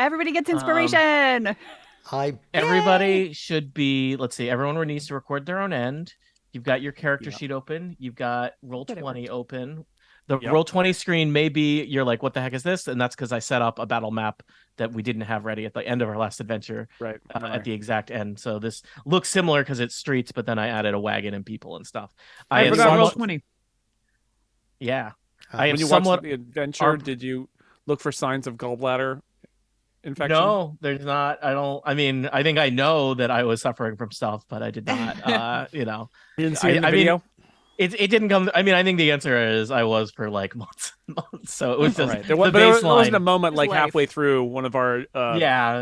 Everybody gets inspiration. Everybody should be. Let's see. Everyone needs to record their own end. You've got your character sheet open. You've got Roll20 open. The Roll20 screen, maybe you're like, what the heck is this? And that's because I set up a battle map that we didn't have ready at the end of our last adventure, at the exact end. So this looks similar because it's streets, but then I added a wagon and people and stuff. I forgot Roll20. Yeah. When you watched the adventure, did you look for signs of gallbladder infection? No, there's not. I mean, I think I know that I was suffering from stuff, but I did not. You didn't see it in the video? It didn't come. I mean, I think the answer is I was for like months and months. So it was just There wasn't a moment like halfway through one of our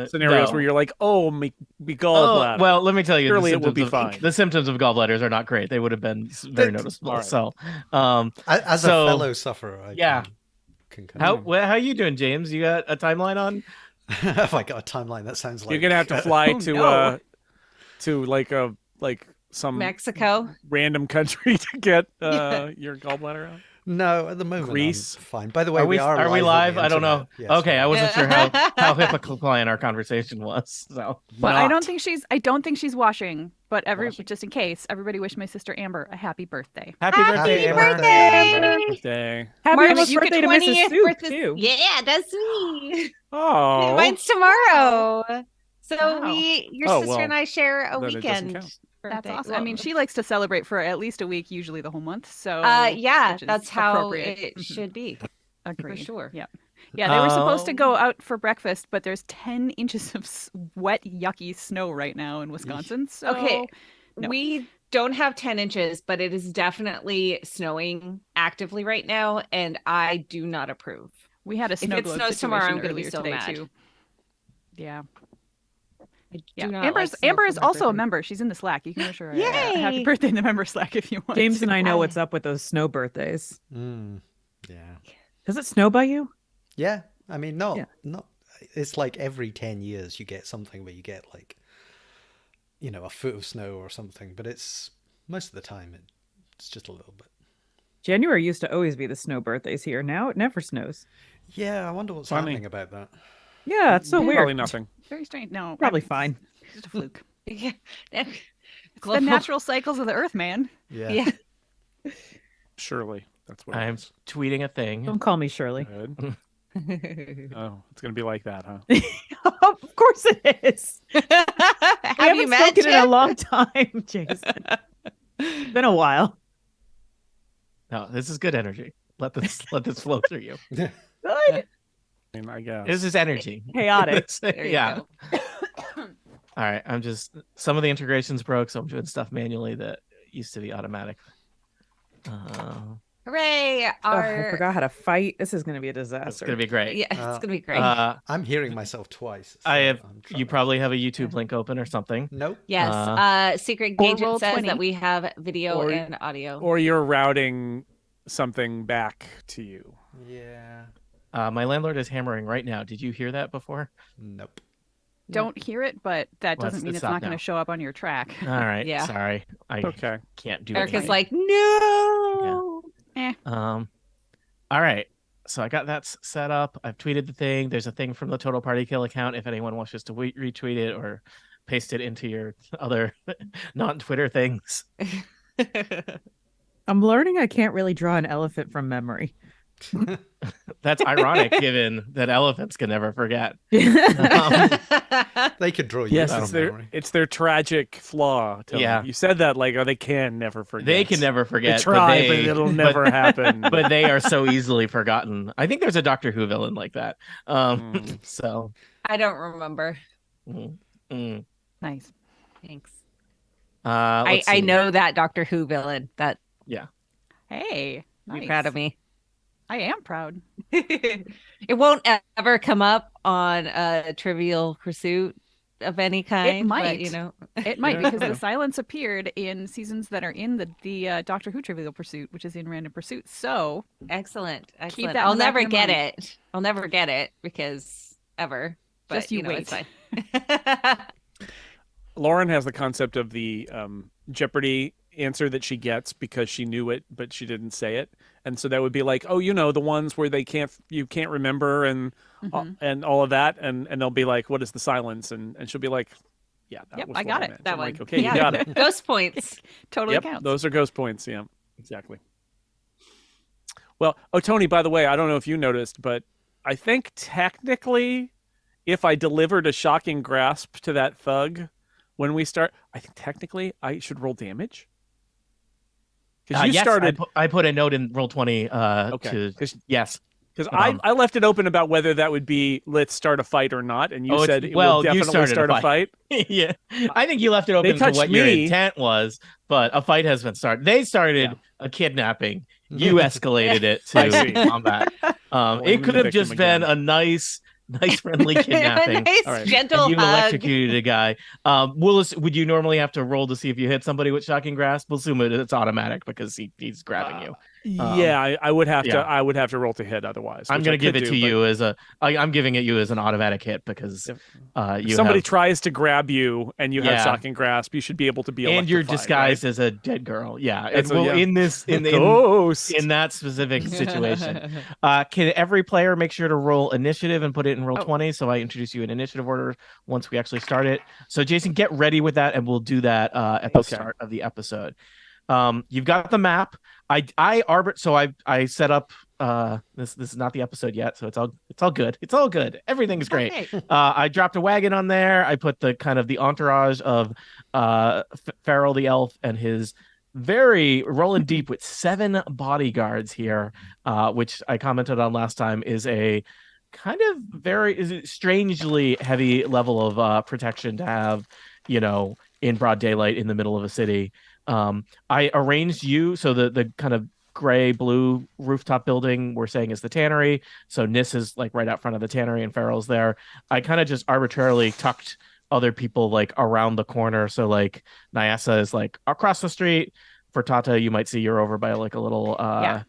scenarios where you're like, oh, me gallbladder. Well, let me tell you, surely it will be fine. The symptoms of gallbladders are not great. They would have been very noticeable. Right. So, as a fellow sufferer, how are you doing, James? You got a timeline on? Have I got a timeline? That sounds like you're gonna have to fly to some Mexico random country to get your gallbladder out. No, at the moment, Greece. I'm fine. By the way, are we live? I don't know. Yes, okay, I wasn't sure how HIPAA compliant our conversation was. So, but I don't think she's washing. But just in case, everybody wish my sister Amber a happy birthday. Happy birthday, Birthday. Happy March, almost birthday to Mrs. Soup, too. Yeah, that's me. Oh, mine's tomorrow. So your sister and I share a weekend. That's awesome. I mean, she likes to celebrate for at least a week, usually the whole month. So that's how it should be. Agreed. For sure. Yeah. Yeah, they were supposed to go out for breakfast, but there's 10 inches of wet, yucky snow right now in Wisconsin. So we don't have 10 inches, but it is definitely snowing actively right now, and I do not approve. We had a snow globe situation tomorrow, I'm going to be so today mad. too. Yeah. Amber is also a member. She's in the Slack. You can wish her a happy birthday in the member Slack if you want. James and I know what's up with those snow birthdays. Yeah. Does it snow by you? Yeah. I mean, not. It's like every 10 years you get something where you get like, a foot of snow or something. But it's most of the time it's just a little bit. January used to always be the snow birthdays here. Now it never snows. Yeah, I wonder what's happening about that. Yeah, it's so weird. Probably nothing. Very strange. No, probably fine. It's just a fluke. Yeah, it's the natural cycles of the Earth, man. Yeah. Shirley, that's what I'm tweeting a thing. Don't call me Shirley. Oh, it's gonna be like that, huh? Of course it is. Have you met spoken in a long time, Jason. It's been a while. No, this is good energy. Let this flow through you. Good. I guess this is energy. Chaotic. Yeah. All right. Some of the integrations broke, so I'm doing stuff manually that used to be automatic. Hooray! I forgot how to fight. This is going to be a disaster. It's going to be great. Yeah, it's going to be great. I'm hearing myself twice. So you probably have a YouTube link open or something. Nope. Yes. Secret Engagement says Roll20. that we have video and audio. Or you're routing something back to you. Yeah. My landlord is hammering right now. Did you hear that before? Nope. Don't hear it, but that doesn't mean it's not going to show up on your track. All right. Yeah. Sorry. I can't do it. Erica's like, no. Yeah. All right. So I got that set up. I've tweeted the thing. There's a thing from the Total Party Kill account if anyone wishes to retweet it or paste it into your other non-Twitter things. I'm learning I can't really draw an elephant from memory. That's ironic given that elephants can never forget. They could draw you. Yes, it's their tragic flaw. Yeah. You said that like, they can never forget. They can never forget. They try, but it'll never happen. But they are so easily forgotten. I think there's a Doctor Who villain like that. So I don't remember. Nice. Thanks. I know that Doctor Who villain. That Hey, nice. Be proud of me. I am proud. It won't ever come up on a Trivial Pursuit of any kind. It might, but, it might because the silence appeared in seasons that are in the Doctor Who Trivial Pursuit, which is in Random Pursuit. So excellent. Keep that. I'll never get it. I'll never get it because ever. But just you wait. It's fine. Lauren has the concept of the Jeopardy answer that she gets because she knew it but she didn't say it, and so that would be like, the ones where you can't remember, and and all of that, and they'll be like, "What is the silence?" And she'll be like, "Yeah, that was I what got it. meant." That I'm one. like, okay, you got it. Ghost points. Totally counts. Those are ghost points. Yeah, exactly. Well, Tony, by the way, I don't know if you noticed, but I think technically, if I delivered a shocking grasp to that thug when we start, I think technically I should roll damage. Because you yes, started. I put a note in Roll20 Okay. yes. Because I left it open about whether that would be let's start a fight or not, and you said well, we'll definitely start a fight. Yeah, I think you left it open to what your intent was, but a fight has been started. They started a kidnapping. You escalated it to combat. It could have just been a nice friendly kidnapping. Nice, All right. gentle and you hug. electrocuted a guy. Would you normally have to roll to see if you hit somebody with shocking grasp? We'll assume it's automatic because he's grabbing you. I would have to. I would have to roll to hit otherwise. I'm going to give it to you as I'm giving it you as an automatic hit because if somebody tries to grab you and you have shocking grasp, you should be able to be. And you're disguised as a dead girl. Yeah. In that specific situation, can every player make sure to roll initiative and put it in Roll20? So I introduce you in initiative order once we actually start it. So Jason, get ready with that, and we'll do that at the start of the episode. You've got the map. I set up this is not the episode yet, so it's all good. It's all good. Everything's great. Okay. I dropped a wagon on there. I put the kind of the entourage of Farrell the elf and his very rolling deep with 7 bodyguards here, which I commented on last time is a kind of very strangely heavy level of protection to have, in broad daylight in the middle of a city. I arranged you so the kind of gray blue rooftop building we're saying is the tannery. So Nis is like right out front of the tannery and Farrell's there. I kind of just arbitrarily tucked other people like around the corner. So like Nyasa is like across the street. For Tata, you might see you're over by like a little I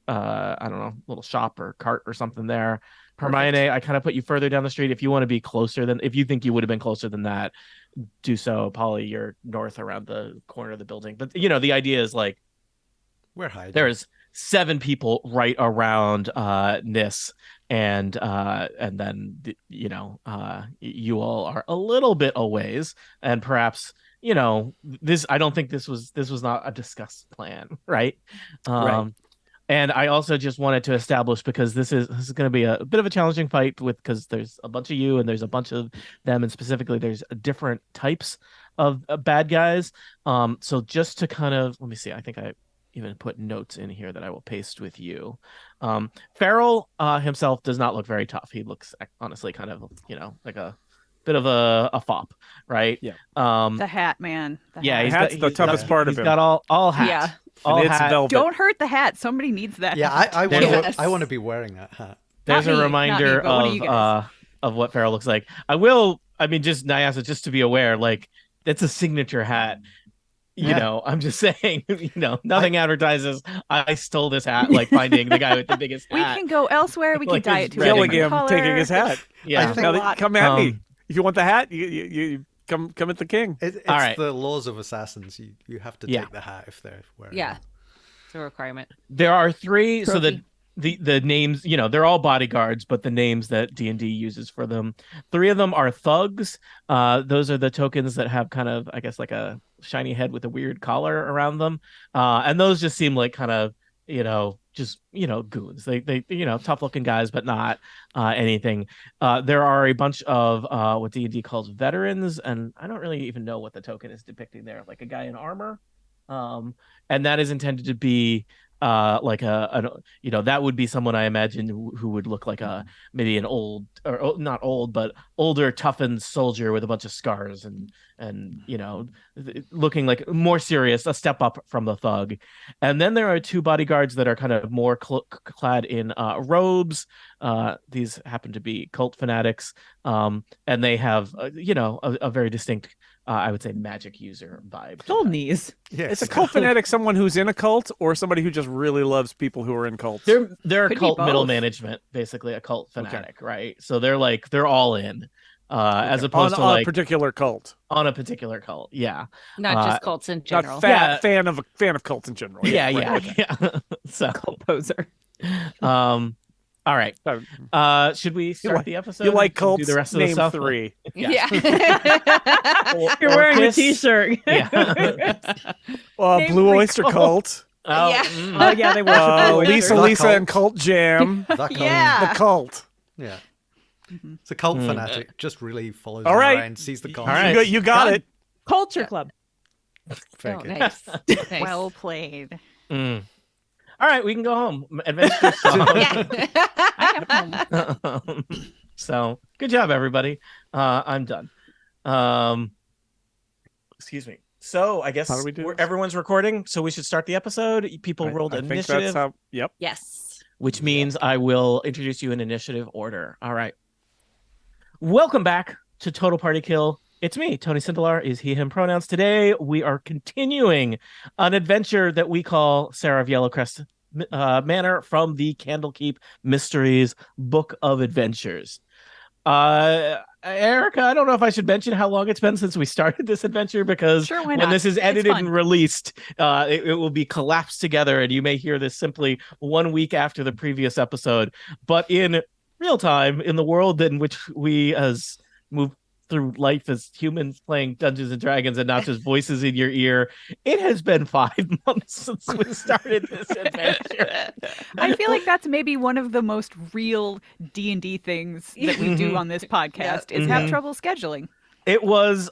don't know, little shop or cart or something there. Hermione, I kind of put you further down the street. If you want to be closer than, if you think you would have been closer than that, do so. Polly, you're north around the corner of the building. But the idea is like we're hiding. There's 7 people right around Nis, and then you all are a little bit a ways, and perhaps this. I don't think this was not a discussed plan, right? Right. And I also just wanted to establish, because this is going to be a bit of a challenging fight because there's a bunch of you and there's a bunch of them, and specifically there's different types of bad guys. So just to kind of, let me see, I think I even put notes in here that I will paste with you. Farrell himself does not look very tough. He looks honestly kind of, like a bit of a fop, right? Yeah. The hat, man. Hat's the toughest part of him. He's got all hats. Yeah. All it's hat. velvet. Don't hurt the hat. Somebody needs that. Yeah, hat. I want to be wearing that hat. There's a reminder of what Farrell looks like. Just Nyasa, just to be aware, like it's a signature hat. I'm just saying, nothing advertises I stole this hat, like finding the guy with the biggest We hat. can go elsewhere. We can dye it to a Killing different him, color. taking his hat. Yeah. Come at me. If you want the hat, you come at the king. It's all right. the laws of assassins. You have to take the hat if they're wearing it. It's a requirement. There are 3, Trophy. so the names, they're all bodyguards, but the names that D&D uses for them, 3 of them are thugs. Those are the tokens that have kind of, I guess, like a shiny head with a weird collar around them. And those just seem like kind of, goons. They tough looking guys, but not anything. There are a bunch of what D&D calls veterans, and I don't really even know what the token is depicting there, like a guy in armor. And that is intended to be like that would be someone I imagine who would look like maybe an old, or not old, but older toughened soldier with a bunch of scars and looking like more serious, a step up from the thug. And then there are 2 bodyguards that are kind of more clad in robes. These happen to be cult fanatics, and they have a very distinct I would say magic user vibe. Tolnies. Yes. It's a cult fanatic, someone who's in a cult, or somebody who just really loves people who are in cults. They're Could be cult middle both. management, basically a cult fanatic, right? So they're all in, as opposed to on like a particular cult. On a particular cult, yeah. Not just cults in general. Not fan of cults in general. Yeah. So Cult poser. All right. Should we start the episode? You like and cults? Do the rest of Name the stuff? 3. Yeah. You're wearing a Orcus? t-shirt. Yeah. Name Blue 3 Oyster cults. Cult. Oh, Yeah. Oh yeah, they worship Blue Lisa, Oyster. Lisa, The and Cult Jam. That cult. Yeah. The Cult. Yeah. Mhm. It's a cult fanatic. Just really follows All him right. around, sees the cult. All right. You got it. Culture Club. Very Oh, good. nice. Nice. Well played. Mm. All right, we can go home. Adventure. Yeah. I have home. So good job, everybody. I'm done. Excuse me. So I guess How do we do this? everyone's recording, so we should start the episode. People rolled I think initiative, that's how. Yep. Yes. which means I will introduce you in initiative order. All right. Welcome back to Total Party Kill. It's me, Tony Sindelar, is he, him pronouns. Today, we are continuing an adventure that we call Sarah of Yellowcrest Manor from the Candlekeep Mysteries Book of Adventures. Erica, I don't know if I should mention how long it's been since we started this adventure, because Sure, why when not? this is It's edited fun. and released, it will be collapsed together, and you may hear this simply 1 week after the previous episode. But in real time, in the world in which we as move through life as humans playing Dungeons and Dragons and not just voices in your ear, it has been 5 months since we started this adventure. I feel like that's maybe one of the most real D&D things that we do on this podcast is have Mhm. trouble scheduling. It was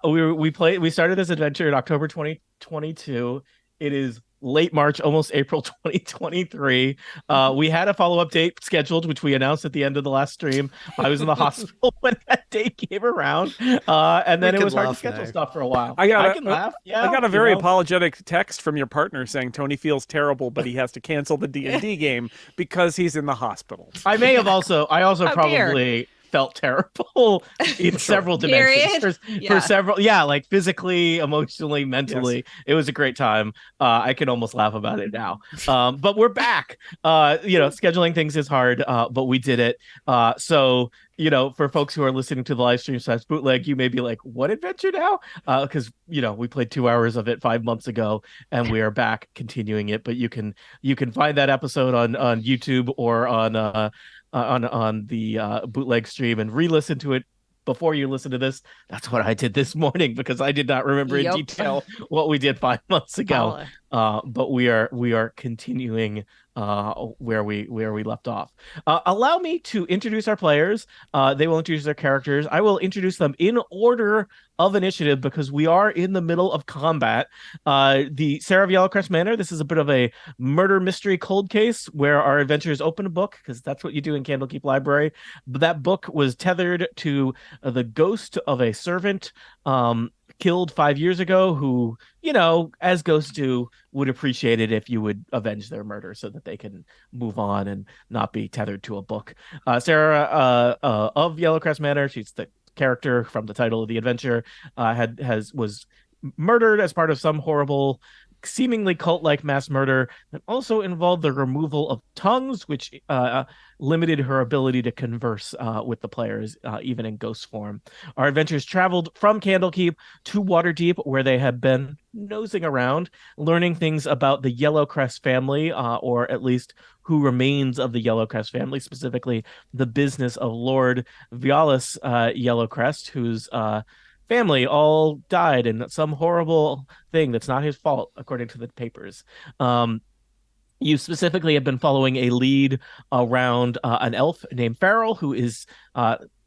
we started this adventure in October 2022. It is late March, almost April 2023. We had a follow-up date scheduled, which we announced at the end of the last stream. I was in the hospital when that date came around, and then We it can was hard to laugh schedule now. stuff for a while. I can laugh. Yeah, I got a you very know? apologetic text from your partner saying Tony feels terrible, but he has to cancel the D&D game because he's in the hospital. I may have also. I also How dare. probably felt terrible in several dimensions for several, like physically, emotionally, mentally. It was a great time. I can almost laugh about it now. But we're back. Scheduling things is hard, but we did it. So for folks who are listening to the live stream / bootleg, you may be like, what adventure now? Because we played 2 hours of it 5 months ago, and we are back continuing it. But you can find that episode on YouTube or on the bootleg stream and re-listen to it before you listen to this. That's what I did this morning because I did not remember in detail what we did 5 months ago. But we are continuing where we left off. Allow me to introduce our players. They will introduce their characters. I will introduce them in order of initiative because we are in the middle of combat. The Sarah of Yellowcrest Manor. This is a bit of a murder mystery cold case where our adventurers open a book, because that's what you do in Candlekeep Library. But that book was tethered to the ghost of a servant killed 5 years ago, who, as ghosts do, would appreciate it if you would avenge their murder so that they can move on and not be tethered to a book. Sarah of Yellowcrest Manor, she's the character from the title of the adventure, was murdered as part of some horrible, seemingly cult-like mass murder that also involved the removal of tongues, which limited her ability to converse with the players, even in ghost form. Our adventurers traveled from Candlekeep to Waterdeep, where they had been nosing around, learning things about the Yellowcrest family, or at least who remains of the Yellowcrest family, specifically the business of Lord Vialis Yellowcrest, whose family all died in some horrible thing that's not his fault, according to the papers. You specifically have been following a lead around an elf named Farrell, who is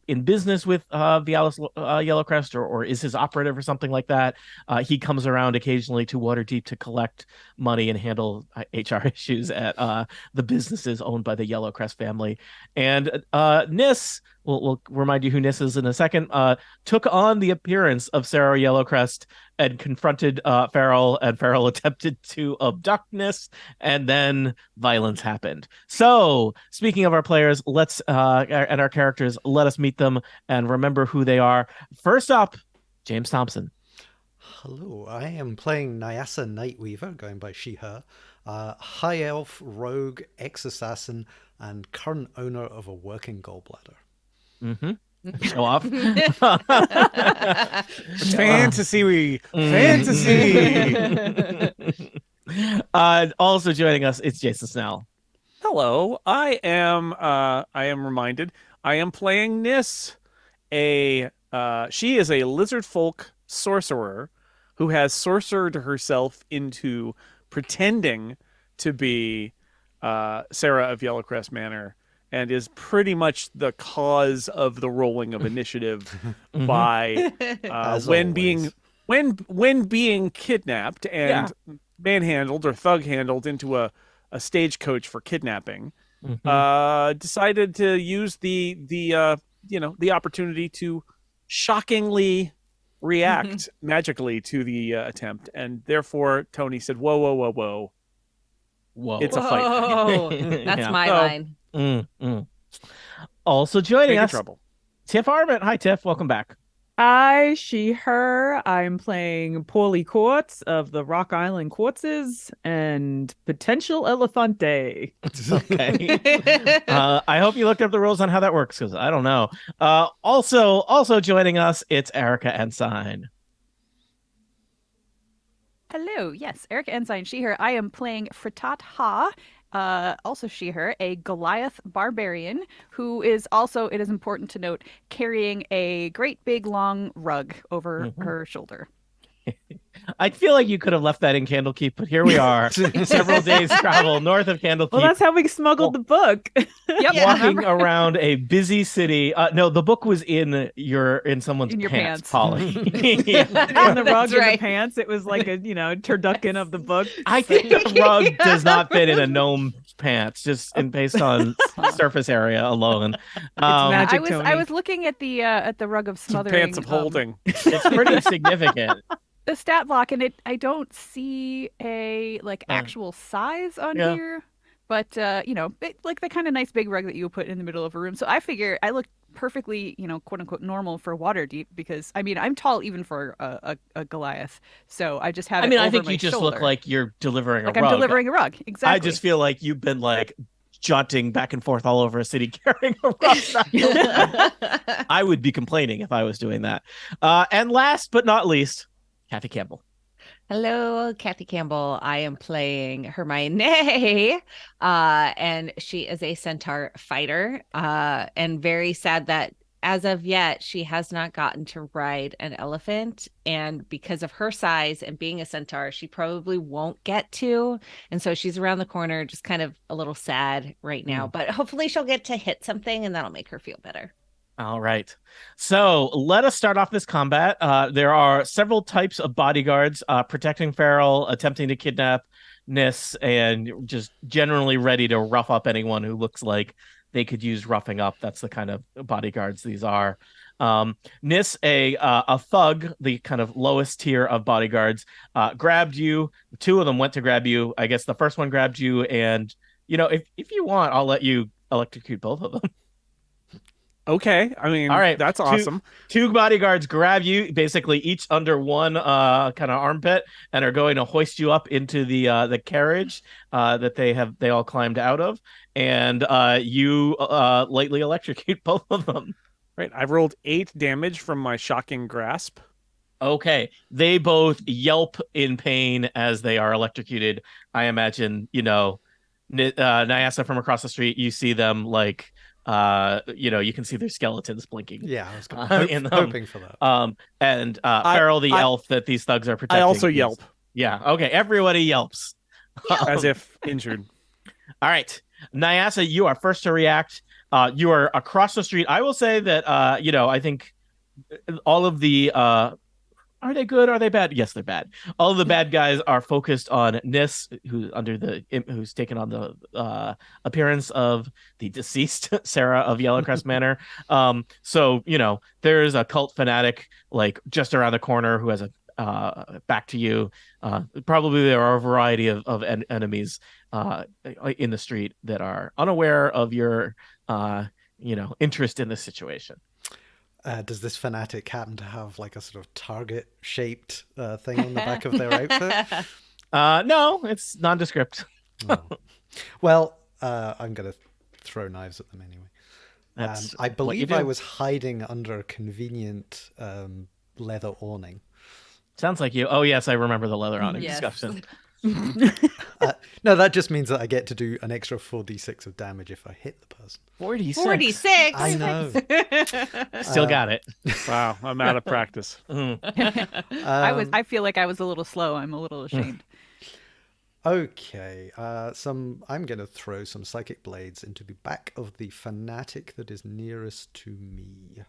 in business with Vialis Yellowcrest, or is his operative or something like that. He comes around occasionally to Waterdeep to collect money and handle HR issues at the businesses owned by the Yellowcrest family. And Nis, we'll remind you who Nis is in a second, took on the appearance of Sarah Yellowcrest and confronted Farrell, and Farrell attempted to abduct Nis, and then violence happened. So, speaking of our players, let's and our characters, let us meet them and remember who they are. First up, James Thompson. Hello, I am playing Nyasa Nightweaver, going by she, her, high elf, rogue, ex-assassin, and current owner of a working gallbladder. Mm-hmm. Show off. Fantasy. Also joining us, it's Jason Snell. hello. I am reminded I am playing Nis, she is a lizard folk sorcerer who has sorcered herself into pretending to be Sarah of Yellowcrest Manor, and is pretty much the cause of the rolling of initiative by when being kidnapped and manhandled or thug handled into a stagecoach for kidnapping. Decided to use the opportunity to shockingly react magically to the attempt, and therefore Tony said, "Whoa, whoa, whoa, whoa, Whoa. it's a fight." Oh, that's my line. Also joining Make us, trouble. Tiff Arment. Hi, Tiff. Welcome back. I, she, her. I'm playing Poorly Quartz of the Rock Island Quartzes and Potential Elefante. Okay. I hope you looked up the rules on how that works, because I don't know. Also joining us, it's Erica Ensign. Hello, yes, Erica Ensign, she, her. I am playing Fritat Ha, also she, her, a Goliath barbarian who is also, it is important to note, carrying a great big long rug over her shoulder. I feel like you could have left that in Candlekeep, but here we are, several days travel north of Candlekeep. Well, that's how we smuggled the book. Yep, walking around a busy city. No, the book was in someone's pants. Polly. On the rug in the pants. It was like a turducken of the book. I think the rug does not fit in a gnome pants, just based on surface area alone. Magic, I was looking at the rug of smothering. Pants of holding. It's pretty significant. The stat block, and I don't see a actual size on here, but like the kind of nice big rug that you would put in the middle of a room. So I figure I look perfectly, quote unquote normal for Waterdeep, because I mean I'm tall even for a Goliath. So I just have. I think you just look like you're delivering a rug. I'm delivering a rug. Exactly. I just feel like you've been jaunting back and forth all over a city carrying a rug. I would be complaining if I was doing that. And last but not least, Kathy Campbell. Hello, Kathy Campbell. I am playing Hermione, and she is a centaur fighter, and very sad that as of yet, she has not gotten to ride an elephant. And because of her size and being a centaur, she probably won't get to. And so she's around the corner, just kind of a little sad right now. But hopefully she'll get to hit something, and that'll make her feel better. All right. So let us start off this combat. There are several types of bodyguards protecting Farrell, attempting to kidnap Nis, and just generally ready to rough up anyone who looks like they could use roughing up. That's the kind of bodyguards these are. Nis, a thug, the kind of lowest tier of bodyguards, grabbed you. Two of them went to grab you. I guess the first one grabbed you, and if you want, I'll let you electrocute both of them. Okay, I mean, all right, that's awesome. Two bodyguards grab you, basically each under one kind of armpit, and are going to hoist you up into the carriage that they all climbed out of, and you lightly electrocute both of them. Right, I've rolled 8 damage from my shocking grasp. Okay, they both yelp in pain as they are electrocuted. I imagine, Nyasa from across the street, you see them you can see their skeletons blinking. Yeah, I was hoping for that. And Farrell, the elf that these thugs are protecting. I also yelp. Yeah, okay, everybody yelps. As if injured. All right, Nyasa, you are first to react. You are across the street. I will say that, I think all of the... are they good? Are they bad? Yes, they're bad. All of the bad guys are focused on Nis, who's taken on the appearance of the deceased Sarah of Yellowcrest Manor. So there is a cult fanatic just around the corner who has a back to you. Probably there are a variety of enemies in the street that are unaware of your interest in this situation. Does this fanatic happen to have a sort of target-shaped thing on the back of their outfit? No, it's nondescript. Oh. Well, I'm going to throw knives at them anyway. I believe I was hiding under a convenient leather awning. Sounds like you. Oh, yes, I remember the leather awning discussion. No, that just means that I get to do an extra 4d6 of damage if I hit the person. 46. 46. I know. Still got it. Wow, I'm out of practice. I feel like I was a little slow. I'm a little ashamed. Okay, I'm going to throw some psychic blades into the back of the fanatic that is nearest to me.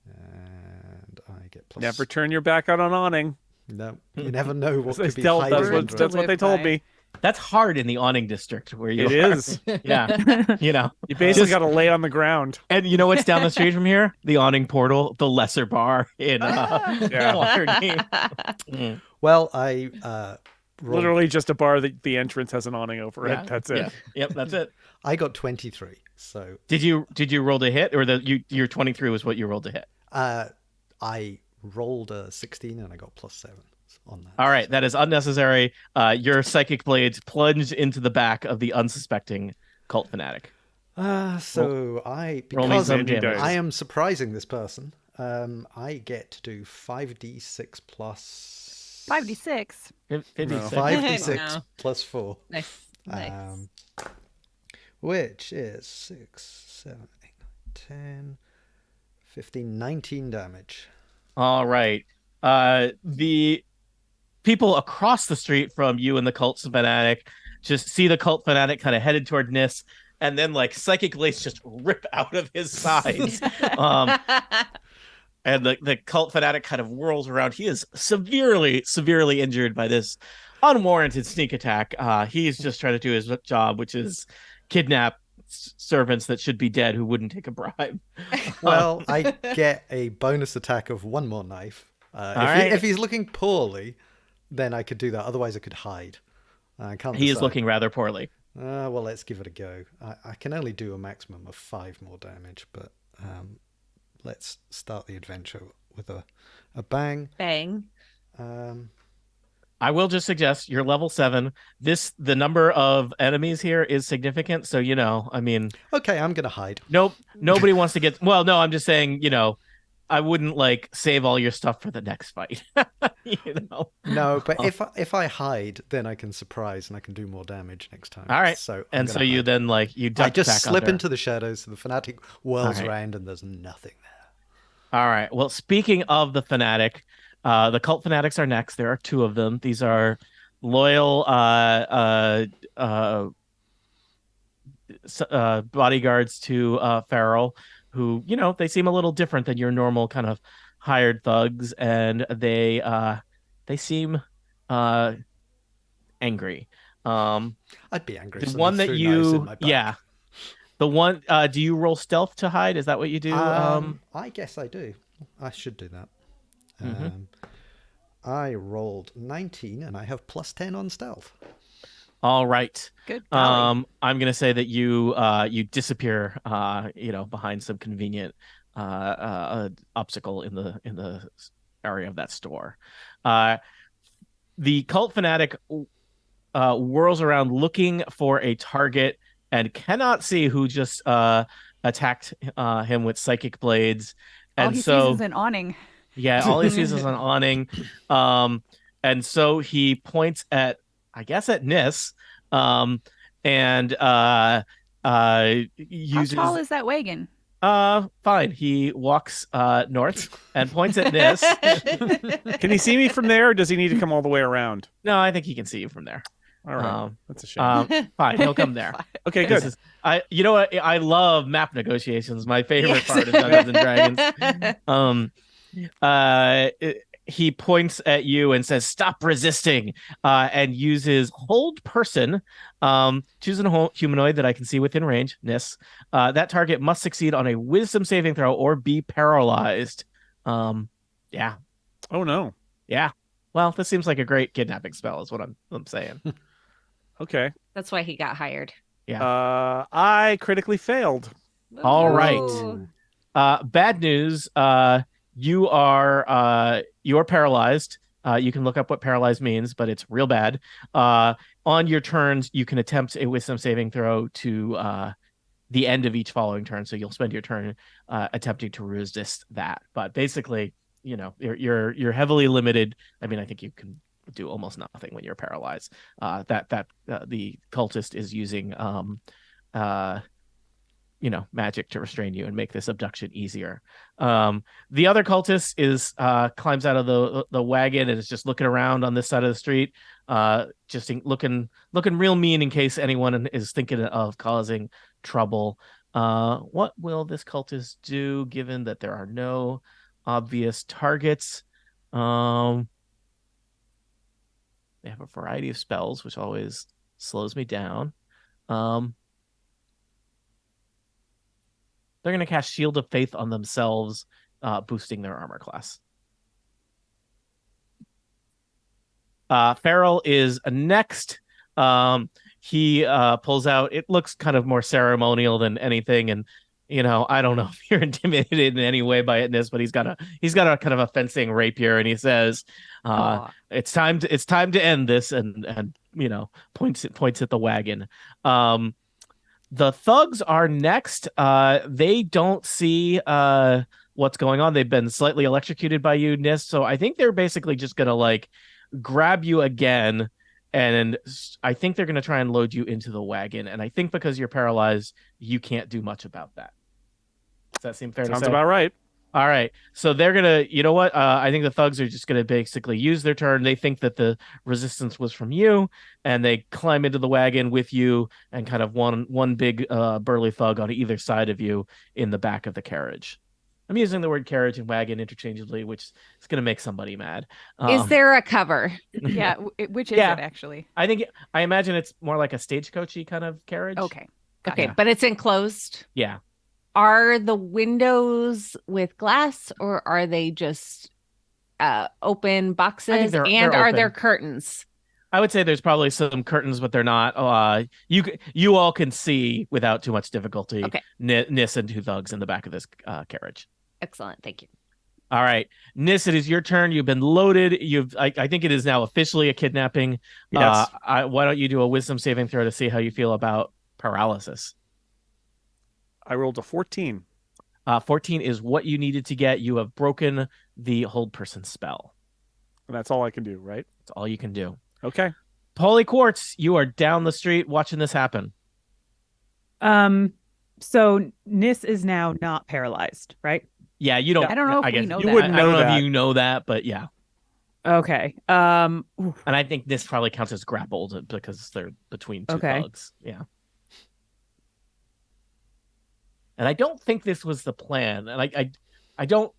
And I get plus... Never turn your back on an awning. No, you never know what could be That's hiding under that's what they told me. That's hard in the awning district where you It are. is. Yeah. You know. You basically got to lay on the ground. And you know what's down the street from here? The awning portal, the lesser bar in Waterdeep. Well, I rolled... Literally just a bar that the entrance has an awning over it. That's it. Yeah. Yep, that's it. I got 23. So did you roll to hit, or your 23 was what you rolled to hit? I rolled a 16 and I got +7 on that. All right, that is unnecessary. Your psychic blades plunge into the back of the unsuspecting cult fanatic. Because I am surprising this person, I get to do 5d6 plus 5d6. 5d6 No. plus 4. Nice. Which is 6, 7, 8, 9, 10, 15, 19 damage. All right. The people across the street from you and the cult fanatic just see the cult fanatic kind of headed toward Nis, and then like psychic blades just rip out of his sides. And the cult fanatic kind of whirls around. He is severely injured by this unwarranted sneak attack. He's just trying to do his job, which is kidnap servants that should be dead who wouldn't take a bribe. Well, I get a bonus attack of one more knife. If he's looking poorly, then I could do that. Otherwise, I could hide. I can't. He is decide. looking rather poorly. Well, let's give it a go. I can only do a maximum of 5 more damage, but let's start the adventure with a bang. Bang. I will just suggest you're level 7. The number of enemies here is significant, so I mean. Okay, I'm gonna hide. Nope, nobody wants to get. Well, no, I'm just saying, I wouldn't like save all your stuff for the next fight. No, but if I hide, then I can surprise and I can do more damage next time. All right. So so you then you duck I just back slip under. into the shadows. The fanatic whirls around and there's nothing there. All right. Well, speaking of the fanatic, the cult fanatics are next. There are 2 of them. These are loyal bodyguards to Farrell, who they seem a little different than your normal kind of hired thugs, and they seem angry. I'd be angry. The one that you the one do you roll stealth to hide? Is that what you do? I guess I do. I should do that. Mm-hmm. I rolled 19 and I have +10 on stealth. All right. Good. I'm gonna say that you disappear behind some convenient obstacle in the area of that store. The cult fanatic whirls around looking for a target and cannot see who just attacked him with psychic blades. All he sees is an awning. Yeah, all he sees is an awning. And so he points at Nis, and uses... How tall is that wagon? Fine. He walks north and points at Nis. Can he see me from there, or does he need to come all the way around? No, I think he can see you from there. All right, that's a shame. Fine, he'll come there. Okay, good. You know what? I love map negotiations. My favorite part of Dungeons and Dragons. He points at you and says, "Stop resisting," and uses hold person. Choose a humanoid that I can see within range. Nis. That target must succeed on a wisdom saving throw or be paralyzed. Yeah. Oh no. Yeah. Well, this seems like a great kidnapping spell, is what I'm saying. Okay. That's why he got hired. Yeah. I critically failed. All right. Bad news. You are paralyzed. You can look up what paralyzed means, but it's real bad. On your turns, you can attempt a wisdom saving throw to the end of each following turn. So you'll spend your turn attempting to resist that. But basically, you're heavily limited. I mean, I think you can do almost nothing when you're paralyzed. The cultist is using magic to restrain you and make this abduction easier. The other cultist is climbs out of the wagon and is just looking around on this side of the street, just looking real mean in case anyone is thinking of causing trouble. What will this cultist do given that there are no obvious targets? They have a variety of spells, which always slows me down. They're going to cast Shield of Faith on themselves, boosting their armor class. Farrell is next. He pulls out, it looks kind of more ceremonial than anything, and I don't know if you're intimidated in any way by it in this, but he's got a kind of a fencing rapier, and he says, it's time to end this, and points at the wagon. The thugs are next. They don't see what's going on. They've been slightly electrocuted by you, Nis, so I think they're basically just gonna grab you again, and I think they're gonna try and load you into the wagon, and I think because you're paralyzed, you can't do much about that. Does that seem fair to say? Sounds about right. All right. So they're going to, I think the thugs are just going to basically use their turn. They think that the resistance was from you, and they climb into the wagon with you and kind of one big burly thug on either side of you in the back of the carriage. I'm using the word carriage and wagon interchangeably, which is going to make somebody mad. Is there a cover? Yeah. Which is it, actually? I imagine it's more like a stagecoachy kind of carriage. Okay. Okay, but it's enclosed. Yeah. Are the windows with glass, or are they just open boxes? They're are open. there curtains? I would say there's probably some curtains, but they're not. You all can see without too much difficulty. Okay. Nis and two thugs in the back of this carriage. Excellent, thank you. All right, Nis, it is your turn. You've been loaded. I think it is now officially a kidnapping. Yes. Why don't you do a wisdom saving throw to see how you feel about paralysis? I rolled a 14. 14 is what you needed to get. You have broken the hold person spell. And that's all I can do, right? That's all you can do. Okay. Paulie Quartz, you are down the street watching this happen. So Nis is now not paralyzed, right? Yeah, you don't. I don't know if we know that. Wouldn't I don't know that. if you know that, but yeah. Okay. And I think this probably counts as grappled because they're between two thugs. Yeah. And I don't think this was the plan. And I don't,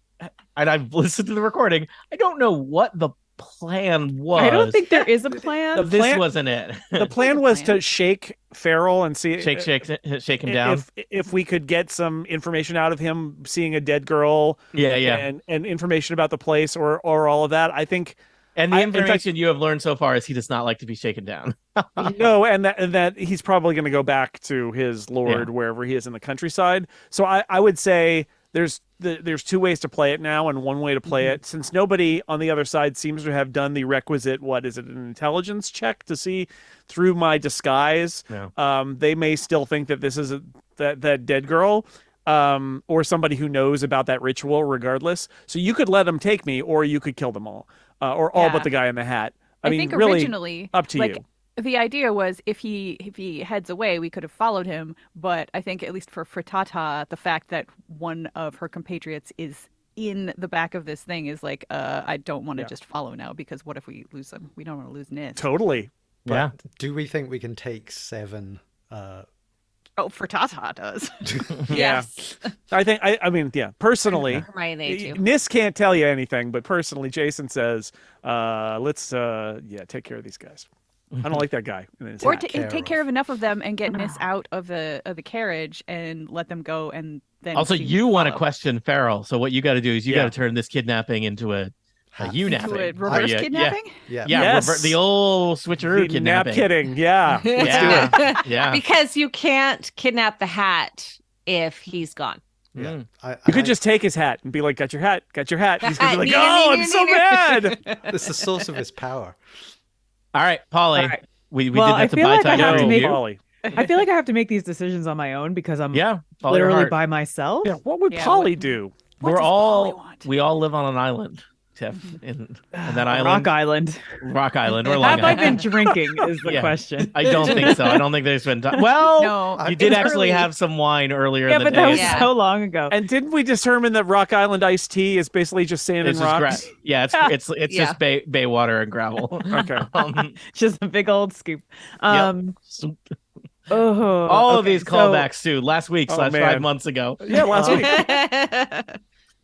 and I've listened to the recording. I don't know what the plan was. I don't think there is a plan. This wasn't it. The plan was to shake Farrell and see shake him down. If we could get some information out of him, seeing a dead girl. Yeah. And information about the place or all of that. I think. And the information you have learned so far is he does not like to be shaken down. No, and that he's probably going to go back to his lord wherever he is in the countryside. So I would say there's two ways to play it now, and one way to play it, since nobody on the other side seems to have done the requisite, what is it, an intelligence check to see through my disguise. Yeah. They may still think that this is that dead girl. Or somebody who knows about that ritual regardless. So you could let them take me, or you could kill them all. Or all but the guy in the hat. I mean, think really, originally, up to you. The idea was if he heads away, we could have followed him. But I think at least for Frittata, the fact that one of her compatriots is in the back of this thing is like, I don't want to just follow now, because what if we lose them? We don't want to lose Nis. Totally. But do we think we can take 7? Oh, Frittata does. Yes. I mean, personally, Hermione too. Nis can't tell you anything, but personally, Jason says, let's take care of these guys. I don't like that guy. Or take care of enough of them and get Nis out of the carriage and let them go, and then also you want to question Farrell. So what you got to do is you got to turn this kidnapping into a into a reverse kidnapping? Yeah. Yes. The old switcheroo kidnapping. Nap kidding. Yeah. Let's do it. Yeah. Because you can't kidnap the hat if he's gone. Yeah. You could just take his hat and be like, got your hat. He's going to be like, oh, I'm so mad. It's the source of his power. All right, Polly. All right. We did Well, that I to feel buy like I time. have to make- Polly. I feel like I have to make these decisions on my own because I'm follow your literally heart. by myself. Yeah, what would Polly do? What does Polly want? We all live on an island Tiff, in that island? Rock Island or Long Have I Island? been drinking is the Yeah. question. I don't think so. I don't think there's been time. Well, No, you did it's actually early. have some wine earlier Yeah, in the but day. that was Yeah. so long ago. And didn't we determine that Rock Island iced tea is basically just sand It's and just rocks? yeah, it's Yeah. just bay water and gravel. Okay. Just a big old scoop. Yep. Oh, All of okay, these callbacks too. Last week / 5 man. months ago. Yeah, last week.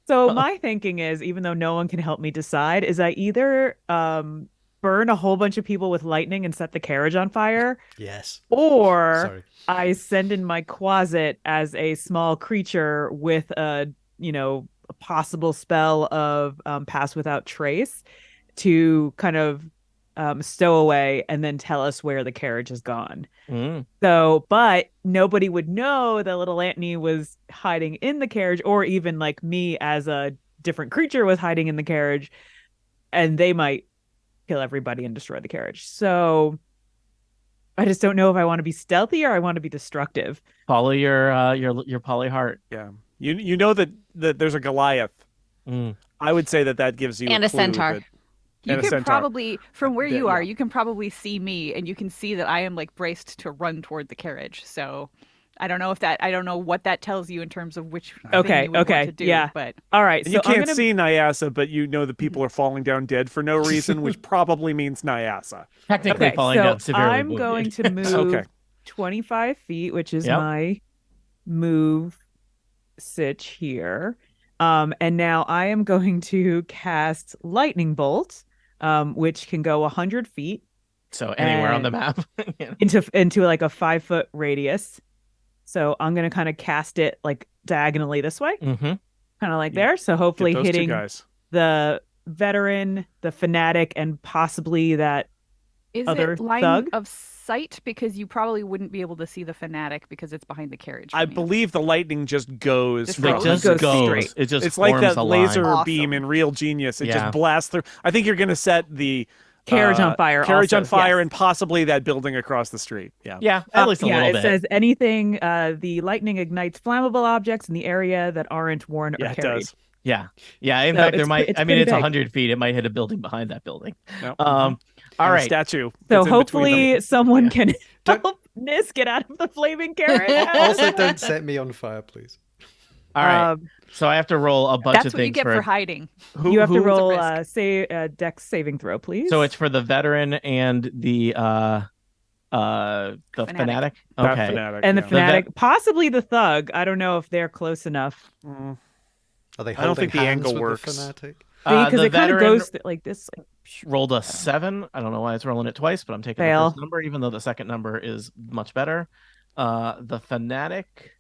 So my thinking is, even though no one can help me decide, is I either burn a whole bunch of people with lightning and set the carriage on fire, Yes. or Sorry. I send in my closet as a small creature with a possible spell of pass without trace to kind of stow away and then tell us where the carriage has gone. Mm. So, but nobody would know that little Antony was hiding in the carriage, or even like me as a different creature was hiding in the carriage, and they might kill everybody and destroy the carriage. So I just don't know if I want to be stealthy or I want to be destructive. Follow your poly heart. Yeah. You know that there's a Goliath. Mm. I would say that gives you And a clue centaur. that- You and a can centaur. probably, from where Yeah, you are, yeah. you can probably see me, and you can see that I am like braced to run toward the carriage. So I don't know what that tells you in terms of which thing Okay, you would okay, want to do. yeah. But All right, And so you can't I'm gonna see Nyasa, but you know the people are falling down dead for no reason, which probably means Nyasa. Technically okay, falling so down severely. I'm wounded. going to move Okay. 25 feet, which is Yep. my move sitch here. And now I am going to cast Lightning Bolt, which can go 100 feet So anywhere on the and- map. Yeah. into like a 5-foot radius. So I'm gonna kind of cast it like diagonally this way, Mm-hmm. kind of like Yeah. there. So hopefully Get those two hitting guys. the veteran, the fanatic, and possibly that is other it line thug? of sight? Because you probably wouldn't be able to see the fanatic because it's behind the carriage. I from you. believe the lightning just goes Just They from goes. just Goes goes. straight. It just it's like forms that a line. laser Awesome. beam in Real Genius. It Yeah. just blasts through. I think you're going to set the carriage on fire. carriage also, on fire yes. and possibly that building across the street. Yeah. Yeah, at least a yeah, little it bit. says anything. The lightning ignites flammable objects in the area that aren't worn Yeah, or it carried. does. Yeah. In So fact, there it's might. pre- it's I mean, pretty it's big. 100 feet. It might hit a building behind that building. Yep. All And a right. statue. So that's in between them. hopefully someone Yeah. can Don't- help Nis get out of the flaming carriage. Also, don't set me on fire, please. All right. Um, So I have to roll a bunch That's of what you things get for hiding. you have to who's a roll risk? say a dex saving throw, please. So it's for the veteran and the fanatic. That Okay. fanatic, and the yeah. fanatic, possibly the thug. I don't know if they're close enough Mm. Are they I don't holding think the hands angle with works. the fanatic? because the it kind of veteran goes like this. Like, rolled a 7. I don't know why it's rolling it twice, but I'm taking Fail. the first number, even though the second number is much better. The fanatic.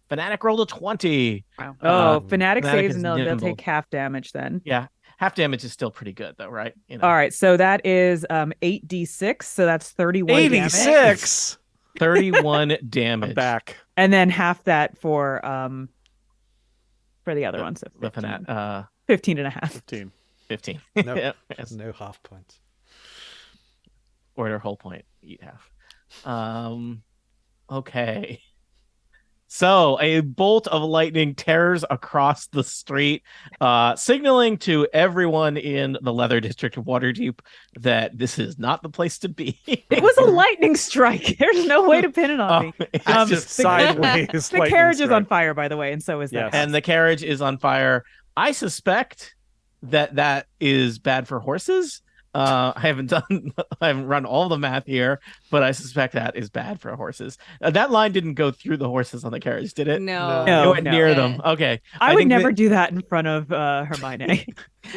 Fanatic rolled a 20. Wow. oh, Um, fanatic Fanatic saves is and they'll nimble. take half damage then. Yeah, half damage is still pretty good, though, right? You know, All right, so that is 8d6, so that's 31 damage. 86. 31 damage. I'm back. And then half that for the other one, so The 15, fanatic. 15 and a half. 15. 15. No. Yes. No half points. Order whole point. Eat half. Okay. So a bolt of lightning tears across the street, signaling to everyone in the Leather District of Waterdeep that this is not the place to be. It was a lightning strike. There's no way to pin it on me. It's Um, just the- sideways. The lightning carriage is on strike. fire, by the way, and so is Yes. that. and the carriage is on fire. I suspect that is bad for horses. I haven't run all the math here, but I suspect that is bad for horses. That line didn't go through the horses on the carriage, did it? No. No. It went near Yeah. them. Okay. I would think never that- do that in front of Hermione.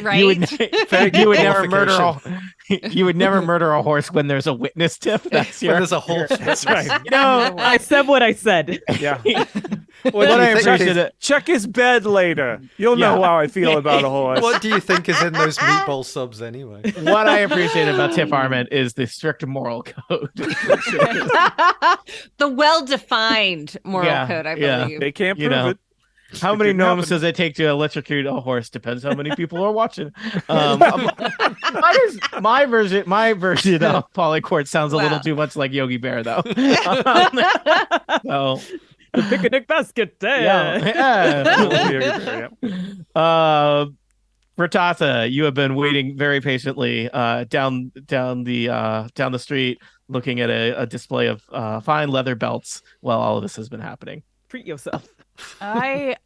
Right? You would, Very you would good never murder qualification. you would never murder a horse when there's a witness, Tiff. That's When your. there's a whole. That's right. You know, I said what I said. Yeah. what I think appreciate is- it. Check his bed later. You'll Yeah. know how I feel about a horse. What do you think is in those meatball subs anyway? What I appreciate about Tiff Arment is the strict moral code. The well-defined moral Yeah, code, I yeah. believe. They can't You prove know. it. How It many didn't gnomes happen. does it take to electrocute a horse? Depends how many people are watching. My version of Polycourt sounds a little Wow. too much like Yogi Bear, though. So The picnic basket. Yeah. Frittata, you have been waiting very patiently down the street, looking at a display of fine leather belts while all of this has been happening. Treat yourself. I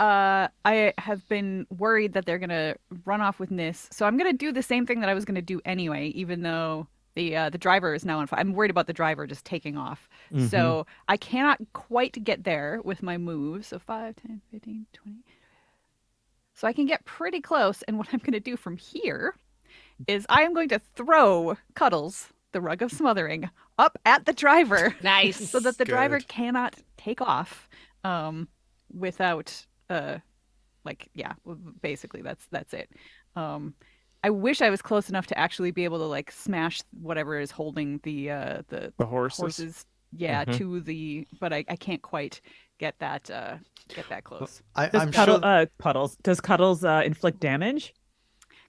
have been worried that they're gonna run off with Nis, so I'm gonna do the same thing that I was gonna do anyway, even though the driver is now on fire. I'm worried about the driver just taking off. So I cannot quite get there with my moves. So 5, 10, 15, 20. So I can get pretty close, and what I'm going to do from here is I am going to throw Cuddles, the rug of smothering, up at the driver. Nice. So that the driver Good. cannot take off without basically that's it. I wish I was close enough to actually be able to like smash whatever is holding the horses. Yeah, to the, but I can't quite get that close. I'm sure. Puddles. Does Cuddles inflict damage?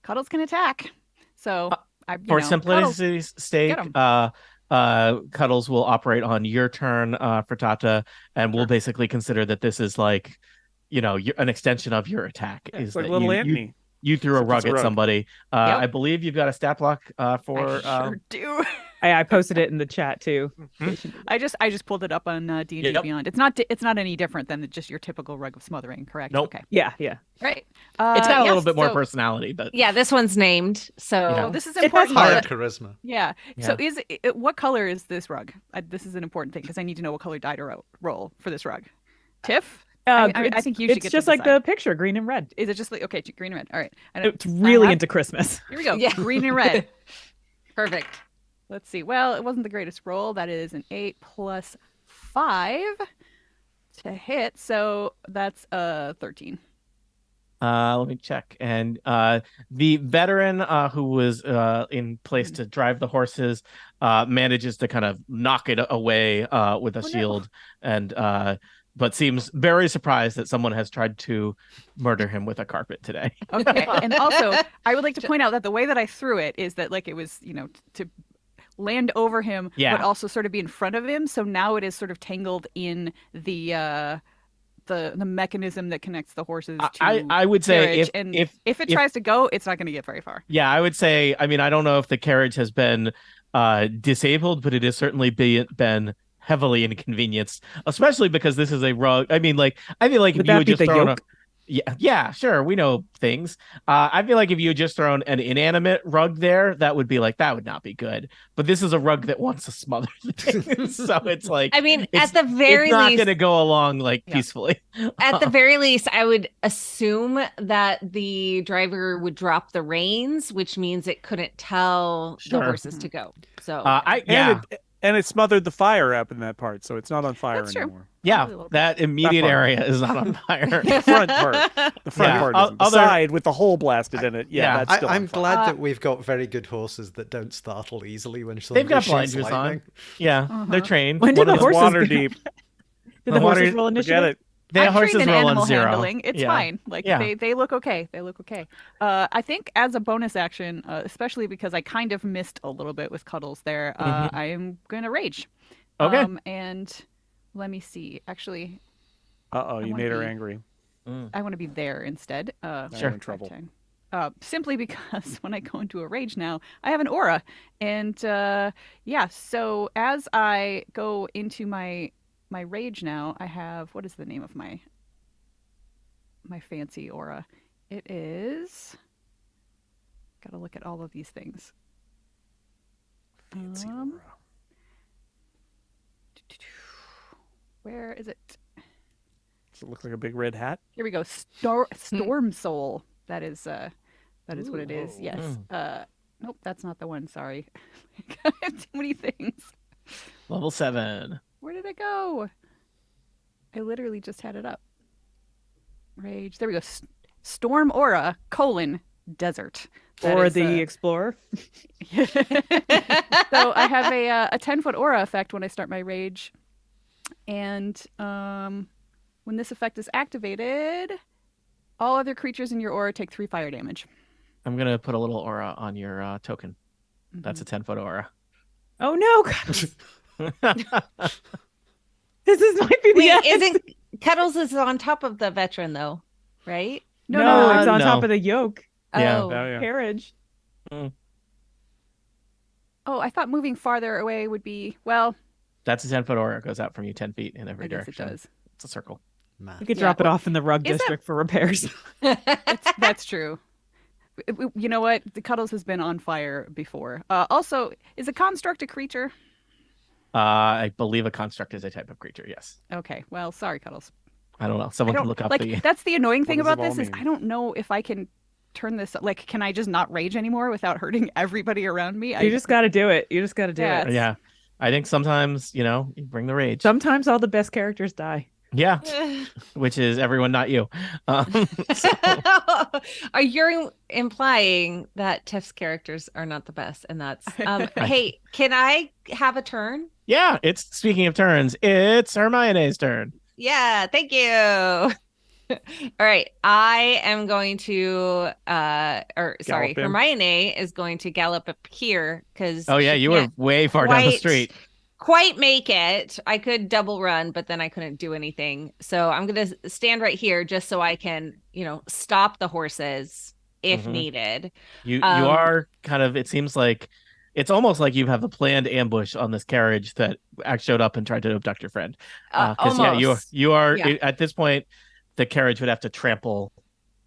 Cuddles can attack. So For simplicity's sake, Cuddles will operate on your turn, Frittata, and we'll basically consider that this is like, an extension of your attack. Yeah, is it's like that little Anthony. You threw a rug at somebody. Yep. I believe you've got a stat block for. I sure do. I posted it in the chat too. I just pulled it up on D&D Beyond. It's not any different than just your typical rug of smothering, correct? Nope. Okay. Yeah. Right. It's got a little bit more personality, but yeah, this one's named. So this is It has important. Hard charisma. Yeah. So what color is this rug? This is an important thing because I need to know what color die to roll for this rug. Tiff? I think you should get It's just to like decide. the picture, green and red. Is it just like, okay, green and red? All right. It's really into Christmas. Here we go. Yeah. Green and red. perfect. Let's see. Well, it wasn't the greatest roll. That is an 8 plus 5 to hit. So that's 13. Let me check. And the veteran who was in place to drive the horses manages to kind of knock it away with a shield, and but seems very surprised that someone has tried to murder him with a carpet today. Okay. And also, I would like to point out that the way that I threw it is that like it was, to land over him, but also sort of be in front of him. So now it is sort of tangled in the mechanism that connects the horses to I would say carriage. If it tries to go, it's not going to get very far. Yeah, I would say, I mean, I don't know if the carriage has been disabled, but it has certainly been heavily inconvenienced, especially because this is a rug. I feel like if you had just thrown yeah, sure, we know things. I feel like if you had just thrown an inanimate rug there, that would not be good. But this is a rug that wants to smother things, so it's like, I mean, at the very it's not least, going to go along like peacefully. At the very least, I would assume that the driver would drop the reins, which means it couldn't tell the horses to go. So And it smothered the fire up in that part, so it's not on fire anymore. Yeah, that immediate area is not on fire. The front part. The front part isn't. The side with the hole blasted in it. Yeah, that's still I'm on fire. glad that we've got very good horses that don't startle easily when They've got somebody shoots blinders lightning. on. Yeah, they're trained. When did the horses water deep. Did the horses roll initiative? Forget it. The I'm horses trained in roll on animal 0. handling. It's fine. Like they look okay. They look okay. I think as a bonus action, especially because I kind of missed a little bit with Cuddles there, I am going to rage. Okay. And let me see. Actually, You made her angry. I want to be there instead. Sure. In trouble. Simply because when I go into a rage now, I have an aura, and so as I go into my rage now, I have, what is the name of my fancy aura? It is, gotta look at all of these things. Fancy aura. Where is it? Does it look like a big red hat? Here we go. Storm Soul. That is what it is. Yes. Nope, that's not the one. Sorry. I have too many things. Level 7. Where did it go? I literally just had it up. Rage. There we go. Storm Aura, Desert. That Or is, the Explorer. So I have a 10-foot aura effect when I start my rage. And when this effect is activated, all other creatures in your aura take 3 fire damage. I'm going to put a little aura on your token. That's a 10-foot aura. Oh no! This might be the end. Cuddles is on top of the veteran, though, right? No, it's on top no. of the yoke Yeah. Oh, yeah. carriage. Oh, I thought moving farther away would be, well, That's a 10-foot aura. It goes out from you 10 feet in every I guess it direction. does. It's a circle. Math. You could Yeah, drop it well, off in the rug is that- district for repairs. That's true. You know what? The Cuddles has been on fire before. Also, is a construct a creature? I believe a construct is a type of creature. Yes. Okay, well, sorry, Cuddles. I don't know. I Someone can don't look up like the. that's the annoying thing does it about all this is mean? I don't know if I can turn this like can I just not rage anymore without hurting everybody around me? You just got to do it. You just got to do Yeah. it. Yeah. I think sometimes, you bring the rage. Sometimes all the best characters die. Yeah. Which is everyone, not you. So, Are you implying that Tiff's characters are not the best? And that's hey, can I have a turn? yeah. Speaking of turns, it's Hermione's turn. Yeah, thank you. All right, I am going to Gallop in. Hermione is going to gallop up here because Oh, yeah. You were way far down the street. quite make it. I could double run, but then I couldn't do anything. So I'm going to stand right here just so I can, stop the horses if Mhm. needed. You are kind of, it seems like it's almost like you have a planned ambush on this carriage that showed up and tried to abduct your friend. Because you are Yeah. at this point, the carriage would have to trample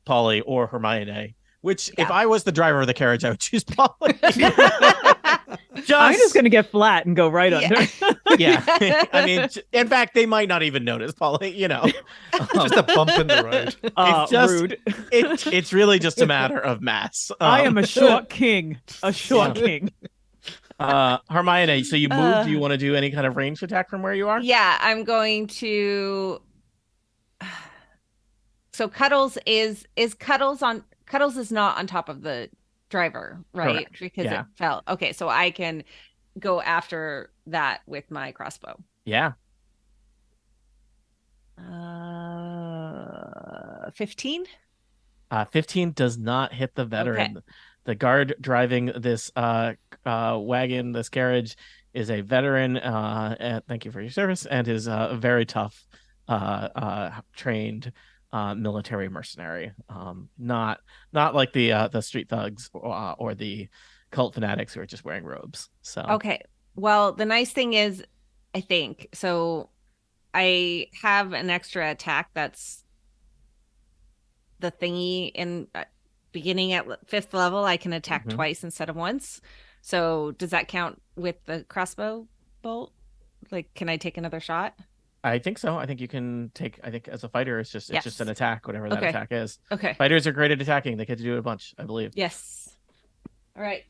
Polly or Hermione. Which, if I was the driver of the carriage, I would choose Polly. I'm just going to get flat and go right under. Yeah. I mean, in fact, they might not even notice, Polly. Just a bump in the road. It's just Rude. it's really just a matter of mass. I am a short king. A short king. Hermione, so you move. Do you want to do any kind of ranged attack from where you are? Yeah, I'm going to. So Cuddles is not on top of the driver, right? Correct. Because Yeah. it fell. Okay, so I can go after that with my crossbow. Yeah. 15? 15 does not hit the veteran. Okay. The guard driving this wagon, this carriage, is a veteran. And thank you for your service, and is a very tough, trained military mercenary. Not like the street thugs or the cult fanatics who are just wearing robes. So Okay. Well, the nice thing is, I think, so I have an extra attack that's the thingy in beginning at 5th level. I can attack twice instead of once. So does that count with the crossbow bolt? Like, can I take another shot? I think so. I think you can take. I think as a fighter, it's just an attack, whatever that Okay. attack is. Okay. Fighters are great at attacking. They get to do it a bunch, I believe. Yes. All right.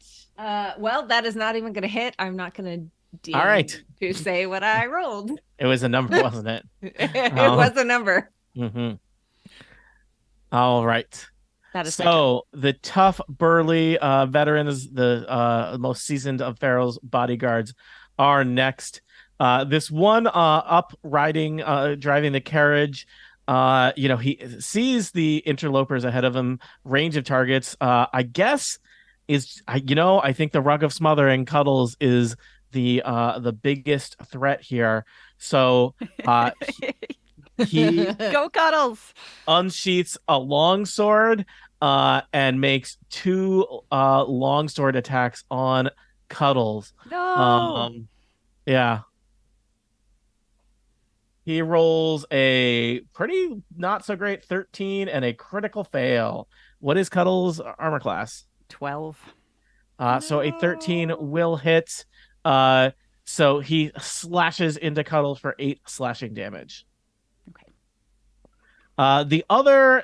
Well, that is not even going to hit. I'm not going to All right. to say what I rolled. It was a number, wasn't it? It was a number. Mm-hmm. All right. That is So the tough, burly veterans, the most seasoned of Pharaoh's bodyguards, are next. This one up riding, driving the carriage. He sees the interlopers ahead of him. Range of targets. I guess I think the rug of smothering Cuddles is the biggest threat here. So he Go Cuddles. unsheaths a longsword and makes 2 longsword attacks on Cuddles. No. Yeah. He rolls a pretty not so great 13 and a critical fail. What is Cuddles' armor class? 12. So a 13 will hit. So he slashes into Cuddles for 8 slashing damage. Okay. The other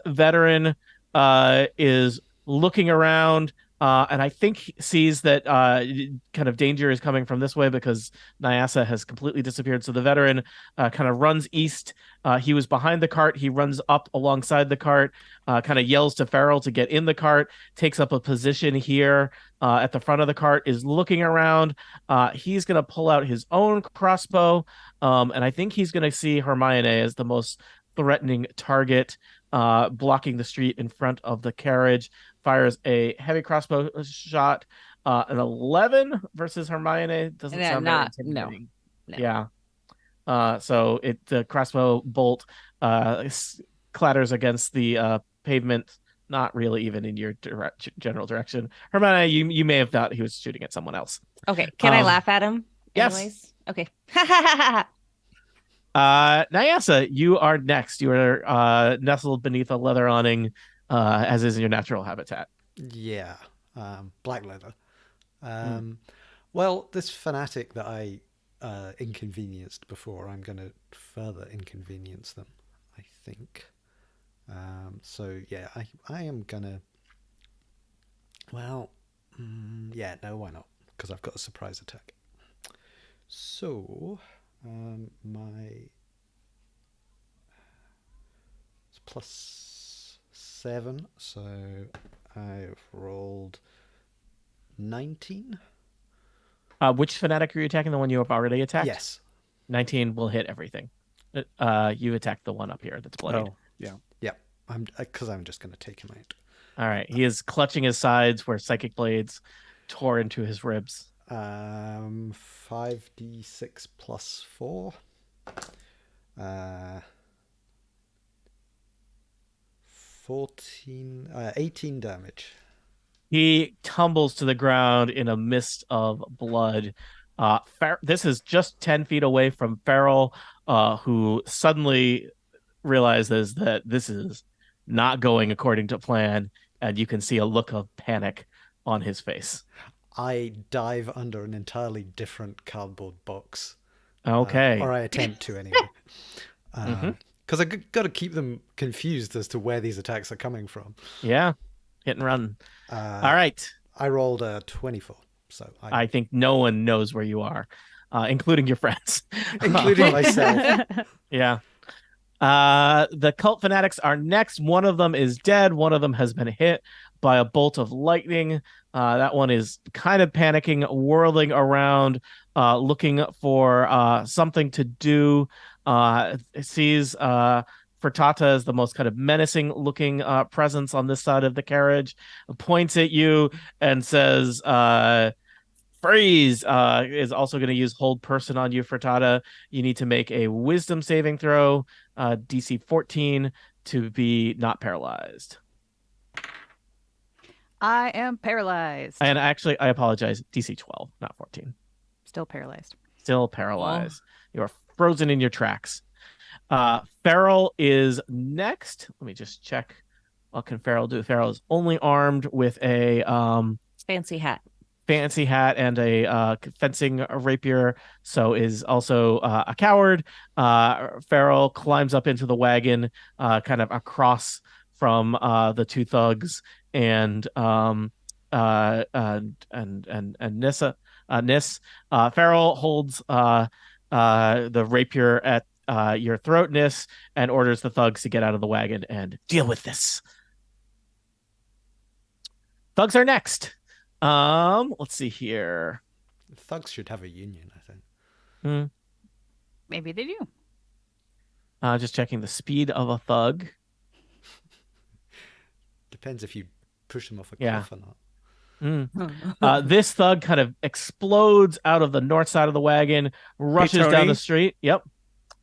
veteran is looking around, and I think he sees that kind of danger is coming from this way because Nyasa has completely disappeared. So the veteran kind of runs east. He was behind the cart. He runs up alongside the cart, kind of yells to Farrell to get in the cart, takes up a position here at the front of the cart, is looking around. He's going to pull out his own crossbow, and I think he's going to see Hermione as the most threatening target, blocking the street in front of the carriage. Fires a heavy crossbow shot. An 11 versus Hermione doesn't sound very intimidating. No. Yeah. So the crossbow bolt clatters against the pavement, not really even in your general direction. Hermione, you may have thought he was shooting at someone else. Okay. Can I laugh at him? Yes. Anyways? Okay. Nyasa, you are next. You are nestled beneath a leather awning, as is your natural habitat. Yeah, black leather. Well, this fanatic that I inconvenienced before, I'm going to further inconvenience them, I think. So yeah, I am gonna. Well, yeah, no, why not? Because I've got a surprise attack. So, my it's +7, so I've rolled 19. Which fanatic are you attacking? The one you have already attacked? Yes. 19 will hit everything. You attacked the one up here that's bloodied. Oh, yeah. Yeah, because I'm just going to take him out. All right. He is clutching his sides where psychic blades tore into his ribs. 5d6 plus 4. 18 damage. He tumbles to the ground in a mist of blood. This is just 10 feet away from Farrell, who suddenly realizes that this is not going according to plan, and you can see a look of panic on his face. I dive under an entirely different cardboard box. Okay. Or I attempt to, anyway. Because I got to keep them confused as to where these attacks are coming from. Yeah. Hit and run. All right. I rolled a 24. So I think no one knows where you are, including your friends. Including myself. Yeah. The cult fanatics are next. One of them is dead. One of them has been hit by a bolt of lightning. That one is kind of panicking, whirling around, looking for something to do. It sees Frittata as the most kind of menacing looking presence on this side of the carriage, points at you and says, Freeze is also going to use hold person on you, Frittata. You need to make a wisdom saving throw, DC 14, to be not paralyzed. I am paralyzed. And actually, I apologize, DC 12, not 14. Still paralyzed. Still paralyzed. You are frozen in your tracks. Farrell is next. Let me just check. What can Farrell do? Farrell is only armed with a fancy hat and a fencing rapier, so is also a coward. Farrell climbs up into the wagon, kind of across from the two thugs, and Nis. Farrell holds the rapier at your throat, Nis, and orders the thugs to get out of the wagon and deal with this. Thugs are next. Let's see here. Thugs should have a union, I think. Maybe they do. Just checking the speed of a thug. Depends if you push them off a cliff or not. This thug kind of explodes out of the north side of the wagon, rushes down the street. Yep.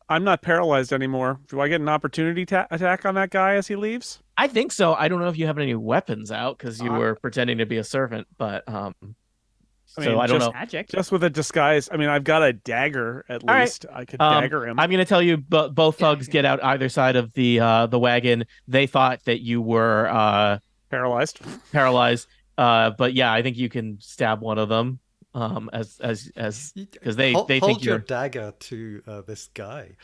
I'm not paralyzed anymore. Do I get an opportunity attack on that guy as he leaves? I think so. I don't know if you have any weapons out because you were pretending to be a servant, but I don't know. Magic. Just with a disguise. I mean, I've got a dagger at least. Right. I could dagger him. I'm going to tell you, both thugs get out either side of the wagon. They thought that you were paralyzed. But yeah, I think you can stab one of them. As because they hold think your dagger to this guy.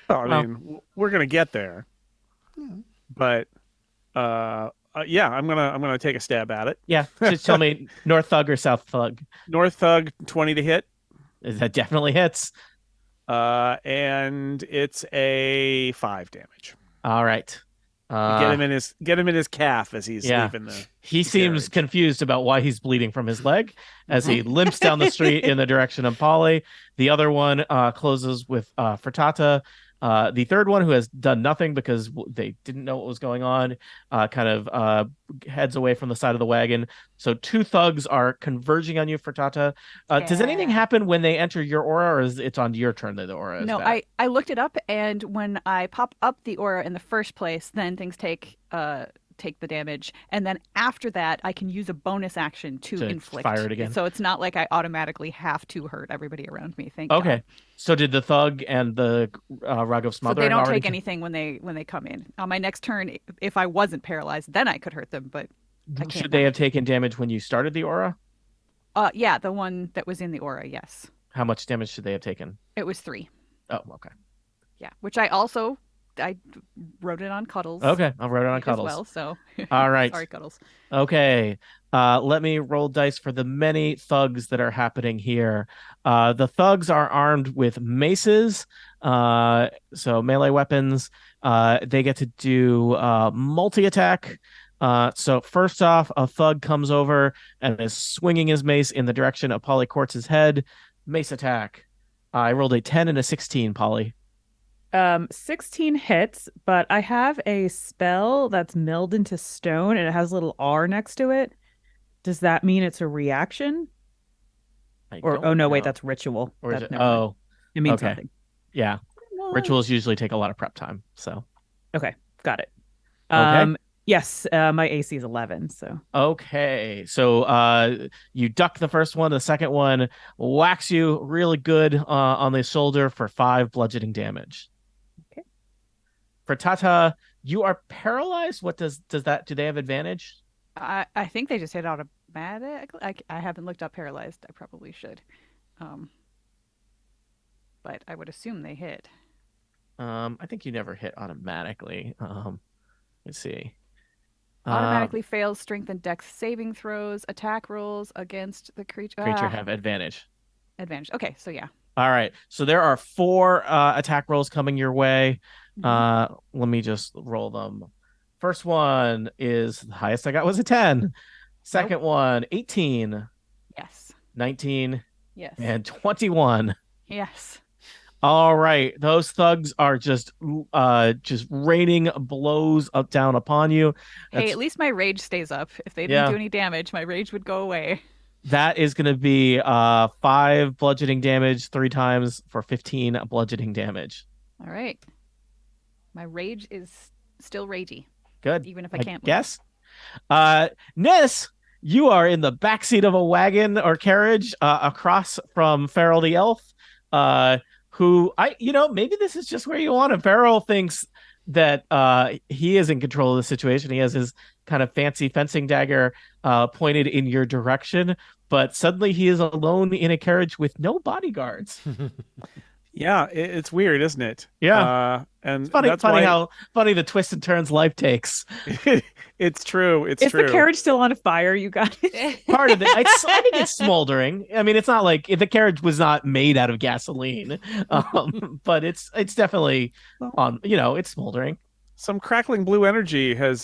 I mean, we're gonna get there, but yeah, I'm gonna take a stab at it. Yeah, just tell me north thug or south thug. North thug, 20 to hit. That definitely hits. And it's a 5 damage. All right. Get him in his calf as he's leaving the. He seems confused about why he's bleeding from his leg as he limps down the street in the direction of Polly. The other one closes with Frittata. The third one, who has done nothing because they didn't know what was going on, kind of heads away from the side of the wagon. So 2 thugs are converging on you for Tata. Does anything happen when they enter your aura, or is it on your turn that the aura is No, back? I looked it up, and when I pop up the aura in the first place, then things take the damage, and then after that, I can use a bonus action to inflict. Fire it again. So it's not like I automatically have to hurt everybody around me. Thank Okay. God. So did the thug and the Rug of So Smothering they don't already take anything when they come in. On my next turn, if I wasn't paralyzed, then I could hurt them, but I can't Should they now. have taken damage when you started the aura? Yeah, the one that was in the aura, yes. How much damage should they have taken? It was 3. Oh, okay. Yeah, which I wrote it on Cuddles. Okay, I'll write it on as Cuddles. well. So All right. sorry, Cuddles. Okay. Let me roll dice for the many thugs that are happening here. The thugs are armed with maces, so melee weapons. They get to do multi-attack. So first off, a thug comes over and is swinging his mace in the direction of Polly Quartz's head. Mace attack. I rolled a 10 and a 16, Polly. 16 hits, but I have a spell that's milled into stone and it has a little R next to it. Does that mean it's a reaction? Or oh no, wait, that's ritual. Or is it? Never mind. Oh, it means okay. nothing. Yeah. Rituals usually take a lot of prep time, so. Okay, got it. Okay. Yes, my AC is 11, so. Okay, so you duck the first one. The second one whacks you really good on the shoulder for 5 bludgeoning damage. Okay. For Tata, you are paralyzed. What does that? Do they have advantage? I think they just hit automatic. I haven't looked up paralyzed. I probably should. But I would assume they hit. I think you never hit automatically. Let's see. Automatically fails strength and dex saving throws, attack rolls against the creature. Creature have advantage. Advantage. Okay, so yeah. All right. So there are 4 attack rolls coming your way. Mhm. Let me just roll them. First one is the highest I got was a 10. Second one, 18. Yes. 19. Yes. And 21. Yes. All right. Those thugs are just raining blows up down upon you. Hey, at least my rage stays up. If they didn't do any damage, my rage would go away. That is going to be 5 bludgeoning damage 3 times for 15 bludgeoning damage. All right. My rage is still ragey. Good. Even if I can't move. Yes. Ness, you are in the backseat of a wagon or carriage across from Farrell the elf, who maybe this is just where you want him. Farrell thinks that he is in control of the situation. He has his kind of fancy fencing dagger pointed in your direction, but suddenly he is alone in a carriage with no bodyguards. Yeah, it's weird, isn't it? Yeah, and it's funny, that's why... how funny the twists and turns life takes. It's true. It's Is true. the carriage still on fire, you guys? Part of it, I think it's smoldering. I mean, it's not like the carriage was not made out of gasoline, but it's definitely on. It's smoldering. Some crackling blue energy has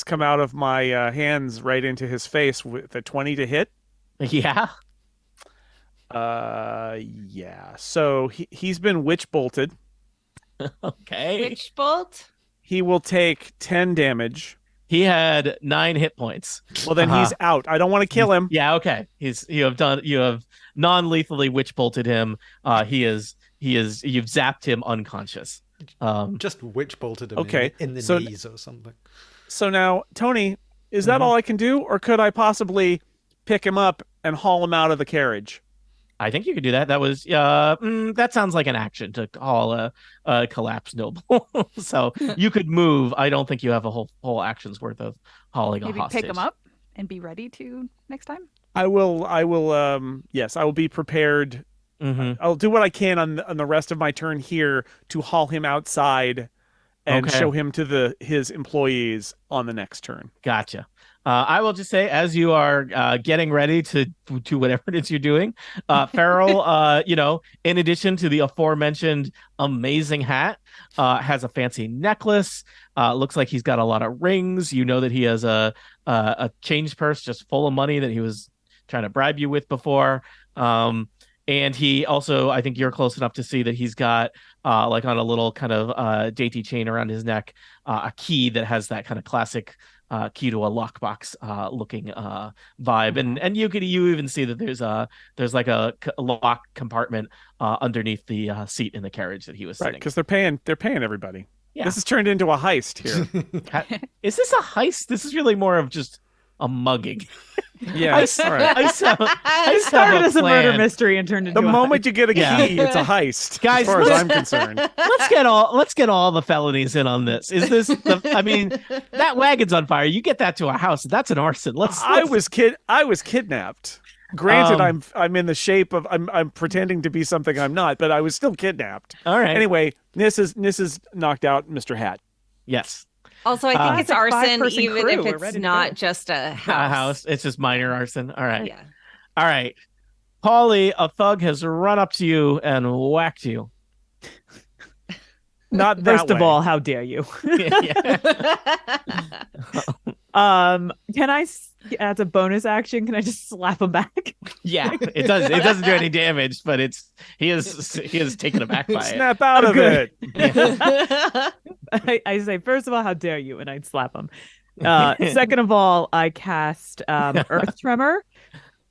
come out of my hands right into his face with a 20 to hit. Yeah. Yeah. So he's been witch bolted. Okay. Witch bolt? He He will take 10 damage. He had 9 hit points. Well, then he's out. I don't want to kill him. Yeah, okay. You have non-lethally witch bolted him. You've zapped him unconscious. Just witch bolted him in the knees or something. So now, Tony, is that all I can do, or could I possibly pick him up and haul him out of the carriage? I think you could do that. That was that sounds like an action to haul a collapsed noble. So you could move. I don't think you have a whole action's worth of hauling a hostage. Maybe pick him up and be ready to next time. I will. Yes, I will be prepared. Mm-hmm. I'll do what I can on the rest of my turn here to haul him outside and show him to his employees on the next turn. Gotcha. I will just say, as you are getting ready to whatever it is you're doing, Farrell, in addition to the aforementioned amazing hat, has a fancy necklace. Looks like he's got a lot of rings. You know that he has a change purse just full of money that he was trying to bribe you with before. And he also, I think you're close enough to see that he's got, like on a little kind of dainty chain around his neck, a key that has that kind of classic key to a lockbox looking vibe. And you even see that there's like a lock compartment underneath the seat in the carriage that he was sitting. Right, because they're paying everybody. Yeah. This has turned into a heist here. Is this a heist? This is really more of just a mugging. Yeah, I It started as a murder mystery and turned into the a moment heist. you get a key, it's a heist. Guys, as far as I'm concerned. let's get all the felonies in on this. Is this I mean, that wagon's on fire. You get that to a house, that's an arson. I was kidnapped. Granted, I'm in the shape of I'm pretending to be something I'm not, but I was still kidnapped. All right. Anyway, Nis has knocked out Mr. Hat. Yes. Also, I think it's like arson, 5-person even crew. if We're it's ready to not go. just a A house. house. It's just minor arson. All right. Yeah. All right. Polly, a thug has run up to you and whacked you. Not that First of way. all, how dare you? Yeah. Can I, as a bonus action, can I just slap him back? Yeah, it does. It doesn't do any damage, but he is taken aback by it. Snap out of good. it. I say, first of all, how dare you? And I'd slap him. Second of all, I cast Earth Tremor.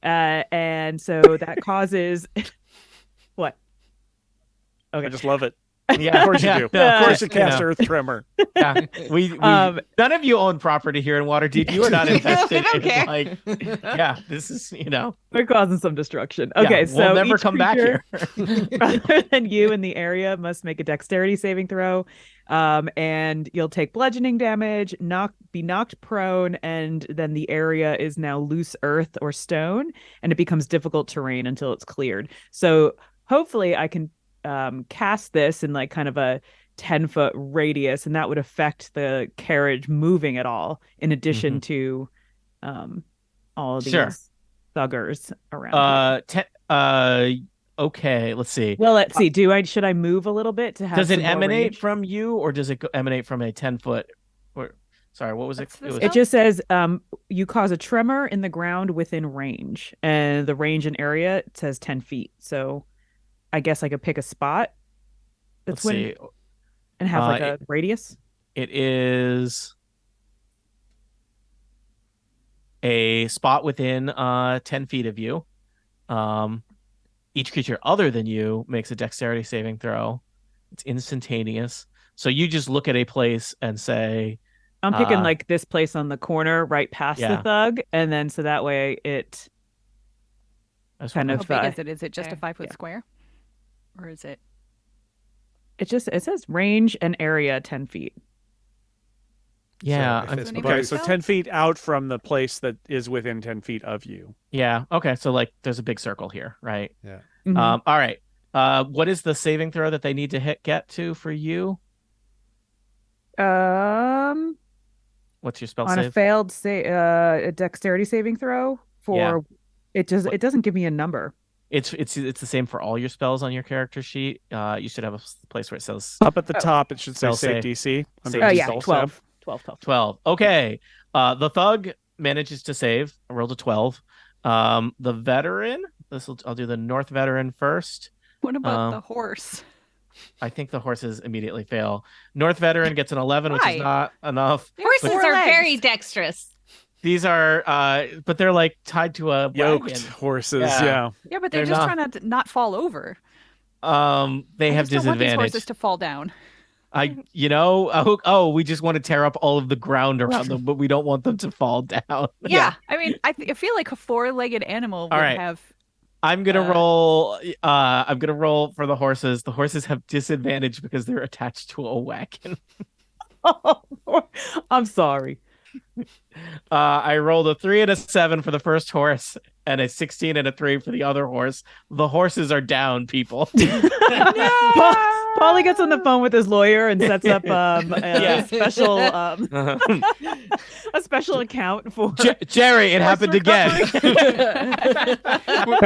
And so that causes what? Okay. I just love it. Yeah, Of course you do. no, Of course you cast know. Earth Tremor. Yeah, we none of you own property here in Waterdeep. You are not invested. don't in, care. like, yeah, this is We're causing some destruction. Okay, yeah, so we'll never each come back creature here. other than you in the area must make a dexterity saving throw, and you'll take bludgeoning damage, be knocked prone, and then the area is now loose earth or stone, and it becomes difficult terrain until it's cleared. So hopefully I can cast this in like kind of a 10-foot radius, and that would affect the carriage moving at all, in addition to all of these Sure. thuggers around here. Okay, let's see. Well, let's see. Should I move a little bit to have Does it some more emanate range? from you, or does it emanate from a 10-foot? Or sorry, what was it? What's the It was spell? It just says you cause a tremor in the ground within range, and the range and area, it says 10 feet. So I guess I could pick a spot let's that's see. and have like a radius. It is a spot within 10 feet of you. Each creature other than you makes a dexterity saving throw. It's instantaneous. So you just look at a place and say, I'm picking like this place on the corner right past the Yeah. thug, and then so that way it that's kind what- of How big is it? Is it just Okay. a 5-foot Yeah. square? Or is it? it says range and area 10 feet. yeah, So if I'm- it's Okay, Okay, both- so 10 feet out from the place that is within 10 feet of you. yeah. Okay, so like there's a big circle here, right? yeah. Mhm. All right. What is the saving throw that they need to get to for you? What's your spell On save? a failed a dexterity saving throw for Yeah. it doesn't give me a number. It's the same for all your spells on your character sheet. You should have a place where it says Up at the top, it should say Spell save save. DC. under Save Oh DC. yeah, spell 12. save. 12. Okay. The thug manages to save. I rolled a 12. The veteran. I'll do the North veteran first. What about the horse? I think the horses immediately fail. North veteran gets an 11, which Why? is not enough. Horses Four are legs. very dexterous. These are, but they're like tied to a Yoked wagon. horses, Yeah. yeah. Yeah, but they're They're just not- trying to not fall over. They I have just don't want these disadvantage. horses to fall down. We just want to tear up all of the ground around them, but we don't want them to fall down. Yeah, I mean, I feel like a 4-legged animal would All right. have. I'm gonna Uh, roll. I'm gonna roll for the horses. The horses have disadvantage because they're attached to a wagon. I'm sorry. I rolled a 3 and a 7 for the first horse, and a 16 and a 3 for the other horse. The horses are down, people. Paulie gets on the phone with his lawyer and sets up Yeah. a special account for Jerry, it happened again.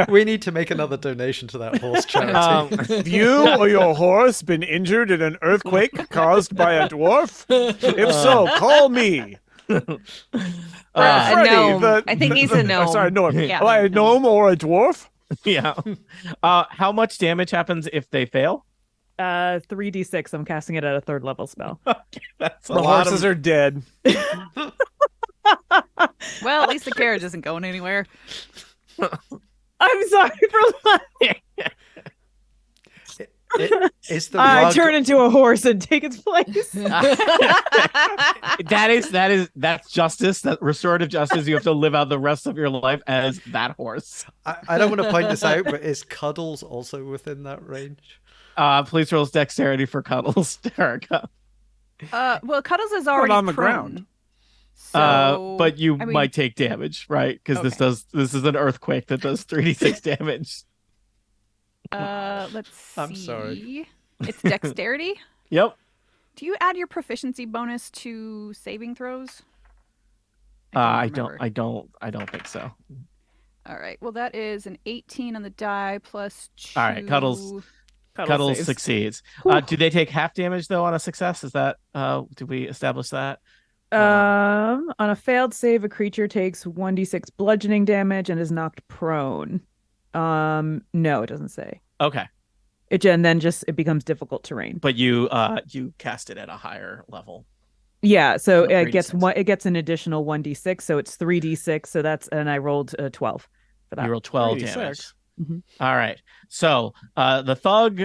We need to make another donation to that horse charity. Have you or your horse been injured in an earthquake caused by a dwarf? If so, call me. A Freddy, gnome. I think he's a gnome. Sorry, gnome. Yeah. Am I a gnome or a dwarf? Yeah. How much damage happens if they fail? 3d6. I'm casting it at a 3rd level spell. That's a The lot horses of... are dead. Well, at least the carriage isn't going anywhere. I'm sorry for laughing. Is the I rug turn into a horse and take its place. That's justice. That restorative justice. You have to live out the rest of your life as that horse. I don't want to point this out, but is Cuddles also within that range? Please roll dexterity for Cuddles, Erica. Well, Cuddles is already on the prone, ground. So, But you I mean, might take damage, right? Because Okay. this is an earthquake that does 3d6 damage. let's see. I'm sorry. It's dexterity. Yep. Do you add your proficiency bonus to saving throws? I remember. don't think so. All right. Well, that is an 18 on the die plus 2. All right, Cuddles saves. succeeds. Whew. Do they take half damage though on a success? Is that did we establish that? On a failed save, a creature takes 1d6 bludgeoning damage and is knocked prone. No, it doesn't say. Okay. And then it becomes difficult terrain. But you cast it at a higher level. Yeah, so So it gets 3d6. it gets an additional 1d6, so it's 3d6. So and I rolled 12 for that. You roll 12 3d6. damage. Mhm. All right. So the thug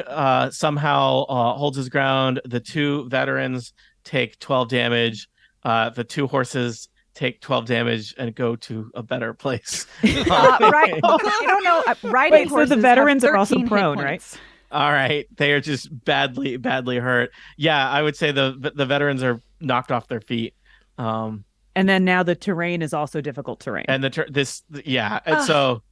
somehow holds his ground. The 2 veterans take 12 damage. The 2 horses take 12 damage and go to a better place. Right. I don't know. Riding Wait, so the horses have veterans are also 13 hit prone, right? points. All right. They are just badly hurt. Yeah, I would say the veterans are knocked off their feet. And then now the terrain is also difficult terrain. And and so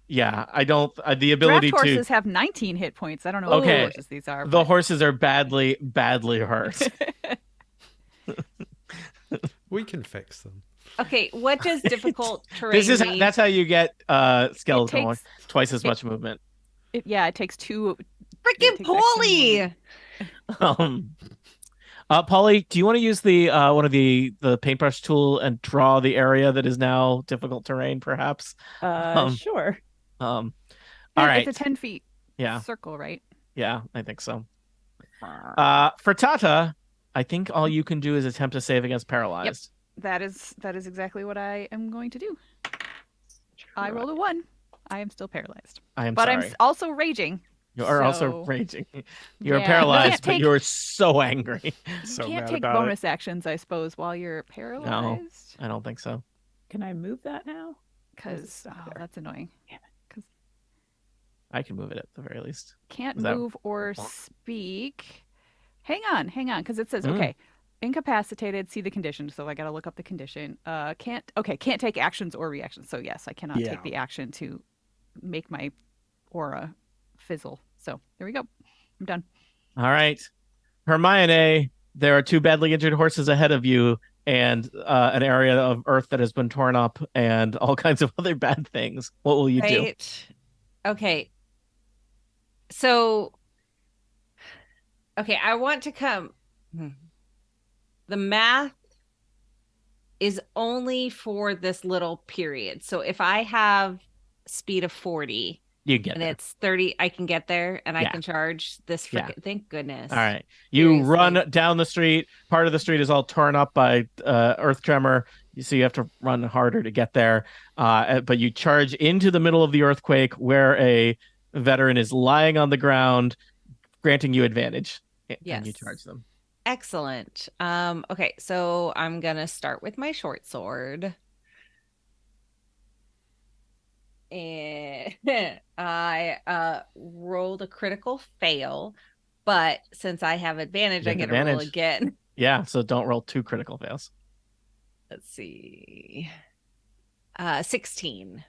yeah, I don't the ability Draft to horses have 19 hit points. I don't know what Okay. horses these are. the but- horses are badly hurt. We can fix them. Okay, what does difficult terrain mean? That's how you get skeleton It one, takes- twice as much movement. it takes 2. Freaking takes extra Polly! movement. Polly, do you want to use the one of the paintbrush tool and draw the area that is now difficult terrain, perhaps? Sure. All Yeah, right. It's a 10 feet Yeah, circle, right? yeah, I think so. For Tata, I think all you can do is attempt to save against paralyzed. That is exactly what I am going to do. I rolled a 1. I am still paralyzed. I am But sorry. I'm also raging. You are also so- raging. You're Yeah, paralyzed, you can't but take- you're so angry. So You can't mad take about it. bonus actions, I suppose, while you're paralyzed. I don't think so. Can I move that now? Because that's annoying. Because I can move it at the very least. can't Is that- move or speak. Hang on, because it says Mm. okay, incapacitated. See the condition. So I got to look up the condition. Can't take actions or reactions. So yes, I cannot Yeah. take the action to make my aura fizzle. So there we go. I'm done. All right. Hermione, there are 2 badly injured horses ahead of you and an area of earth that has been torn up and all kinds of other bad things. What will you do? Right. Okay. So, okay, I want to come. The math is only for this little period. So if I have speed of 40 You get and there. it's 30, I can get there and I Yeah. can charge this Yeah. freaking. Thank goodness. All right. You Seriously. run down the street. Part of the street is all torn up by earth tremor. So you have to run harder to get there. But you charge into the middle of the earthquake where a veteran is lying on the ground, granting you advantage. And you Yes. charge them. Excellent. Okay, so I'm gonna start with my short sword. And I rolled a critical fail, but since I have advantage, You I have get to roll advantage. again. Yeah. So don't roll 2 critical fails. Let's see. 16.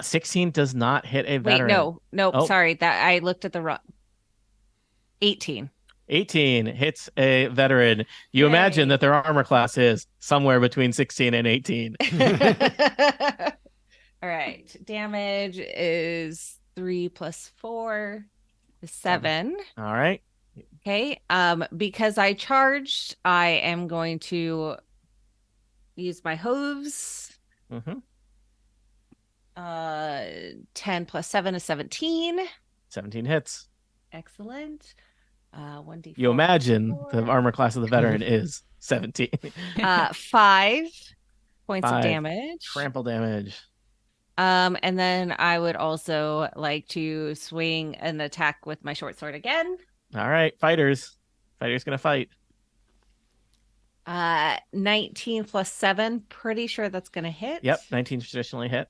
16 does not hit a Wait, veteran. no, Oh. sorry. That I looked at the wrong. 18. 18 hits a veteran. You imagine Yay. that their armor class is somewhere between 16 and 18. All right. Damage is 3 plus 4 is 7. All right. Okay. Because I charged, I am going to use my hooves. Mm-hmm. 10 plus 7 is 17. 17 hits. Excellent. 1d4. You imagine the armor class of the veteran is 17. 5 points of 5 damage. trample damage. And then I would also like to swing an attack with my short sword again. All right, fighters. Fighters gonna fight. 19 plus 7. Pretty sure that's gonna hit. Yep, 19 traditionally hit.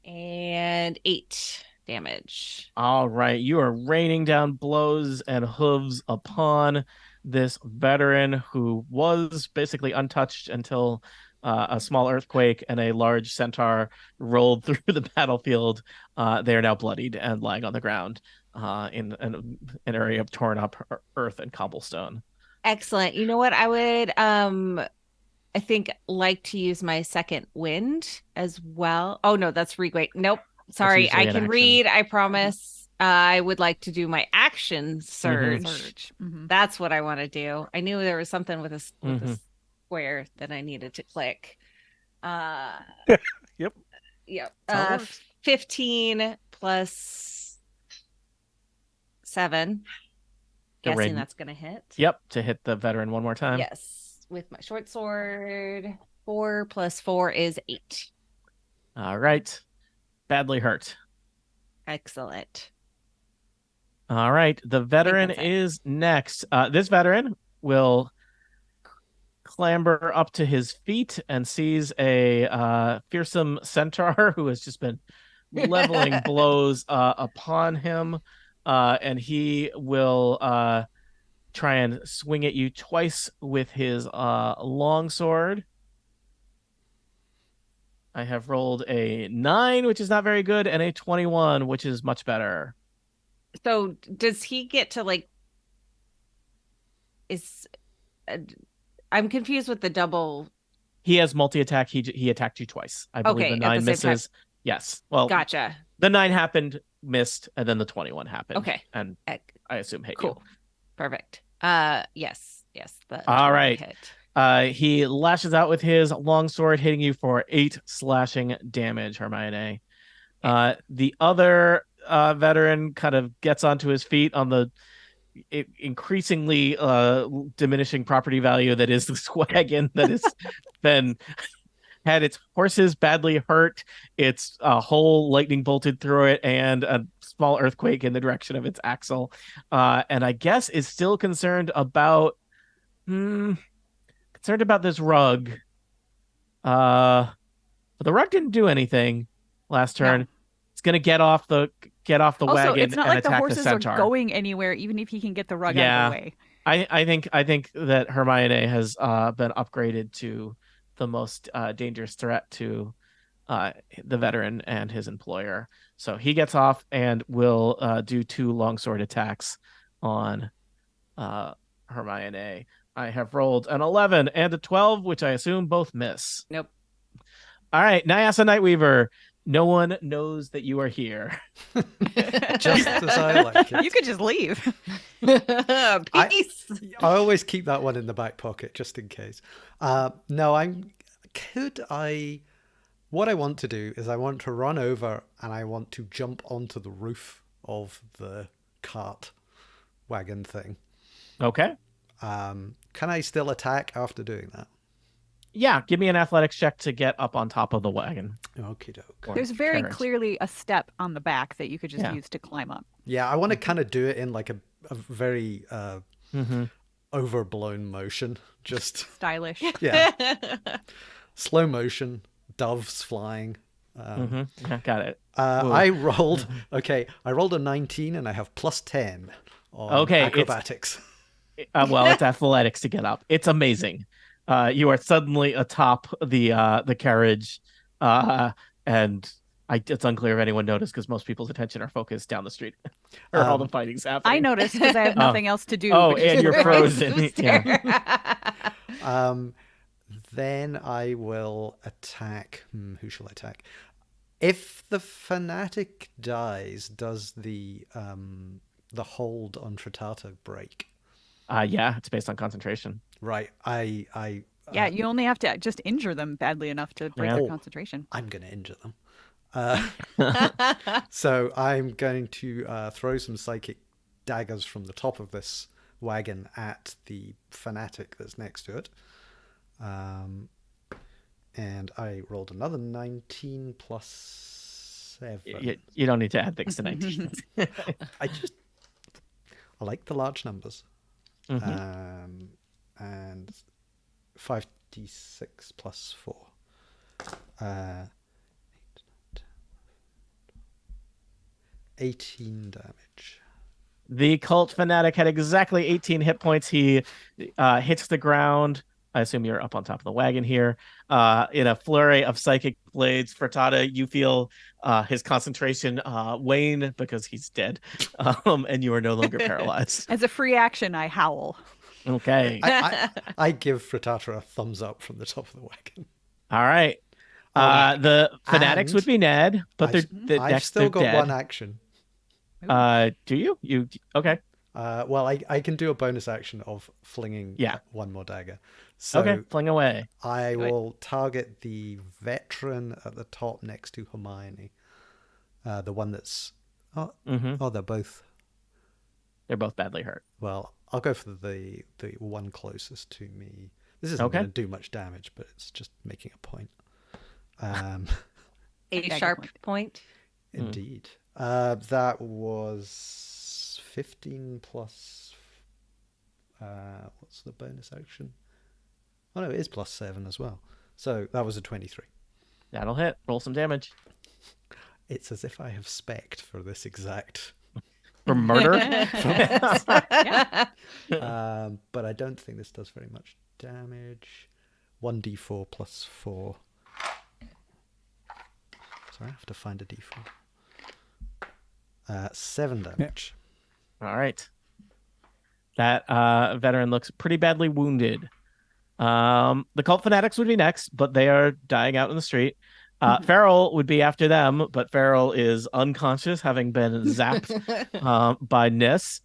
And 8 damage. All right, you are raining down blows and hooves upon this veteran who was basically untouched until a small earthquake and a large centaur rolled through the battlefield. They are now bloodied and lying on the ground in an area of torn up earth and cobblestone. Excellent. You know what? I would I think like to use my second wind as well. Oh no, that's regret. Nope. Sorry, I can read. I promise. I would like to do my action surge. That's what I want to do. I knew there was something with a square that I needed to click. Yep. 15 plus 7. Guessing that's gonna hit. Yep, to hit the veteran one more time. Yes, with my short sword. 4 plus 4 is 8. All right. Badly hurt. Excellent. All right. The veteran is next. This veteran will clamber up to his feet and sees a fearsome centaur who has just been leveling blows upon him. And he will try and swing at you twice with his longsword. I have rolled a 9, which is not very good, and a 21, which is much better. So does he get to I'm confused with the double. He has multi-attack. He attacked you twice. I believe the 9 misses. Yes. Well, gotcha. The 9 happened, missed, and then the 21 happened. Okay. And I assume hit you. Perfect. Yes. All right. Hit. He lashes out with his longsword, hitting you for 8 slashing damage, Hermione. The other veteran kind of gets onto his feet on the increasingly diminishing property value that is this wagon that has been had its horses badly hurt, its hole lightning bolted through it, and a small earthquake in the direction of its axle. And I guess is still concerned about this rug. But the rug didn't do anything last turn. No. It's gonna get off the wagon. It's not and like the attack horses the centaur. are going anywhere, even if he can get the rug out of the way. I think that Hermione has been upgraded to the most dangerous threat to the veteran and his employer. So he gets off and will do 2 longsword attacks on Hermione. I have rolled an 11 and a 12, which I assume both miss. Nope. All right, Nyasa Nightweaver. No one knows that you are here. Just as I like it. You could just leave. Peace. I always keep that one in the back pocket just in case. No, what I want to do is I want to run over and I want to jump onto the roof of the cart wagon thing. Okay. Can I still attack after doing that? Yeah, give me an athletics check to get up on top of the wagon. Okie doke. There's very clearly a step on the back that you could just use to climb up. Yeah, I want to kind of do it in like a very overblown motion. Just stylish. Yeah. Slow motion, doves flying. Got it. I rolled a 19 and I have plus 10 on acrobatics. Well, it's athletics to get up. It's amazing. You are suddenly atop the carriage, and it's unclear if anyone noticed because most people's attention are focused down the street or all the fighting's happening. I noticed because I have nothing else to do. Oh, and you're frozen. Then I will attack. Who shall I attack? If the fanatic dies, does the hold on Tritata break? Yeah, it's based on concentration. Right. I Yeah, you only have to just injure them badly enough to break their Oh, concentration. I'm going to injure them. So I'm going to throw some psychic daggers from the top of this wagon at the fanatic that's next to it. And I rolled another 19 plus 7. You don't need to add things to 19. I like the large numbers. Mm-hmm. And 5d6 plus 4. 18 damage. The cult fanatic had exactly 18 hit points. He hits the ground. I assume you're up on top of the wagon here. In a flurry of psychic blades, Frittata, you feel his concentration wane because he's dead, and you are no longer paralyzed. As a free action, I howl. Okay. I give Frittata a thumbs up from the top of the wagon. All right. The fanatics would be Ned, but I've still got one action. Do you? Okay. Well, I can do a bonus action of flinging one more dagger. So okay, fling away. I will target the veteran at the top next to Hermione. The one that's... Oh, they're both badly hurt. Well, I'll go for the one closest to me. This isn't going to do much damage, but it's just making a point. A sharp point. Indeed. That was 15 plus... what's the bonus action? Oh no, it is plus 7 as well. So that was a 23. That'll hit. Roll some damage. It's as if I have spec'd for this exact... For murder? But I don't think this does very much damage. 1d4 plus 4. Sorry, I have to find a d4. 7 damage. All right. That veteran looks pretty badly wounded. The cult fanatics would be next, but they are dying out in the street. Farrell would be after them, but Farrell is unconscious, having been zapped by Nis.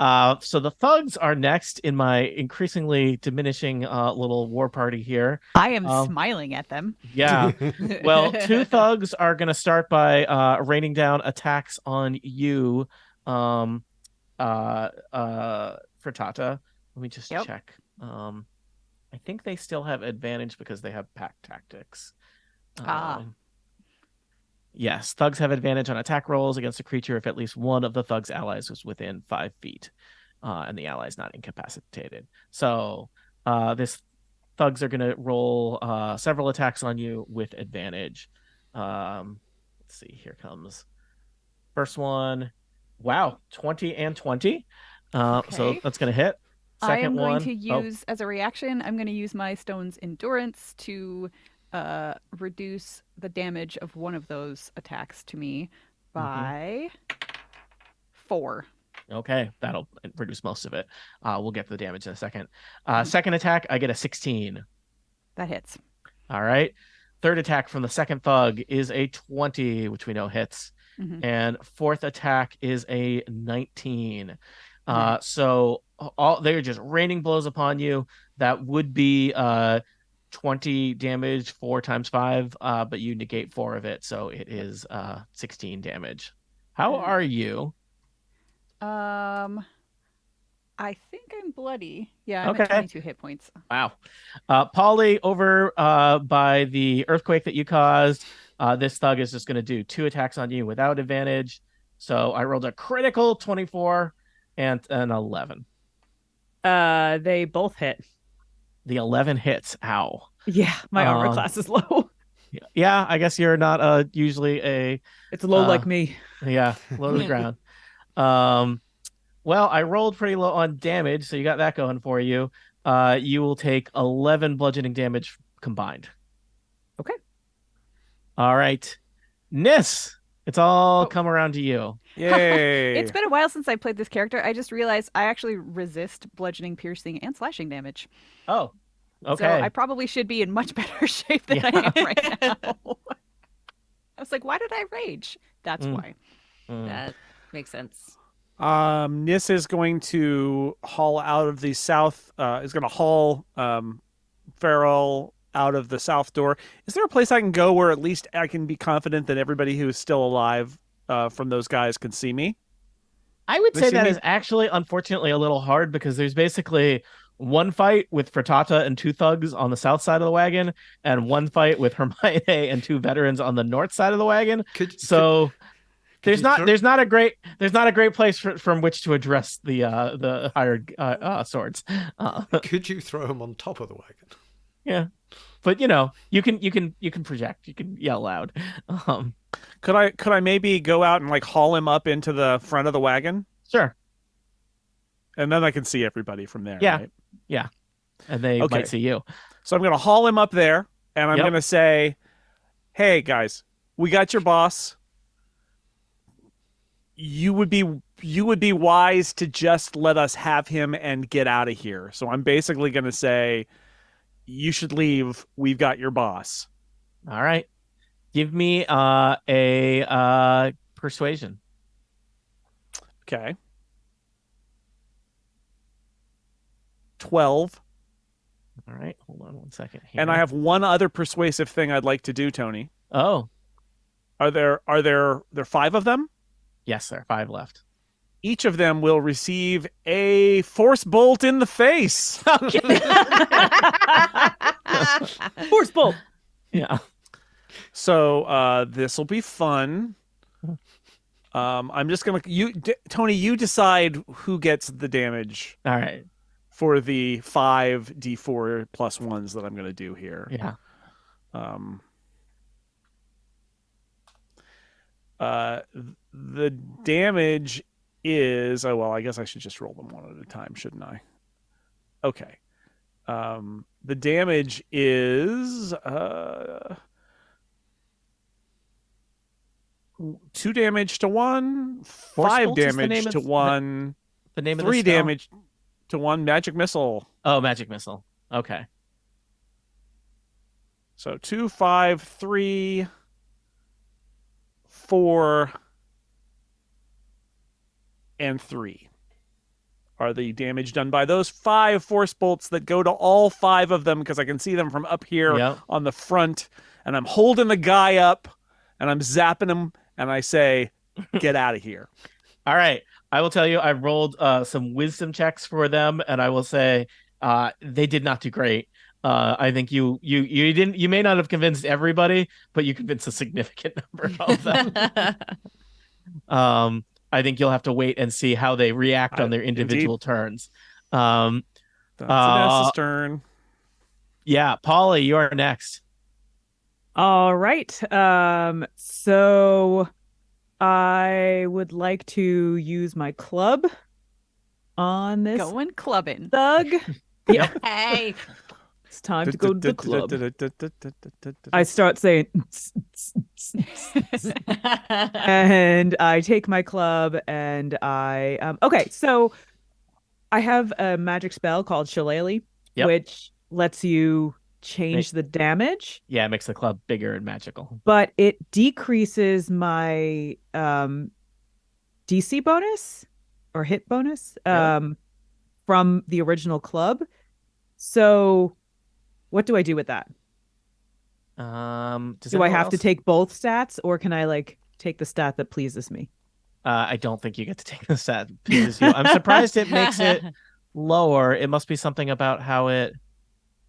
So the thugs are next in my increasingly diminishing little war party here. I am smiling at them. Yeah. Well, 2 thugs are going to start by raining down attacks on you, Frittata. Let me just check. I think they still have advantage because they have pack tactics. Yes, thugs have advantage on attack rolls against a creature if at least one of the thug's allies is within 5 feet, and the ally is not incapacitated. So this thugs are going to roll several attacks on you with advantage. Let's see, here comes first one. Wow, 20 and 20. So that's going to hit. I am going to use, as a reaction, I'm going to use my stone's endurance to reduce the damage of one of those attacks to me by 4. Okay, that'll reduce most of it. We'll get to the damage in a second. Second attack, I get a 16. That hits. All right. Third attack from the second thug is a 20, which we know hits. And fourth attack is a 19. So they're just raining blows upon you. That would be 20 damage, 4 times 5, but you negate 4 of it, so it is 16 damage. How are you? I think I'm bloody. Yeah, I'm at 22 hit points. Wow. Polly, over by the earthquake that you caused, this thug is just going to do 2 attacks on you without advantage. So I rolled a critical 24 and an 11. They both hit. The 11 hits. Ow. Yeah, my armor class is low. Yeah, I guess you're not usually a... It's low like me. Yeah, low to the ground. Well, I rolled pretty low on damage, so you got that going for you. You will take 11 bludgeoning damage combined. Okay. All right. Nis, it's all come around to you. Yay. It's been a while since I played this character. I just realized I actually resist bludgeoning, piercing, and slashing damage. Oh, okay. So I probably should be in much better shape than I am right now. I was like, why did I rage? That's why. That makes sense. Nis is going to haul out of the south, is going to haul Farrell out of the south door. Is there a place I can go where at least I can be confident that everybody who is still alive from those guys can see me? I would They say see that me? is actually, unfortunately, a little hard because there's basically one fight with Frittata and two thugs on the south side of the wagon, and one fight with Hermione and two veterans on the north side of the wagon. So there's not a great place from which to address the hired swords. Could you throw him on top of the wagon? Yeah, but you can project, you can yell loud. Could I maybe go out and like haul him up into the front of the wagon? Sure. And then I can see everybody from there. Yeah. Right? Yeah. And they might see you. So I'm gonna haul him up there, and I'm Yep. gonna say, "Hey guys, we got your boss. You would be wise to just let us have him and get out of here." So I'm basically gonna say, "You should leave. We've got your boss." All right. Give me a persuasion. Okay. 12. All right. Hold on one second here. And I have one other persuasive thing I'd like to do, Tony. Oh. Are there 5 of them? Yes, there are 5 left. Each of them will receive a force bolt in the face. Force bolt. Yeah. So this will be fun. I'm just gonna Tony, you decide who gets the damage. All right. For the 5d4 plus 1s that I'm gonna do here. Yeah. The damage is I guess I should just roll them one at a time, shouldn't I? Okay. The damage is 2 damage to 1, 5 damage to 1, the name of 3 the spell? damage to 1 magic missile. Oh, magic missile. Okay. So 2, 5, 3, 4, and 3 are the damage done by those 5 force bolts that go to all 5 of them because I can see them from up here on the front. And I'm holding the guy up and I'm zapping him and I say, "Get out of here." All right. I will tell you, I rolled some wisdom checks for them, and I will say they did not do great. I think you may not have convinced everybody, but you convinced a significant number of them. I think you'll have to wait and see how they react on their individual turns. That's Vanessa's turn. Yeah, Polly, you are next. All right. So I would like to use my club on this Going clubbing. thug. Yeah. Hey. It's time to go to the club. I start saying and I take my club and I okay, so I have a magic spell called Shillelagh, which lets you change the damage. Yeah, it makes the club bigger and magical. But it decreases my DC bonus or hit bonus from the original club. So what do I do with that? Do I have to take both stats, or can I like take the stat that pleases me? I don't think you get to take the stat that pleases you. I'm surprised it makes it lower. It must be something about how it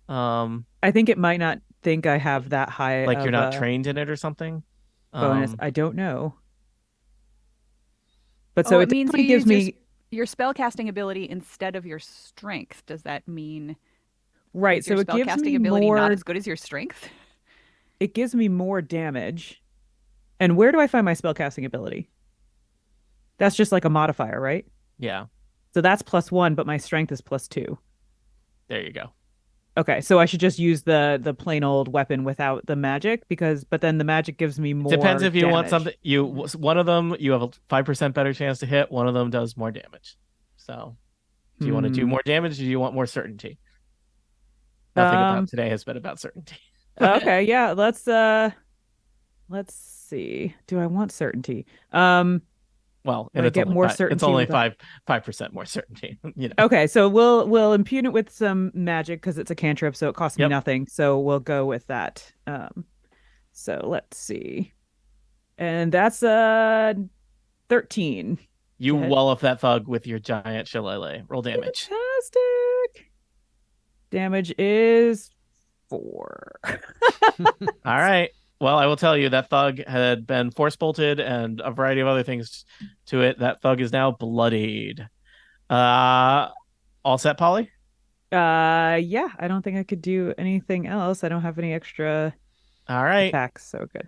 I think it might not think I have that high like you're not trained in it or something. Bonus. I don't know. But so it means it gives me your spellcasting ability instead of your strength. Does that mean right? So your it gives spellcasting me ability more. Not as good as your strength. It gives me more damage. And where do I find my spellcasting ability? That's just like a modifier, right? Yeah. So that's +1, but my strength is +2. There you go. Okay, so I should just use the plain old weapon without the magic but then the magic gives me more. Depends if you damage. want something. One of them you have a 5% better chance to hit. One of them does more damage. So, do you want to do more damage, or do you want more certainty? Nothing about today has been about certainty. Okay, yeah, let's see. Do I want certainty? Well, Do and I it's get only more five, certainty? it's only with a- 5% more certainty. Okay, so we'll impugn it with some magic because it's a cantrip, so it costs me Yep. nothing. So we'll go with that. So let's see, and that's 13. You to hit. wall up that thug with your giant shillelagh. Roll damage. Fantastic. Damage is 4. All right. Well, I will tell you that thug had been force bolted and a variety of other things to it. That thug is now bloodied. All set, Polly? Yeah, I don't think I could do anything else. I don't have any extra All right. attacks, so good.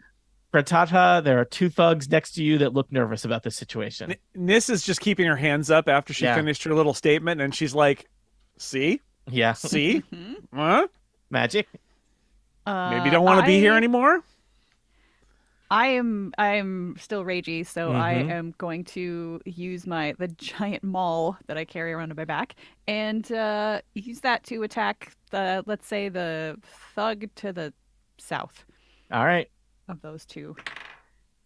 Fratata, there are 2 thugs next to you that look nervous about this situation. Nis is just keeping her hands up after she finished her little statement, and she's like, "See, Yeah. see, huh? Magic. Maybe don't want to be here anymore." I'm still ragey, so I Mhm. am going to use the giant maul that I carry around on my back and use that to attack let's say the thug to the south All right. of those two,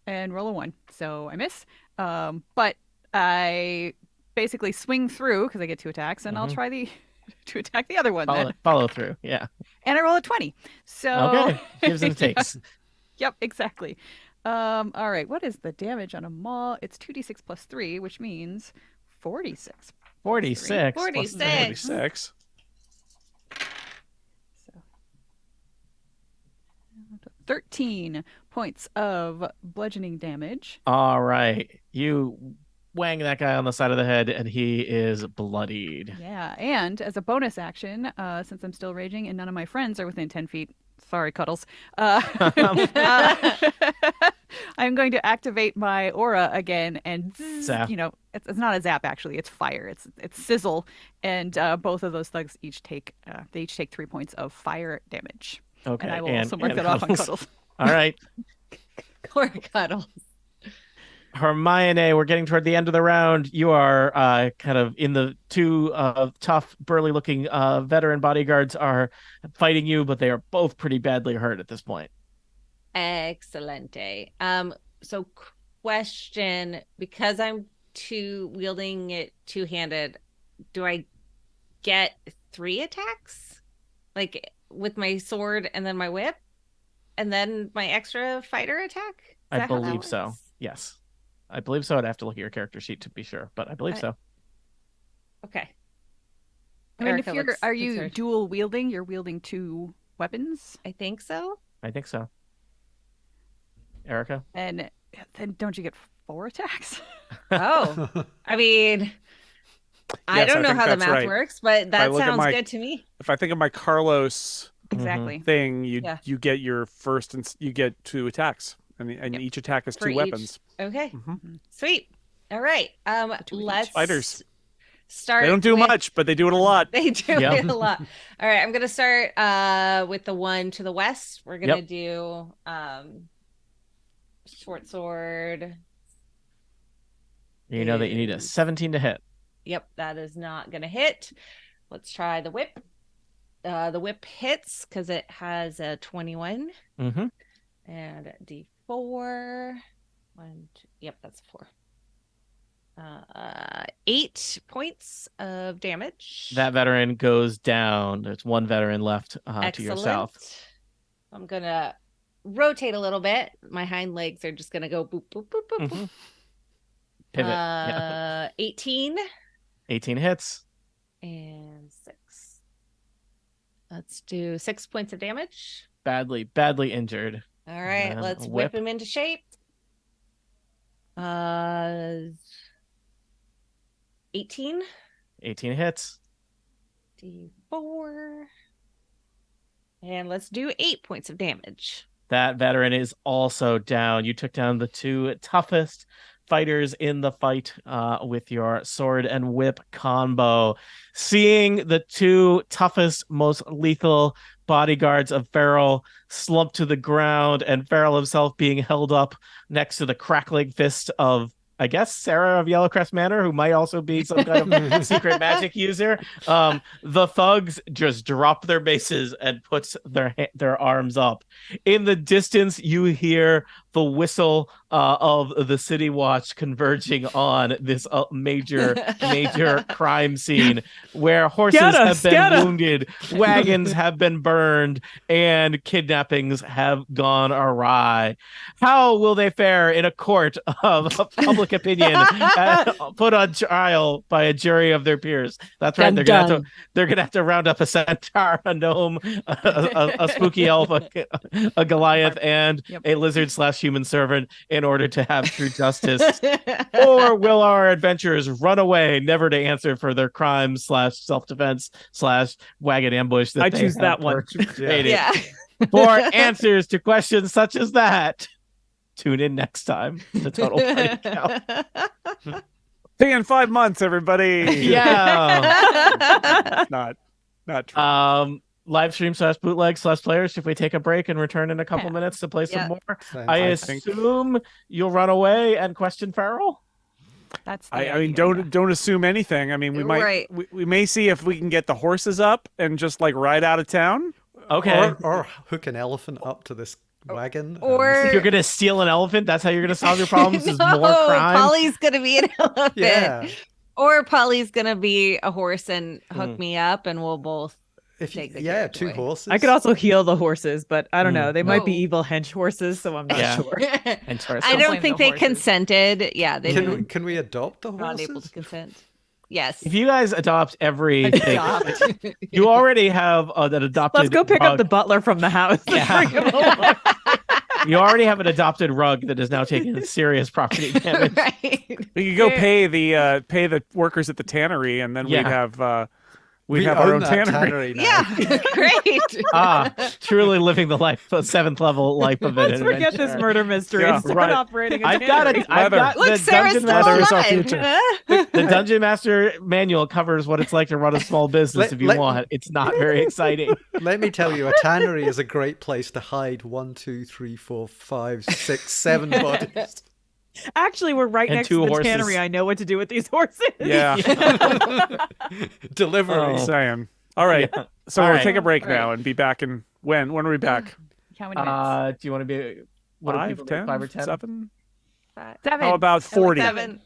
and roll a 1. So I miss. But I basically swing through because I get 2 attacks, and I'll try to attack the other one then. Follow through. Yeah. And I roll a 20. So Okay. Gives and takes. Yep, exactly. All right, what is the damage on a maul? It's 2d6 plus 3, which means 46. 46. 46. 46. So 13 points of bludgeoning damage. All right. You whang that guy on the side of the head, and he is bloodied. Yeah, and as a bonus action, since I'm still raging and none of my friends are within 10 feet, sorry, Cuddles, I'm going to activate my aura again, and Zap. it's not a zap actually, it's fire. It's sizzle, and both of those thugs each take 3 points of fire damage. Okay. And I will also mark that off on Cuddles. All right. Poor Cuddles. Hermione, we're getting toward the end of the round. You are kind of in the 2 tough, burly-looking veteran bodyguards are fighting you, but they are both pretty badly hurt at this point. Excelente. So question, because I'm wielding it two-handed, do I get 3 attacks? Like with my sword and then my whip? And then my extra fighter attack? I believe so. Yes. I believe so. I'd have to look at your character sheet to be sure, but I believe so. Okay. I mean, Erica are you concerned. dual wielding? You're wielding 2 weapons? I think so. I think so. Erica? And then don't you get 4 attacks? Oh, I mean, I Yes, don't I know think how the that's math right. works, but that look at sounds my- good to me. If I think of my Carlos Exactly. thing, Yeah. you get your first, and you get 2 attacks, and each attack is For 2 each. weapons. Okay. Mhm. Sweet. All right. Let's Fighters. start. They don't do with- much, but they do it a lot. They do Yep. it a lot. All right, I'm gonna start with the one to the west. We're gonna do short sword. You know that you need a is- 17 to hit. Yep, that is not gonna hit. Let's try the whip. The whip hits because it has a 21 Mm-hmm. and a D4. 1, 2, yep, that's 4. 8 points of damage. That veteran goes down. There's 1 veteran left to your south. Excellent. I'm gonna rotate a little bit. My hind legs are just gonna go boop boop boop boop. Mhm. boop. Pivot. Yeah. 18 18 hits. and 6. Let's do 6 points of damage. Badly injured. All right, And let's a whip whip. him into shape. 18 18 hits. D4. And let's do 8 points of damage. That veteran is also down. You took down the 2 toughest fighters in the fight with your sword and whip combo. Seeing the 2 toughest, most lethal bodyguards of Farrell slump to the ground, and Farrell himself being held up next to the crackling fist of, I guess, Sarah of Yellowcrest Manor, who might also be some kind of secret magic user. The thugs just drop their bases and puts their arms up. In the distance, you hear the whistle of the City Watch converging on this major crime scene where horses have been wounded, wagons have been burned, and kidnappings have gone awry. How will they fare in a court of public opinion put on trial by a jury of their peers? That's right. They're gonna have to round up a centaur, a gnome, a spooky elf, a Goliath, and a lizard/human servant in order to have true justice. Or will our adventurers run away, never to answer for their crimes/self-defense/wagon ambush that I they choose have that one. perpetrated? Yeah. For answers to questions such as that, tune in next time to Total Party Count. See you in 5 months, everybody. Yeah. not true. Live stream /bootleg/players. If we take a break and return in a couple minutes to play some more, I assume you'll run away and question Farrell. That's I mean, don't assume anything. I mean, we might we may see if we can get the horses up and just like ride out of town. Okay. Or hook an elephant up to this wagon. Or you're gonna steal an elephant. That's how you're gonna solve your problems. Is more crime. Polly's gonna be an elephant. Yeah. Or Polly's gonna be a horse and hook me up, and we'll both. Two horses. I could also heal the horses, but I don't know. They might be evil hench horses, so I'm not sure. I don't think they consented. Yeah, they can we adopt the horses? Not able to consent. Yes. If you guys adopt everything, you already have an adopted. Let's go pick up the butler from the house. Yeah. You already have an adopted rug that is now taking serious property damage. Right. We could go pay the workers at the tannery, and then we'd have our own tannery. Yeah, great. Truly living the life, the 7th level life of it. Let's forget this murder mystery and start operating. I've got Look, the Sarah's Dungeon still Master. alive. The Dungeon Master manual covers what it's like to run a small business. If you want, it's not very exciting. Let me tell you, a tannery is a great place to hide 1, 2, 3, 4, 5, 6, 7 bodies. Actually, we're right next to the tannery. I know what to do with these horses. Yeah. Delivery. Saying. All right. Yeah. So we'll take a break now and be back in when are we back? How many minutes? Do you want to be 5, 10, 5 or 10? 7? 7. How about 40? 7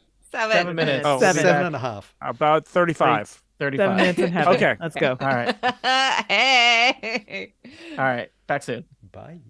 minutes. Oh, 7.5. About 35. 35. 7 minutes in heaven. Okay. Let's go. All right. Hey. All right. Back soon. Bye.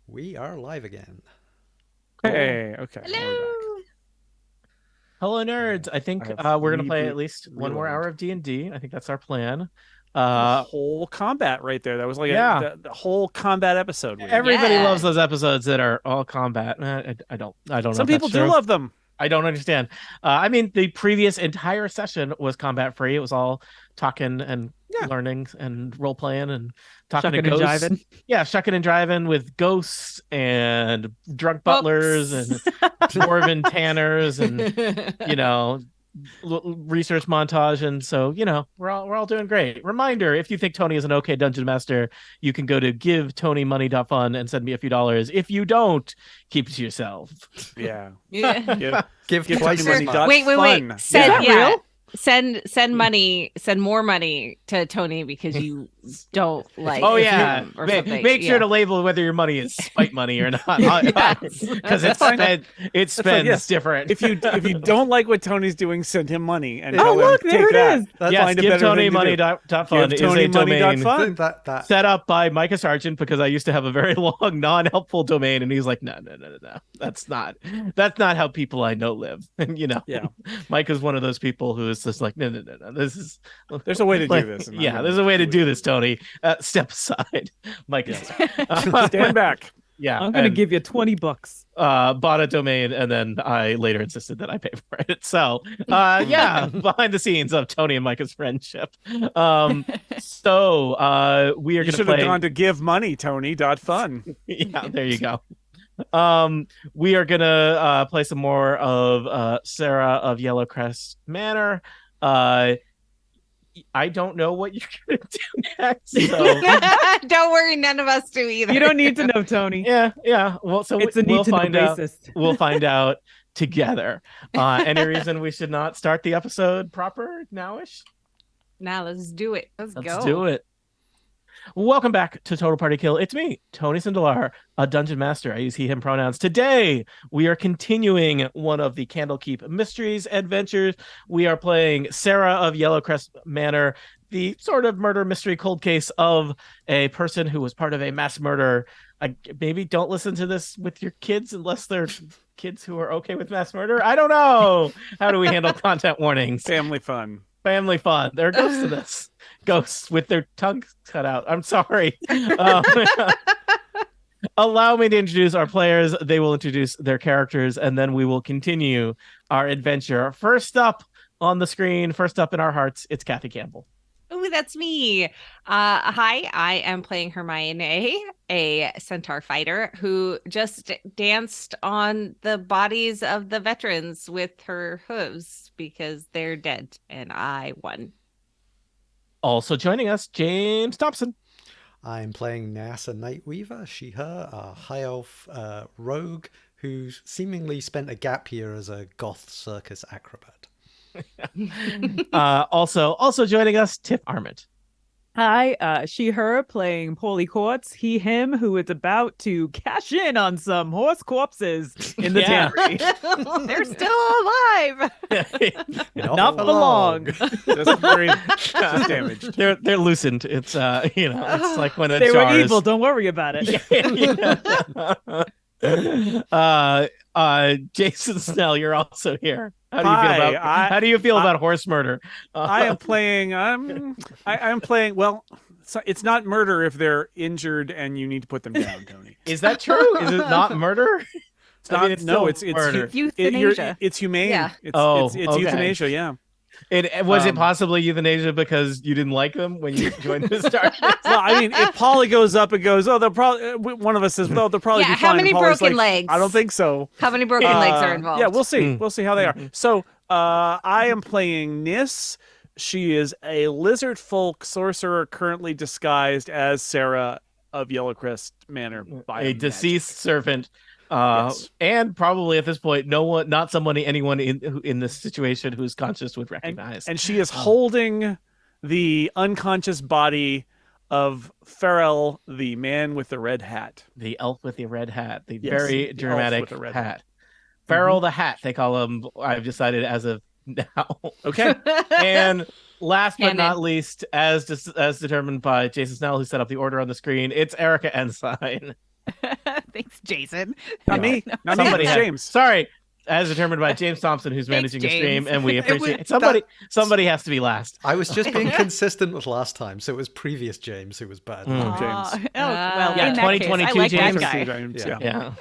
We are live again. Okay. We're back. Hello. Hello, nerds. I think have we're gonna play at reboot least one more reload. hour of D&D. I think that's our plan. The whole combat right there. That was like Yeah. the whole combat episode. Everybody Yeah. loves those episodes that are all combat. I don't know. Some if people that's do true. love them. I don't understand. I mean, the previous entire session was combat free. It was all talking and learning and role playing and talking to Shucking and ghosts. jiving. Yeah, shucking and driving with ghosts and drunk butlers and dwarven tanners and research montage. And so we're all doing great. Reminder: if you think Tony is an okay dungeon master, you can go to GiveTonyMoney.fun and send me a few dollars. If you don't, keep it to yourself. Yeah. Give Tony twice money. as much. Wait. Fun. Send real? Send money. Send more money to Tony because you don't like. Oh yeah, him or something. make sure to label whether your money is spite money or not, because it spends different. If you don't like what Tony's doing, send him money and tell him, look, there take it that. is. That's Yes, Find a better thing to do. GiveTonyMoney.fun is a domain GiveTonyMoney.fun. That set up by Micah Sargent because I used to have a very long non-helpful domain, and he's like, no, that's not how people I know live. And Yeah. Micah's one of those people who is just like, no, this is There's a way to do this. and I'm Yeah, gonna there's a way to do it. this, Tony. Step aside, Micah. Stand back. Yeah, I'm gonna and, give you $20. bought a domain, and then I later insisted that I pay for it. So yeah, behind the scenes of Tony and Micah's friendship. So we are You gonna should play. have gone to GiveMoneyTony.fun. Yeah, there you go. We are gonna play some more of Sarah of Yellowcrest Manor. I don't know what you're gonna do next. So Don't worry, none of us do either. You don't need to know, Tony. yeah. Well, so It's a we'll need to know find out. basis. We'll find out together. Any reason we should not start the episode proper nowish? Now let's do it. Let's Let's go. do it. Welcome back to Total Party Kill. It's me, Tony Sindelar, a dungeon master. I use he, him pronouns. Today, we are continuing one of the Candlekeep Mysteries adventures. We are playing Sarah of Yellowcrest Manor, the sort of murder mystery cold case of a person who was part of a mass murder. Maybe don't listen to this with your kids unless they're kids who are okay with mass murder. I don't know. How do we handle content warnings? Family fun. Family fun. There are ghosts in this. Ghosts with their tongues cut out. I'm sorry. Allow me to introduce our players. They will introduce their characters, and then we will continue our adventure. First up on the screen, first up in our hearts, it's Kathy Campbell. Oh, that's me. Hi, I am playing Hermione, a centaur fighter who just danced on the bodies of the veterans with her hooves because they're dead, and I won. Also joining us, James Thompson. I'm playing NASA Nightweaver, she, her, a high elf rogue who seemingly spent a gap year as a goth circus acrobat. Also joining us, Tiff Arment. Hi, she, her, playing Paulie Quartz, he, him, who is about to cash in on some horse corpses in the Yeah. tannery. They're still alive. Not for long. Just very just damaged. They're loosened. It's it's like when a They jar were is- evil, don't worry about it. Jason Snell, you're also here. How do you feel Hi, about horse murder? I am playing. I'm playing. Well, it's not murder if they're injured and you need to put them down, Tony. Is that true? Is it not murder? It's not. it's No, still it's murder. Euthanasia. It's humane. Yeah. It's okay. euthanasia. Yeah. Was it possibly euthanasia because you didn't like them when you joined this darkness? Well, I mean, if Polly goes up and goes, oh, they'll probably. One of us says, well, they'll probably Yeah, be how fine. many And Polly's broken like, legs? I don't think so. How many broken legs are involved? Yeah, we'll see. Hmm. We'll see how they are. So I am playing Nis. She is a lizard folk sorcerer currently disguised as Sarah of Yellowcrest Manor by A deceased servant. Yes. And probably at this point, anyone in this situation who's conscious would recognize. And she is holding the unconscious body of Farrell, the man with the red hat. The elf with the red hat, the Yes, very the elf dramatic with the red hat. hat. Farrell the Hat, they call him. I've decided as of now. Okay. And last but Canon. not least, as determined by Jason Snell, who set up the order on the screen, it's Erica Ensign. Thanks, Jason. Not me. Not me. Somebody It was had, James. sorry, as determined by James Thompson, who's Thanks, managing the stream, James. and we It was- appreciate it. Somebody has to be last. I was just being consistent with last time, so it was previous James who was bad. Mm. James. well, Yeah, in that case, I 2022 like James. that guy. James, Yeah. yeah.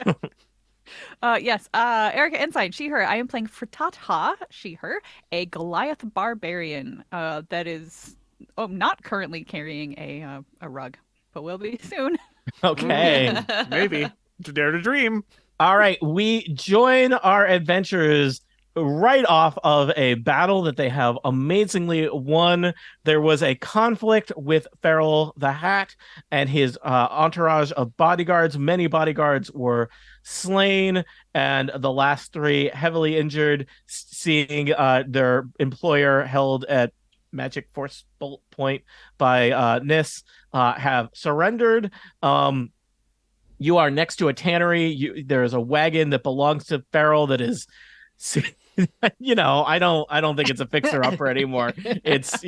Yeah. Yes, Erica Ensign, she, her. I am playing Frittata, she, her, a Goliath barbarian that is not currently carrying a rug, but will be soon. Okay. Maybe. Dare to dream. All right, we join our adventurers right off of a battle that they have amazingly won. There was a conflict with Farrell the Hat and his entourage of bodyguards. Many bodyguards were slain, and the last three heavily injured, seeing their employer held at magic force bolt point by Nis, have surrendered. You are next to a tannery. There is a wagon that belongs to Farrell that is, I don't think it's a fixer-upper anymore. It's,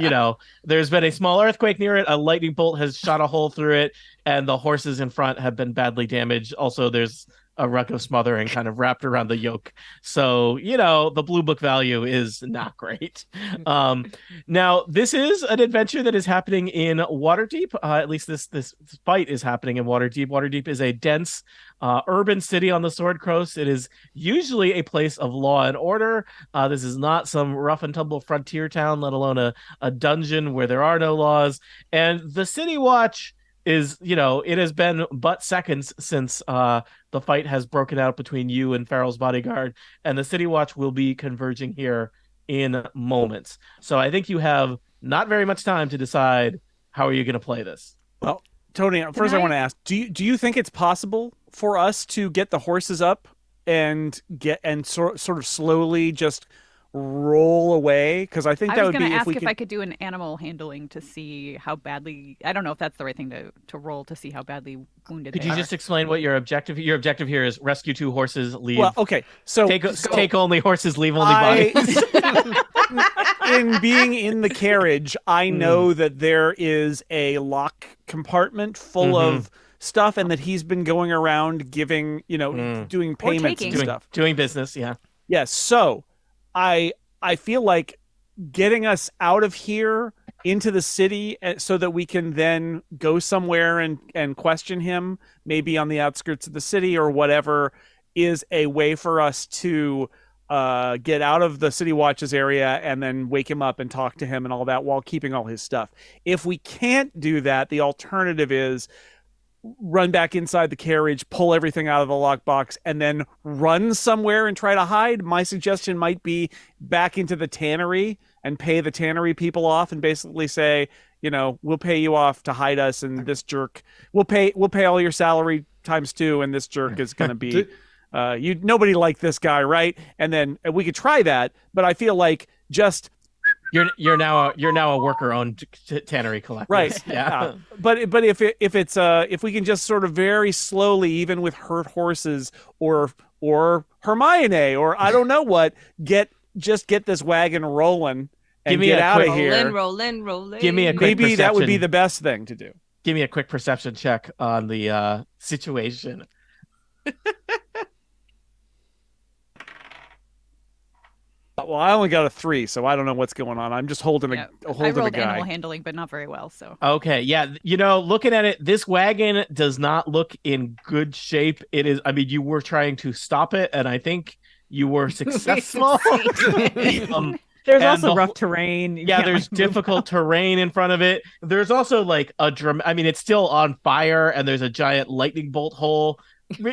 there's been a small earthquake near it. A lightning bolt has shot a hole through it, and the horses in front have been badly damaged. Also, there's a ruck of smothering kind of wrapped around the yoke. So, the blue book value is not great. Now, this is an adventure that is happening in Waterdeep. At least this fight is happening in Waterdeep. Waterdeep is a dense urban city on the Sword Coast. It is usually a place of law and order. This is not some rough and tumble frontier town, let alone a dungeon where there are no laws. And the City Watch is, it has been but seconds since the fight has broken out between you and Farrell's bodyguard, and the City Watch will be converging here in moments. So I think you have not very much time to decide how are you going to play this. Well, Tony, first I want to ask, do you think it's possible for us to get the horses up and sort of slowly just roll away? Because I think that would be, I was going to if ask we if could... I could do an animal handling to see how badly. I don't know if that's the right thing to roll to see how badly wounded. Could they you are. just explain what your objective? Your objective here is rescue 2 horses, leave. Well, okay, so take only horses, leave only bodies. In being in the carriage, I know that there is a lock compartment full of stuff, and that he's been going around giving, doing payments and stuff, doing business. Yeah. Yes. So I feel like getting us out of here into the city so that we can then go somewhere and question him, maybe on the outskirts of the city or whatever, is a way for us to get out of the City Watch's area and then wake him up and talk to him and all that while keeping all his stuff. If we can't do that, the alternative is run back inside the carriage, pull everything out of the lockbox, and then run somewhere and try to hide. My suggestion might be back into the tannery and pay the tannery people off and basically say, we'll pay you off to hide us, and this jerk, we'll pay all your salary times 2, and this jerk is going to be nobody like this guy, right? And then we could try that, but I feel like just you're now a worker-owned tannery collector, right? Yeah. But if we can just sort of very slowly, even with hurt horses or Hermione or I don't know what, get this wagon rolling and get out of here. Rolling. Give me a quick Maybe perception. that would be the best thing to do. Give me a quick perception check on the situation. Well, I only got a 3, so I don't know what's going on. I'm just holding I a rolled guy. animal handling, but not very well. So Okay, yeah, looking at it, this wagon does not look in good shape. It is. I mean, you were trying to stop it, and I think you were successful. There's also rough terrain. Yeah, there's difficult terrain in front of it. There's also like it's still on fire, and there's a giant lightning bolt hole.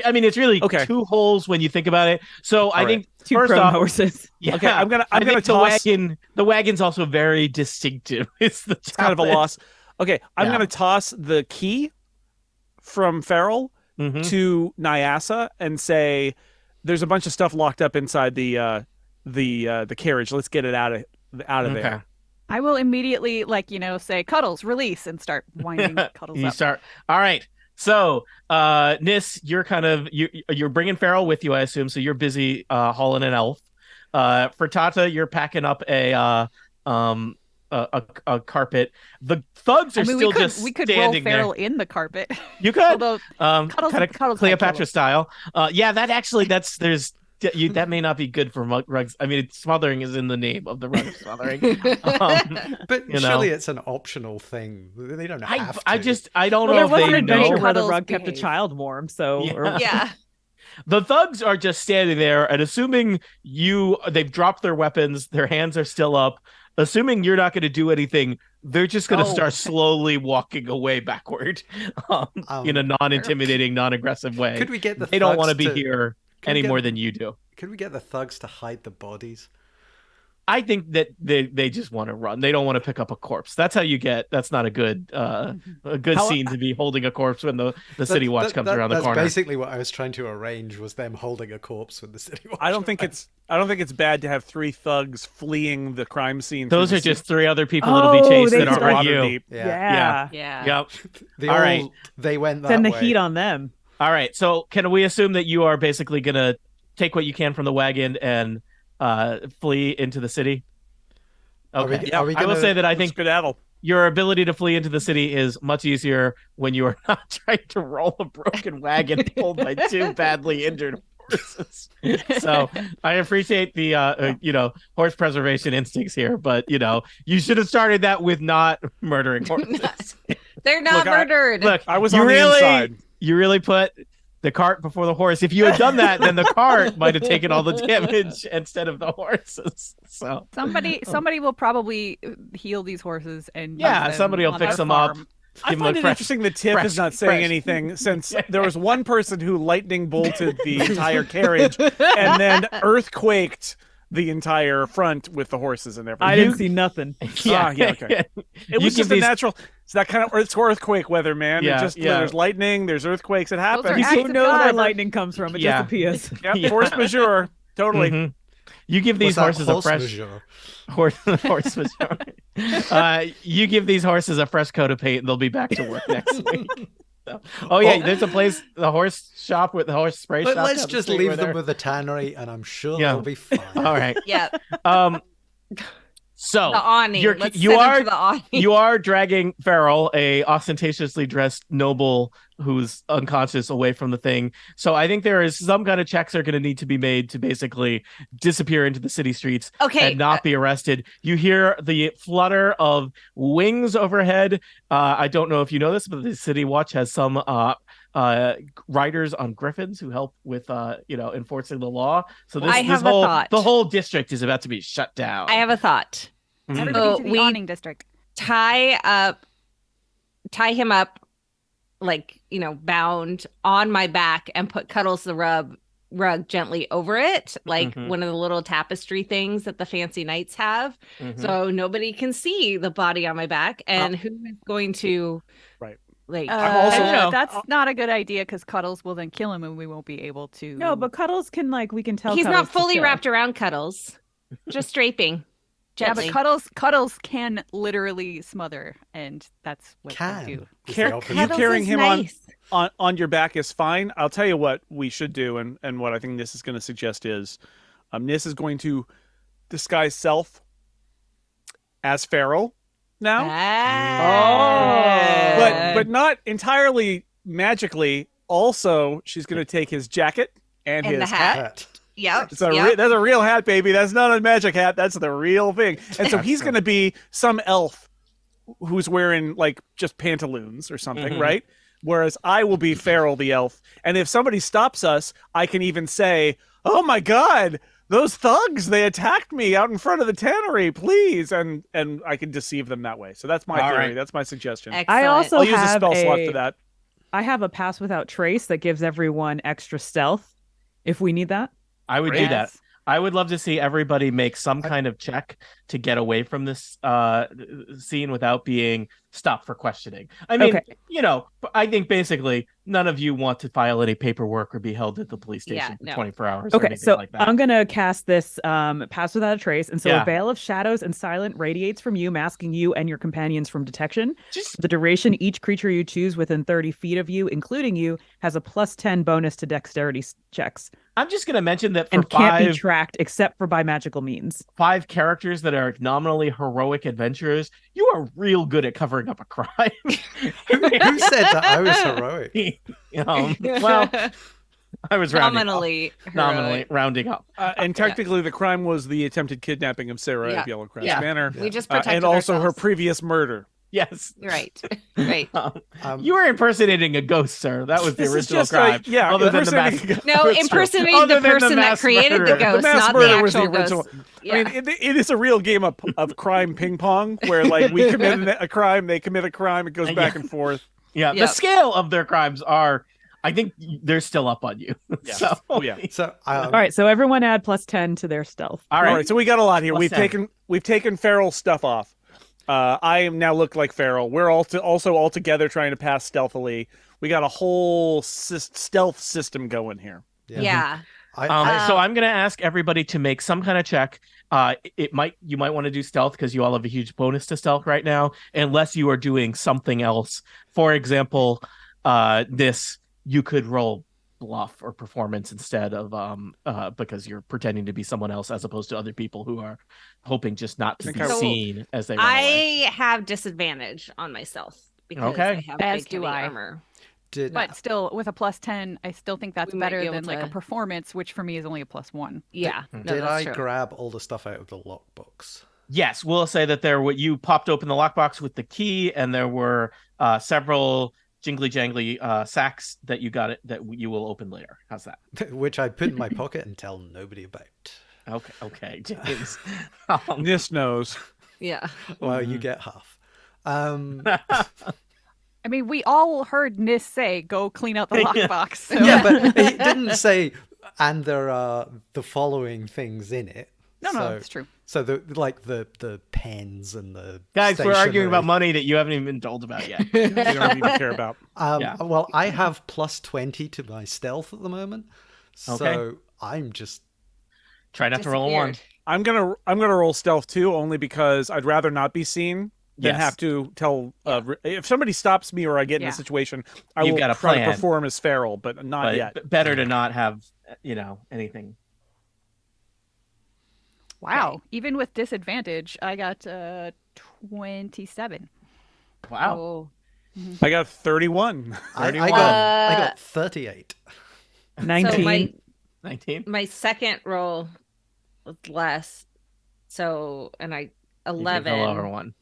I mean, it's really 2 holes when you think about it. So I think 2 first off, horses. Yeah, okay, I'm gonna toss the wagon's also very distinctive. It's kind of a loss. Okay, I'm gonna toss the key from Farrell to Nyasa and say, "There's a bunch of stuff locked up inside the carriage. Let's get it out of there." I will immediately say Cuddles release and start winding Cuddles up. All right. So, Nis, you're you're bringing Farrell with you, I assume. So you're busy hauling an elf. For Tata, you're packing up a a carpet. The thugs are still just we could roll standing feral there. in the carpet. You could, Although kind Cuddles of might kill Cleopatra him. style. Yeah, that actually that may not be good for rugs. I mean, smothering is in the name of the rug smothering. But you surely know. it's an optional thing. They don't have to. I don't Well, know there if was an they adventure know. where the Cuddles rug kept a behave. child warm, so Yeah. Yeah. The thugs are just standing there, and assuming they've dropped their weapons, their hands are still up. Assuming you're not going to do anything, they're just going to start slowly walking away backward, in a non-intimidating, non-aggressive way. Could we get the They don't want thugs to be here any more than you do. Could we get the thugs to hide the bodies? I think that they just want to run. They don't want to pick up a corpse. That's how you get. That's not a good scene to be holding a corpse when the city watch comes around the corner. That's basically what I was trying to arrange, was them holding a corpse when the city watch. I don't think it's bad to have 3 thugs fleeing the crime scene. Those are just 3 other people that'll be chased that aren't you. Yeah. Yep. All right. They went that Send the way. heat on them. All right. So can we assume that you are basically gonna take what you can from the wagon and flee into the city? Okay. Are we I will say that I think skedaddle. your ability to flee into the city is much easier when you are not trying to roll a broken wagon pulled by 2 badly injured horses. So I appreciate the horse preservation instincts here, but you should have started that with not murdering horses. They're not murdered. I was on the inside. You really put the cart before the horse. If you had done that, then the cart might have taken all the damage instead of the horses. So somebody will probably heal these horses and somebody will fix them up. I find it interesting that Tiff is not saying anything, since there was one person who lightning bolted the entire carriage and then earthquaked the entire front with the horses and everything. I didn't see nothing. Okay. It was just a natural. It's that kind of it's earthquake weather, man. There's lightning, there's earthquakes. It happens. You know where lightning comes from. It just appears. Yep, force majeure. Totally. Mm-hmm. You give these horses a fresh horse majeure. You give these horses a fresh coat of paint, and they'll be back to work next week. So. There's a place, the horse shop with the horse spray shop. Let's just leave them with the tannery, and I'm sure they'll be fine. All right. Yeah. So the awning. You are dragging Farrell, a ostentatiously dressed noble who's unconscious, away from the thing. So I think there is some kind of checks are going to need to be made to basically disappear into the city streets and not be arrested. You hear the flutter of wings overhead. I don't know if you know this, but the City Watch has some riders on griffins who help with enforcing the law. So the whole district is about to be shut down. I have a thought. Everybody to the awning district. Tie him up, like, bound on my back, and put Cuddles the rug gently over it, like one of the little tapestry things that the fancy knights have, so nobody can see the body on my back. And who is going to like that's not a good idea, because Cuddles will then kill him and we won't be able to. No, but Cuddles can, we can tell he's Cuddles not fully wrapped around Cuddles, just draping gently. Yeah, but Cuddles can literally smother, and that's what they do. You carrying him on your back is fine. I'll tell you what we should do, and what I think Nis is going to suggest is, Nis is going to disguise self as Farrell now. But not entirely magically. Also, she's going to take his jacket and his hat. Yep. That's a real hat, baby. That's not a magic hat. That's the real thing. And so he's going to be some elf who's wearing just pantaloons or something, right? Whereas I will be Farrell the elf. And if somebody stops us, I can even say, "Oh my God, those thugs, they attacked me out in front of the tannery, please." And I can deceive them that way. So that's my theory. Right. That's my suggestion. Excellent. I'll use a spell slot for that. I have a pass without trace that gives everyone extra stealth if we need that. I would do that. I would love to see everybody make some kind of check to get away from this scene without being stop for questioning. I mean, Okay. I think basically none of you want to file any paperwork or be held at the police station for 24 hours or Okay, anything so like that. I'm gonna cast this pass without a trace, and so Yeah. a veil of shadows and silent radiates from you, masking you and your companions from detection. Just For the duration, each creature you choose within 30 feet of you, including you, has a +10 bonus to dexterity checks I'm just going to mention that for and can't be five tracked except for by magical means. characters that are nominally heroic adventurers, you are real good at covering up a crime. Who said that I was heroic? Well, I was Nominally heroic. rounding up. And technically, the crime was the attempted kidnapping of Sarah Yeah. at Yellowcrest Yeah. Manor. We just protected and also her ourselves. previous murder. Yes. Right. Right. You were impersonating a ghost, sir. That was the This is original just crime. yeah, other than the mass. impersonating- No, That's true. impersonating Other the than person that mass created murderer. the ghost, mass not murder the was the actual original. ghost. I mean, it is a real game of crime ping pong where like we commit a crime, they commit a crime, it goes back and forth. Yeah, the Yep. scale of their crimes are, I think they're still up on you. Yeah. So, Oh yeah. So All right, so everyone add +10 to their stealth. all All right. right, so we got a lot here. Plus We've 10. taken Farrell's stuff off. I am now look like Farrell. We're also all together trying to pass stealthily. We got a whole stealth system going here. Yeah. So I'm going to ask everybody to make some kind of check. You might want to do stealth because you all have a huge bonus to stealth right now, unless you are doing something else. For example, you could roll bluff or performance instead of because you're pretending to be someone else as opposed to other people who are hoping just not to be So seen as they run away. I have disadvantage on myself because Okay. I have As big do heavy I. armor. But still, with a +10, I still think that's We might be better able than like a to- performance, which for me is only a +1. Yeah. Did No, Did that's I true. grab all the stuff out of the lockbox? Yes, we'll say that you popped open the lockbox with the key, and there were several jingly jangly sacks that you got that you will open later. How's that? Which I put in my pocket and tell nobody about. Okay, James. Nis knows. Yeah. Well, you get half. I mean, we all heard Nis say, "Go clean out the lockbox." So. Yeah, but it didn't say, and there are the following things in it. No, it's true. So the pens and the Guys, we're arguing about stationery. money that you haven't even been told about yet. We don't even care about. Yeah. Well, I have +20 to my stealth at the moment, so Okay. I'm just Try not to roll a one. Disappeared. I'm gonna roll stealth too, only because I'd rather not be seen than Yes. have to tell. If somebody stops me or I get in Yeah. a situation, I You've will got a try to plan. perform as Farrell, but not But yet. better to not have anything. Wow. Even with disadvantage, I got 27. Wow. Oh. I got 31. I 31. got 38. 19. So my 19. my second roll was less. So and I You took 11. the lower one.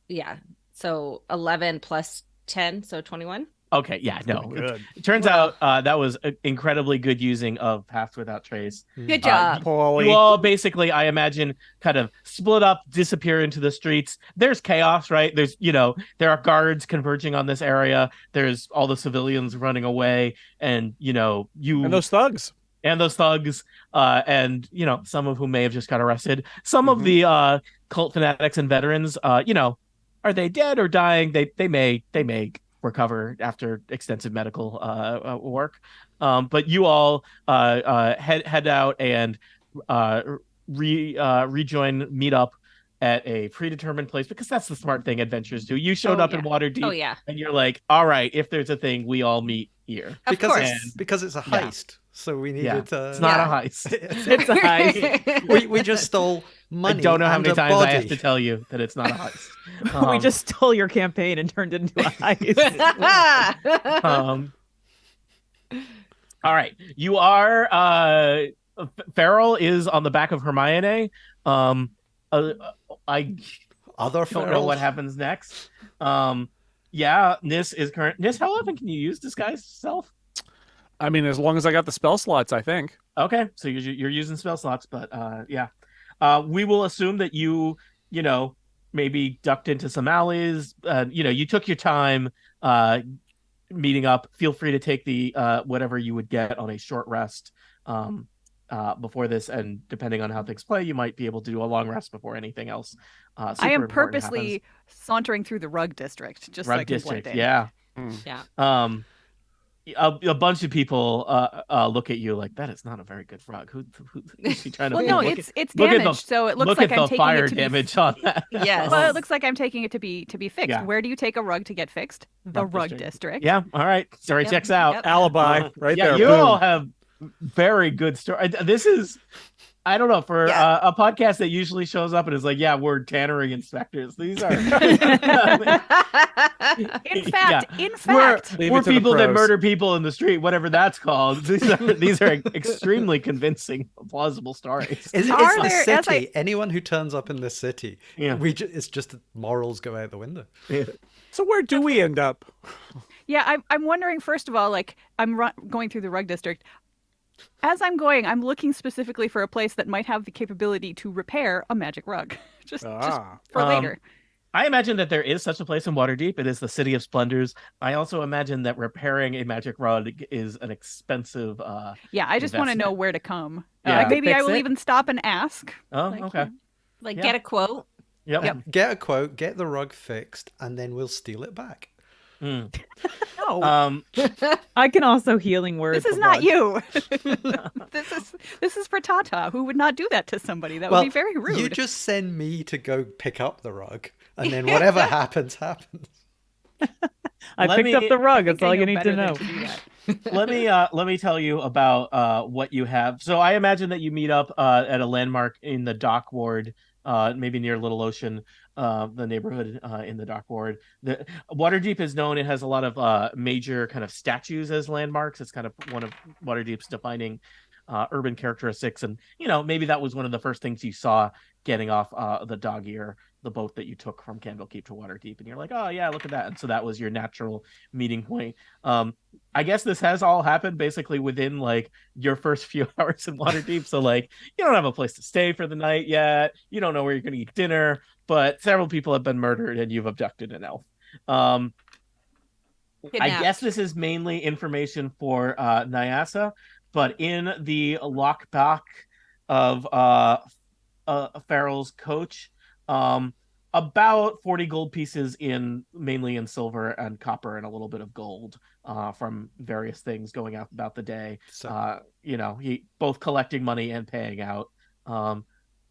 Yeah. So 11 plus 10, so 21. Okay, yeah, no. Good. It turns out that was incredibly good using of Path Without Trace. Good job. Paulie. You all basically, I imagine, kind of split up, disappear into the streets. There's chaos, right? There's, there are guards converging on this area. There's all the civilians running away, and you And those thugs. and those thugs, and some of whom may have just got arrested. Some of the cult fanatics and veterans, are they dead or dying? They may recover after extensive medical work. But you all head out and rejoin, meet up at a predetermined place, because that's the smart thing adventurers do. You showed up in Waterdeep, Oh yeah. and you're like, all right, if there's a thing, we all meet here. Of Because course. it's a heist, so we needed Yeah. to. It's not Yeah. a heist. It's a heist. we just stole money. I don't know how and many a times I have body. to tell you that it's not a heist. We just stole your campaign and turned it into a heist. All right, you are Farrell is on the back of Hermione. I Other don't know what ferals? happens next. Yeah, Nis is current. Nis, how often can you use disguise self? I mean, as long as I got the spell slots, I think. Okay, so you're using spell slots, but yeah, we will assume that you maybe ducked into some alleys. You took your time meeting up. Feel free to take the whatever you would get on a short rest. before this, and depending on how things play, you might be able to do a long rest before anything else I super am important happens. purposely sauntering through the rug district just so I Rug can blend district, in. yeah. Yeah. A bunch of people look at you like, that is not a very good rug. Who's she trying to Well, fool? no, Look it's look at damaged, so it looks look like at I'm the taking fire it to damage be. on that. Yes. Well, it looks like I'm taking it to be fixed. Yeah. Where do you take a rug to get fixed? The rug district. district. Yeah, all right. Story Yep, checks out. yep. Alibi right Yeah, there. you Boom. all have very good story. This is, I don't know, for Yeah. a podcast that usually shows up and is like, yeah, we're tannery inspectors. These are In Yeah. fact, Leave we're it to the people that pros. murder people in the street, whatever that's called. These are extremely convincing, plausible stories. It's Are the there- as city. Anyone who turns up in this city, Yeah. it's just that morals go out the window. So where do we end up? yeah, I'm wondering, first of all, like, I'm going through the rug district. As I'm going, I'm looking specifically for a place that might have the capability to repair a magic rug. just for later. I imagine that there is such a place in Waterdeep. It is the City of Splendors. I also imagine that repairing a magic rod is an expensive. Yeah, I just want to investment. know where to come. Yeah. I could Maybe I fix will it. even stop and ask. Oh, Like, okay. Like Yeah. get a quote. Yep. Get a quote, get the rug fixed, and then we'll steal it back. Mm. No, I can also healing word. this is the not rug. you. This is for Tata, who would not do that to somebody. That would be very rude. You just send me to go pick up the rug, and then whatever happens, happens. I Let picked up me- the rug. I think That's all I you know need better to than know. do that. let me tell you about what you have. So I imagine that you meet up at a landmark in the dock ward, maybe near Little Ocean, the neighborhood in the dock ward. The Waterdeep is known. It has a lot of major kind of statues as landmarks. It's kind of one of Waterdeep's defining urban characteristics, and maybe that was one of the first things you saw getting off the dog ear, the boat that you took from Candlekeep to Waterdeep, and you're like, oh yeah, look at that. And so that was your natural meeting point. I guess this has all happened basically within like your first few hours in Waterdeep. So like you don't have a place to stay for the night yet. You don't know where you're going to eat dinner, but several people have been murdered and you've abducted an elf. I Kidnapped. guess this is mainly information for Nyasa, but in the lockback of Farrell's coach, about 40 gold pieces mainly in silver and copper and a little bit of gold from various things going out about the day. So, He both collecting money and paying out.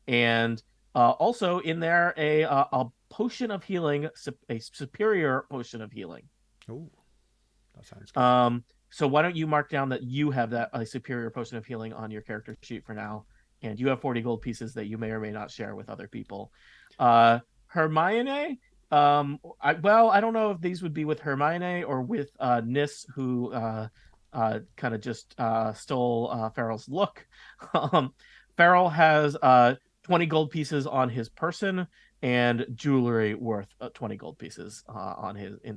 And also in there a potion of healing, a superior potion of healing. ooh, that sounds good. So why don't you mark down that you have a superior potion of healing on your character sheet for now, and you have 40 gold pieces that you may or may not share with other people. Hermione, I don't know if these would be with Hermione or with Nis, who kind of just stole Farrell's look. Farrell has 20 gold pieces on his person and jewelry worth 20 gold pieces on his in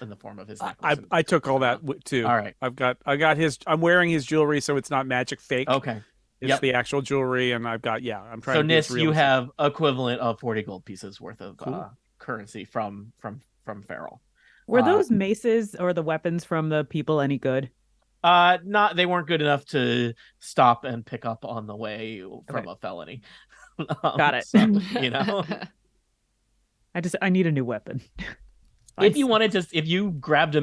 the form of his necklace. I took all that too. All right. I got his. I'm wearing his jewelry, so it's not magic fake. Okay. It's the actual jewelry, and I've got I'm trying. So to be as Nis, real you as- have equivalent of 40 gold pieces worth of Cool. currency from Farrell. Were those maces or the weapons from the people any good? They weren't good enough to stop and pick up on the way from a felony. Got it. So, I need a new weapon. if you want to say that you grabbed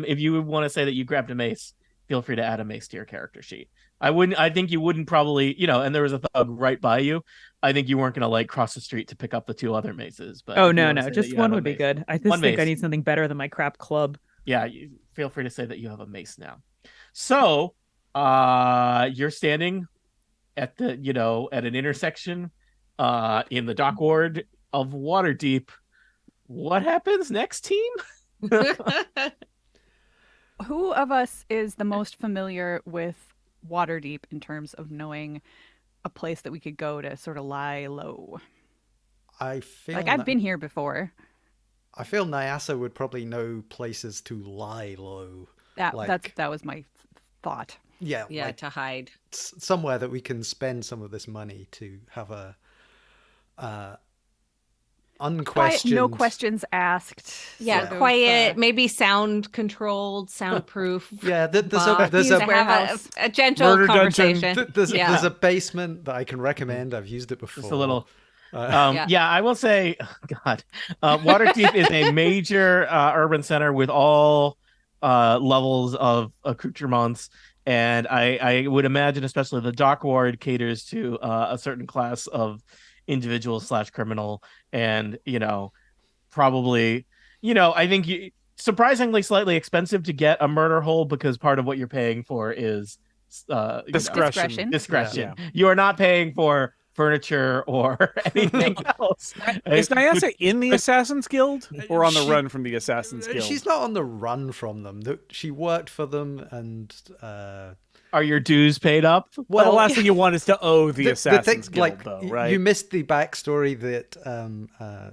a mace, feel free to add a mace to your character sheet. I think you wouldn't probably, and there was a thug right by you. I think you weren't going to like cross the street to pick up the two other maces. But Oh if you no, wanna say that just you one have a would be mace- good. I One just think I mace. need something better than my crap club. Yeah, you feel free to say that you have a mace now. So, you're standing at at an intersection in the dock ward of Waterdeep. What happens next, team? Who of us is the most familiar with Waterdeep in terms of knowing a place that we could go to sort of lie low? I feel Like, I've been here before. I feel Nyasa would probably know places to lie low. That Like- that was my thought. Yeah, Yeah, like to hide. somewhere that we can spend some of this money to have unquestioned. no questions asked. Yeah, sort of, quiet, maybe sound controlled, soundproof. Yeah, there's there's a have warehouse. a gentle Murder dungeon. conversation. there's Yeah. a basement that I can recommend. I've used it before. Just a little. Yeah. Yeah, I will say, God, Waterdeep is a major urban center with all levels of accoutrements, and I would imagine, especially the Dock Ward caters to a certain class of individual / criminal, and probably, I think surprisingly slightly expensive to get a murder hole because part of what you're paying for is Discretion. discretion. Yeah. You are not paying for furniture or anything else. Is Nyasa in the Assassin's Guild or on the run from the Assassin's Guild? She's not on the run from them. She worked for them, and are your dues paid up? Well, the last thing you want is to owe the Assassin's Guild, though, right? You missed the backstory that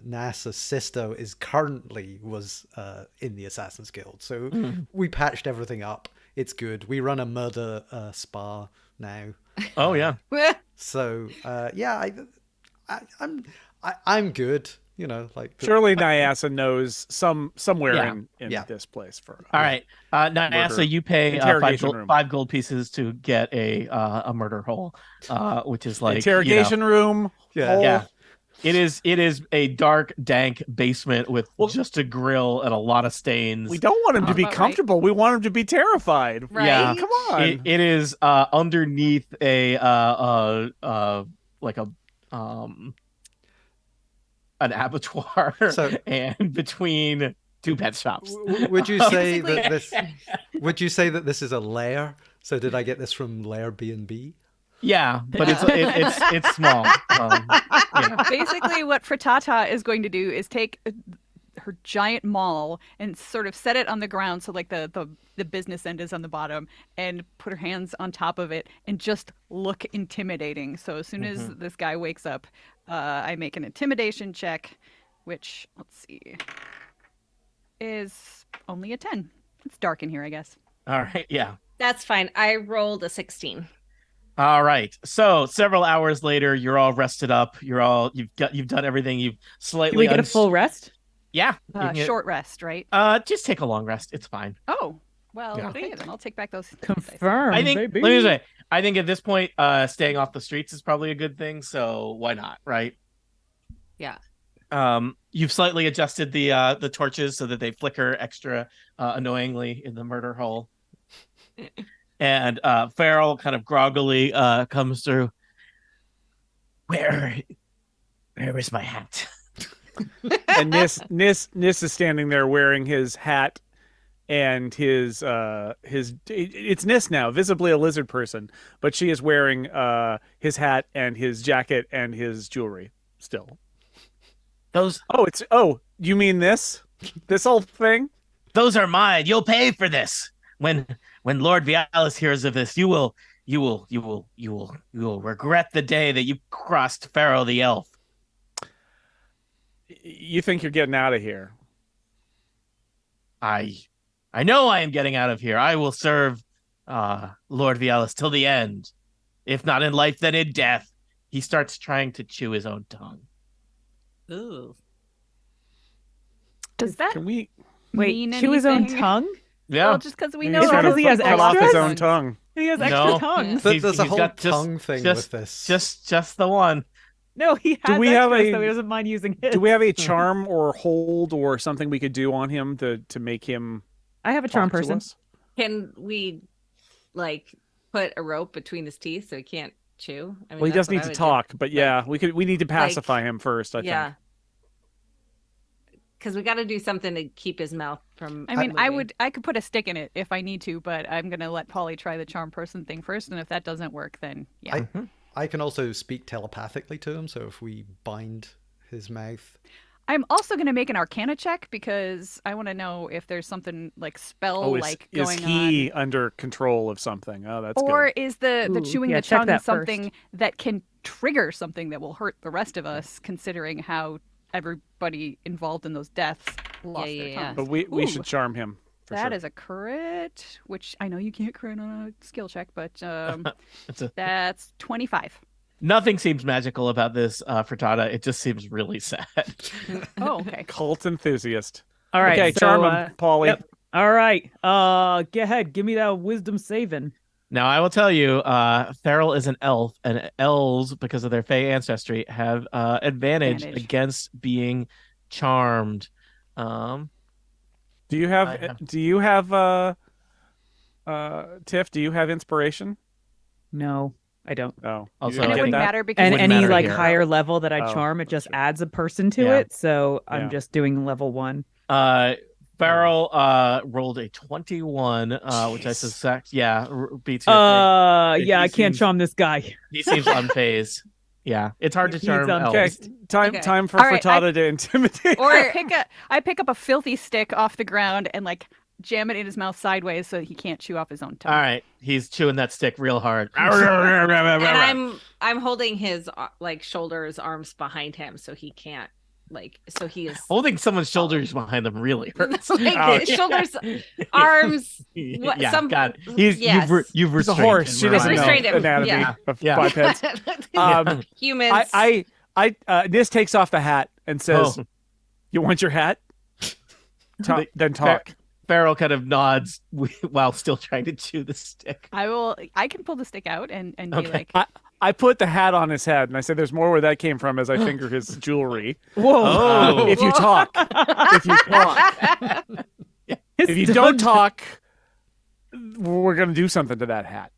NASA's sister was in the Assassin's Guild. So we patched everything up. It's good. We run a murder spa now. Oh yeah. So yeah, I'm good. Surely Nyasa knows somewhere in this place for. All right, Nyasa, you pay five gold pieces to get a murder hole, which is like interrogation room. Yeah. Yeah. It is a dark, dank basement with just a grill and a lot of stains. We don't want him to be comfortable. Right. We want him to be terrified. Right? Yeah. Come on. It is underneath an abattoir and between two pet shops. Would you say that this is a lair? So did I get this from Lair B&B? Yeah, but it's small. Basically, what Frittata is going to do is take her giant maul and sort of set it on the ground, so like the business end is on the bottom, and put her hands on top of it and just look intimidating. So as soon as this guy wakes up, I make an intimidation check, which, let's see, is only a 10. It's dark in here, I guess. All right, yeah. That's fine. I rolled a 16. All right. So several hours later, you're all rested up. You've done everything. You've slightly. Can we get a full rest? Yeah. Short rest, right? Just take a long rest. It's fine. Oh, well, okay, then I'll take back those. Confirm. I think. Baby. Let me say. I think at this point, staying off the streets is probably a good thing. So why not, right? Yeah. You've slightly adjusted the torches so that they flicker extra annoyingly in the murder hole. And Farrell kind of groggily comes through. Where is my hat? And Nis is standing there wearing his hat and his it's Nis now, visibly a lizard person, but she is wearing his hat and his jacket and his jewelry still. You mean this old thing? Those are mine. You'll pay for this. When Lord Vialis hears of this, you will regret the day that you crossed Pharaoh the elf. You think you're getting out of here? I know I am getting out of here. I will serve Lord Vialis till the end. If not in life, then in death. He starts trying to chew his own tongue. Ooh. Does that wait, mean chew his own anything? tongue? Yeah. Well, just because we know because he has cut off his extras? own tongue. He has extra tongues. There's a He's whole got tongue thing with this. Just the one. No, he has extras, so he doesn't mind using his. Do we have a charm or hold or something we could do on him to make him? I have a charm person. Can we put a rope between his teeth so he can't chew? I mean, Well, he does need to talk, but yeah, we need to pacify him first. I think. Because we got to do something to keep his mouth from. I mean, I could put a stick in it if I need to, but I'm gonna let Polly try the charm person thing first, and if that doesn't work, then yeah. I can also speak telepathically to him, so if we bind his mouth. I'm also going to make an Arcana check because I want to know if there's something like going on. Is he under control of something? Oh, that's or good. is the chewing the check tongue that something first. that can trigger something that will hurt the rest of us, considering how everybody involved in those deaths lost their tongues. But we should charm him. That is a crit, which I know you can't crit on a skill check, but that's 25. Nothing seems magical about this, Frittata. It just seems really sad. Oh, okay. Cult enthusiast. All right. Okay, so, charm him, Paulie. Yep. All right. Go ahead. Give me that wisdom saving. Now, I will tell you, Farrell is an elf, and elves, because of their Fey ancestry, have advantage against being charmed. Do you have Tiff, do you have inspiration? No, I don't. Oh. Also, And it wouldn't matter because And wouldn't any matter like here. higher level that I Oh, charm, it just true. adds a person to Yeah. it. So Yeah. I'm just doing level 1. Farrell rolled a 21, which I suspect, beats your thing. Yeah, I can't seems- charm this guy. He seems unfazed. Yeah, it's hard to He's charm unfazed. elves. Okay, Okay. time for All right, Frittata to intimidate. Or I pick up a filthy stick off the ground and like jam it in his mouth sideways so he can't chew off his own tongue. All right, he's chewing that stick real hard. And I'm holding his like shoulders, arms behind him, so he can't so he is Holding someone's shoulders behind them really hurts. like Ouch. shoulders, arms. What, Yeah, some God, yes. you've He's a restrained horse. him, She doesn't know Restrained him. anatomy Yeah. of Yeah. bipeds. Humans. Nis takes off the hat and says, Oh. "You want your hat? Then talk." Farrell kind of nods while still trying to chew the stick. I can pull the stick out and be Okay. like, I put the hat on his head and I said, "There's more where that came from." As I finger his jewelry. Whoa. Oh. If you talk, if you talk, if you don't talk, we're gonna do something to that hat.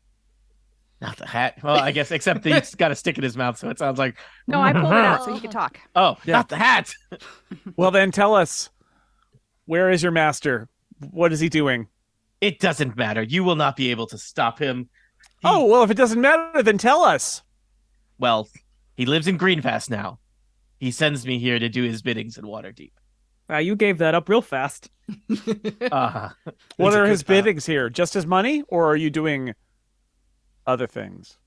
Not the hat. Well, I guess except that he's got a stick in his mouth, so it sounds like no, I pulled it out so he could talk. Oh, Yeah. not the hat. Well, then tell us, where is your master? What is he doing? It doesn't matter. You will not be able to stop him. Oh, well, if it doesn't matter, then tell us. Well, he lives in Greenfast now. He sends me here to do his biddings in Waterdeep. Wow, you gave that up real fast. Uh, What It's a are good his hat. biddings here? Just his money, or are you doing other things?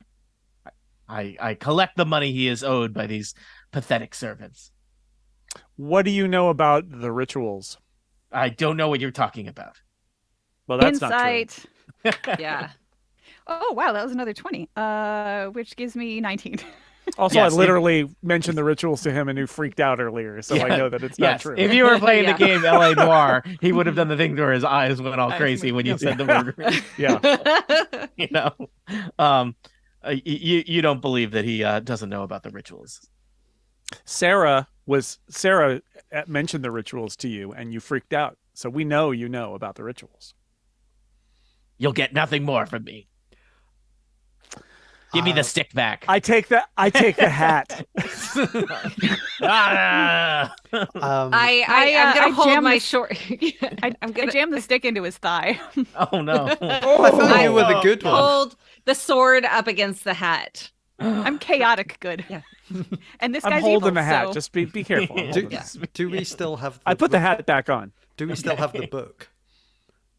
I collect the money he is owed by these pathetic servants. What do you know about the rituals? I don't know what you're talking about. Well, that's not Insight. yeah. Oh wow, that was another 20. Which gives me 19. true. Also, Yes, I literally mentioned the rituals to him, and he freaked out earlier, so I Yeah. know that it's not Yes, true. if you were playing Yeah. the game L.A. Noir, he would have done the thing where his eyes went all crazy when you said the word. Yeah. You know, you don't believe that he doesn't know about the rituals. Sarah mentioned the rituals to you, and you freaked out. So we know you know about the rituals. You'll get nothing more from me. Give me the stick back. I take the hat. Ah! Um, I'm I gonna hold jammed my the- short. I jammed the stick into his thigh. Oh no! I thought I you were the good one. hold the sword up against the hat. I'm chaotic good. Yeah. And this I'm guy's holding evil, the hat. so- Just be careful. I'm Do, holding it. do we still have? I put the book- hat back on. Do we still have the book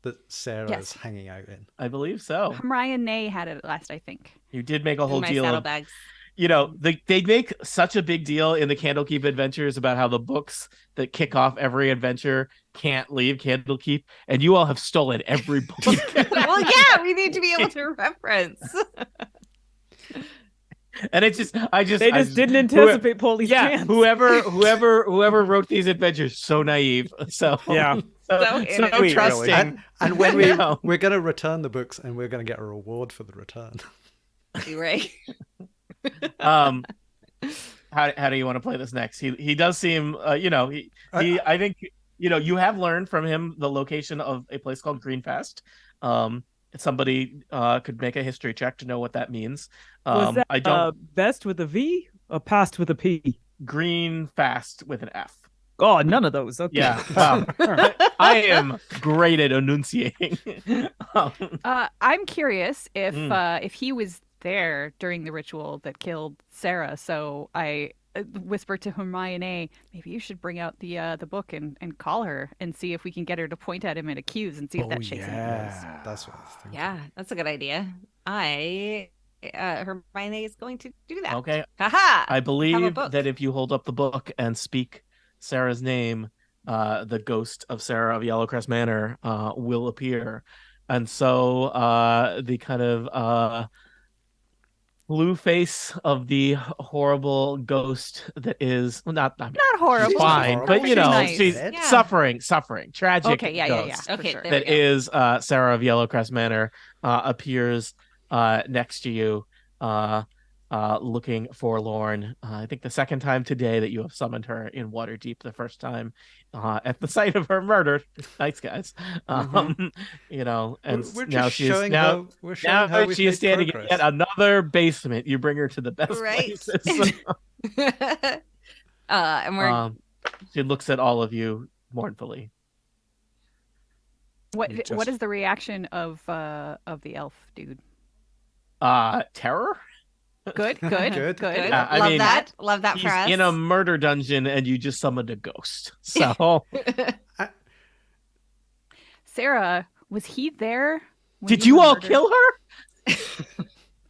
that Sarah Yes. is hanging out in? I believe so. Hermione had it at last, I think. You did make a whole In my deal of, saddlebags. you know, they make such a big deal in the Candlekeep adventures about how the books that kick off every adventure can't leave Candlekeep, and you all have stolen every book. Well, yeah, we need to be able to reference. And it's just, I They I just didn't anticipate Polly's Yeah, chance. whoever wrote these adventures, so naive, so Yeah. So innocent. Sweet, trusting. really. And when Yeah. we're going to return the books, and we're going to get a reward for the return. You're right. How do you want to play this next? He does seem I think you have learned from him the location of a place called Greenfast. Somebody could make a history check to know what that means. Was that I don't best with a V or past with a P? Greenfast with an F. Oh, none of those. Okay. Yeah, wow. I am great at enunciating. I'm curious if Mm. if he was there during the ritual that killed Sarah. So I whispered to Hermione, maybe you should bring out the book and call her and see if we can get her to point at him and accuse and see if that shakes him. That's what I was thinking. Yeah, that's a good idea. Hermione is going to do that. Okay, Haha. I believe book. that if you hold up the book and speak Sarah's name, the ghost of Sarah of Yellowcrest Manor will appear. And so the kind of blue face of the horrible ghost that is not Not horrible. She's fine, horrible. but you know, Nice. she's Dead. Yeah. suffering, tragic Okay, yeah, ghost for Okay, sure. there that we go. is Sarah of Yellowcrest Manor appears next to you, looking forlorn. I think the second time today that you have summoned her in Waterdeep. The first time at the site of her murder. Nice guys. You know, and We're now just she is showing now. her. We're showing her we've She is made standing progress. in yet another basement. You bring her to the best Right. places. And we're She looks at all of you mournfully. What is the reaction of the elf dude? Terror? Good. Good. good. I Love mean, that. Love that He's for us. in a murder dungeon and you just summoned a ghost. So Sarah, was he there? when did you you were all murdered? kill her?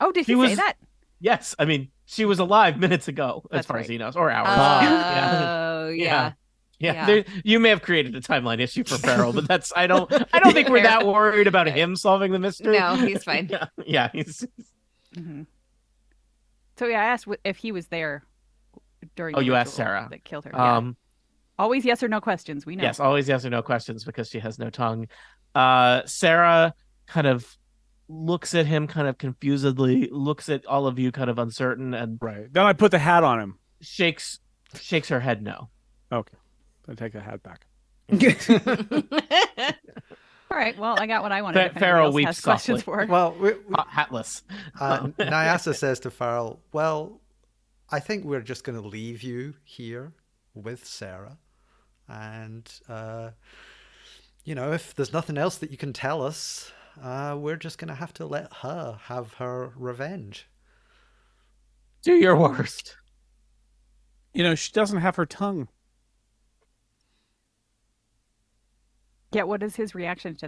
Oh, did He he say was- that? Yes. I mean, she was alive minutes ago, as That's far right. as he knows, or hours. Oh, Yeah. yeah. Yeah, you may have created a timeline issue for Farrell, but that's I don't think we're that worried about him solving the mystery. No, he's fine. Yeah, he's. Mm-hmm. So yeah, I asked if he was there during. Oh, the you asked ritual Sarah. that killed her. Yeah. Always yes or no questions. We know. Yes, always yes or no questions because she has no tongue. Sarah kind of looks at him kind of confusedly, looks at all of you kind of uncertain, and Right. Then I put the hat on him. shakes her head no. Okay. I take the hat back. All right. Well, I got what I wanted. If anybody Farrell else weeps has questions softly. for. Well, Hatless. Nyasa says to Farrell, "Well, I think we're just going to leave you here with Sarah, and you know, if there's nothing else that you can tell us, we're just going to have to let her have her revenge." Do your worst. You know, she doesn't have her tongue. Yeah. What is his reaction to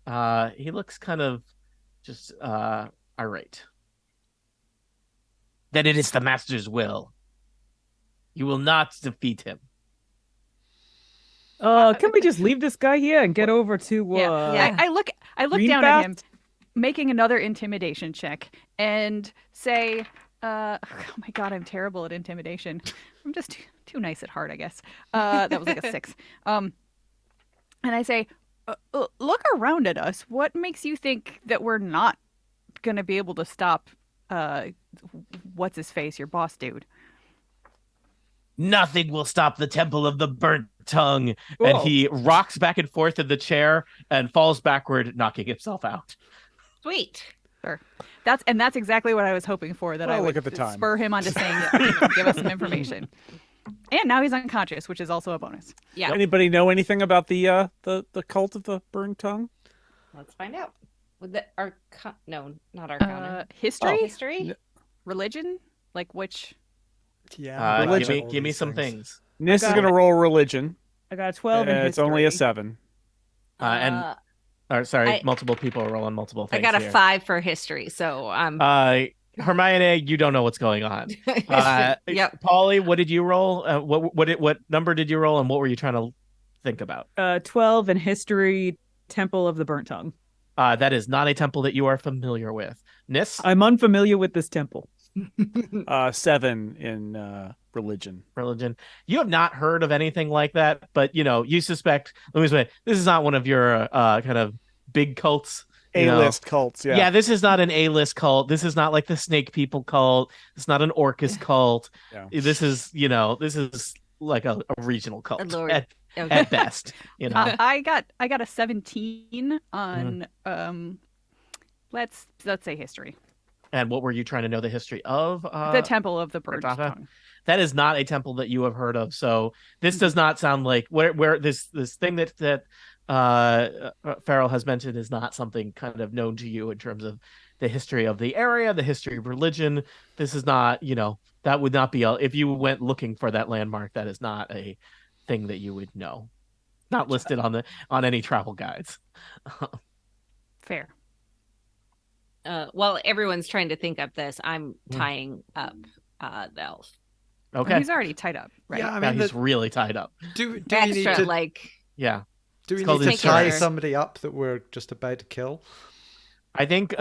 that? He looks kind of just irate. That it is the master's will. You will not defeat him. Can we just leave this guy here and get over to Yeah. I look Green down at him, Path? making another intimidation check, and say, "Oh my god, I'm terrible at intimidation. I'm just too nice at heart, I guess." That was like a 6. And I say, "Look around at us. What makes you think that we're not gonna be able to stop? What's his face? Your boss dude." Nothing will stop the Temple of the Burnt Tongue. Whoa. And he rocks back and forth in the chair and falls backward, knocking himself out. Sweet. Sure. That's exactly what I was hoping for. That I Well, would look at the time. spur him onto saying, give us some information. And now he's unconscious, which is also a bonus. Yeah. Anybody know anything about the cult of the burned tongue? Let's find out. With the no, not Arcana. History, History? religion, like which? Yeah, Give me some things. Nis is got going to roll religion. I got a 12 in It's only a history. 7. Multiple people are rolling multiple I things. got a here. 5 for history, so I'm. Hermione, you don't know what's going on. Yep. Polly, what did you roll? What number did you roll, and what were you trying to think about? 12 in history, Temple of the Burnt Tongue. That is not a temple that you are familiar with. Nis? I'm unfamiliar with this temple. 7 in religion. Religion. You have not heard of anything like that, but you suspect. Let me say, this is not one of your kind of big cults. A-list cults, yeah. Yeah, this is not an A-list cult. This is not like the Snake People cult. It's not an Orcus cult. Yeah. This is like a regional cult Lord. at Okay. best. I got a 17 on let's say history. And what were you trying to know the history of? The Temple of the Burnt Bertata? Tongue. That is not a temple that you have heard of. So this does not sound like where this thing that Farrell has mentioned is not something kind of known to you in terms of the history of the area, the history of religion. This is not, that would not be if you went looking for that landmark. That is not a thing that you would know. Not listed on any travel guides. Fair. While everyone's trying to think up this, I'm tying up the elf. Okay. He's already tied up, right? Yeah, I Now mean, he's really tied up. do we need Extra, to like. Yeah. do we it's called need to his tie character. somebody up that we're just about to kill? I think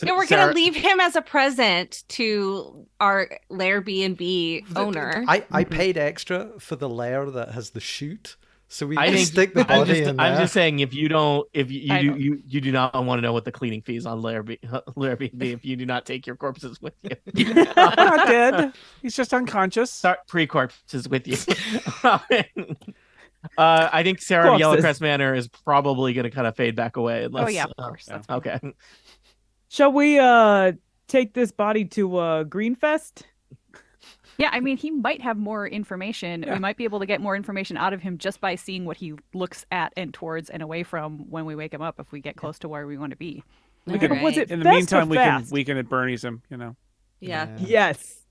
No, we're gonna leave him as a present to our Lair B&B owner. I paid extra for the lair that has the chute, so we I can think stick the body in there. I'm just saying, if you do not want to know what the cleaning fees on Lair B if you do not take your corpses with you. We're not dead. He's just unconscious. Start pre-corpses with you. I think Sarah Yellowcrest Manor is probably going to kind of fade back away. Unless, Oh yeah, of course. That's okay. Shall we take this body to Greenfest? Yeah, I mean, he might have more information. Yeah. We might be able to get more information out of him just by seeing what he looks at and towards and away from when we wake him up if we get close to where we want to be. We can, Was it in the fast meantime, or we can at Bernie's him, Yeah.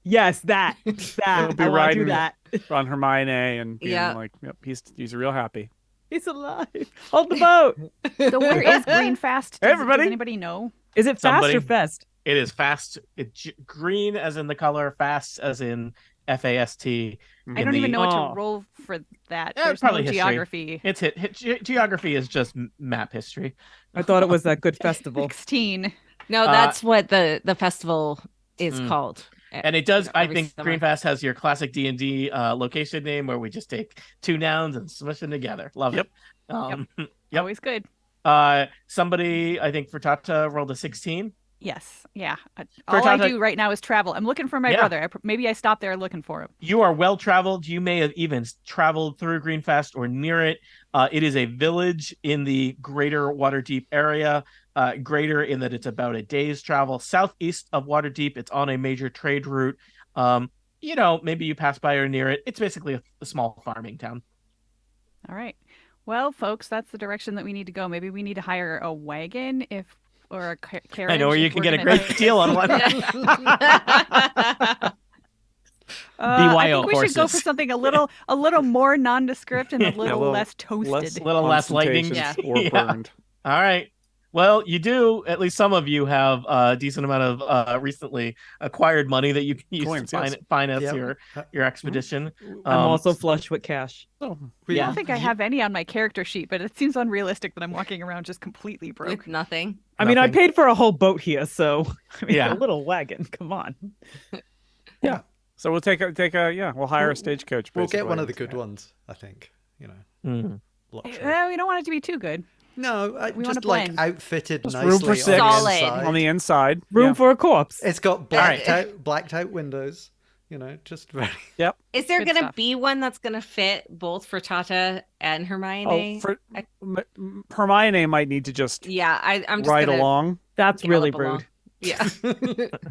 Yes, that. He'll be I want to riding do that. on Hermione and being Yeah. like, yep, he's real happy. He's alive. Hold the boat. So where is Greenfast? Hey, everybody. Does anybody know? Is it fast Somebody- or fest? It is fast. Green as in the color, fast as in FAST. I don't even know what Oh. to roll for that. Yeah, There's probably no history. geography. It's geography is just map history. I thought it was that good festival. 16. No, that's what the festival is called. And it does. I Every think summer. Greenfast has your classic D&D location name where we just take two nouns and smush them together. Love it. Yep. Always good. Somebody, I think Furtata rolled a 16. Yes. Yeah. All I Furtata- do right now is travel. I'm looking for my brother. Maybe I stop there looking for him. You are well traveled. You may have even traveled through Greenfast or near it. It is a village in the greater Waterdeep area. Greater in that it's about a day's travel southeast of Waterdeep. It's on a major trade route. Maybe you pass by or near it. It's basically a small farming town. All right. Well, folks, that's the direction that we need to go. Maybe we need to hire a wagon or a carriage. I know where you if can we're get a gonna- great deal on one. I think we should go for horses. something a little more nondescript and a little less toasted. little less lightning. consultations or Yeah. burned. All right. Well, you do. At least some of you have a decent amount of recently acquired money that you can use Coins, to yes. finance Yeah. your expedition. I'm also flush with cash. Oh, I don't think I have any on my character sheet, but it seems unrealistic that I'm walking around just completely broke. With nothing. I mean, I Nothing. paid for a whole boat here, so Yeah. a little wagon. Come on. so we'll we'll hire a stagecoach. We'll get one basically. of the good ones, I think. Mhm. Luxury. Well, we don't want it to be too good. No, We wanna just like blend. outfitted Just nicely room for on six. the Solid. inside. on the inside. Room Yeah. for a corpse. It's got blacked out windows. Just very. Is there Good going to stuff. be one that's going to fit both for Tata and Hermione? Hermione might need to just Yeah, I'm just ride gonna along. That's gallop really along. rude. Yeah.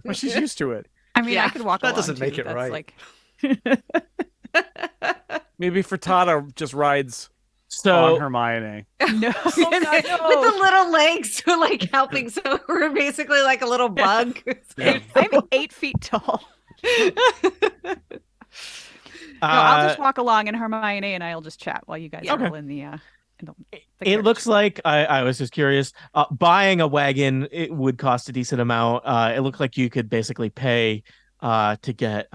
Well, she's used to it. I mean, Yeah. I could walk That along, doesn't make too. it That's right. Like, Maybe Frittata just rides So on Hermione. no. With the little legs, like helping. So we're basically like a little bug. I'm 8 feet tall. No, I'll just walk along, and Hermione and I'll just chat while you guys are all in the. it carriage. looks like I was just curious. Buying a wagon, it would cost a decent amount. It looked like you could basically pay to get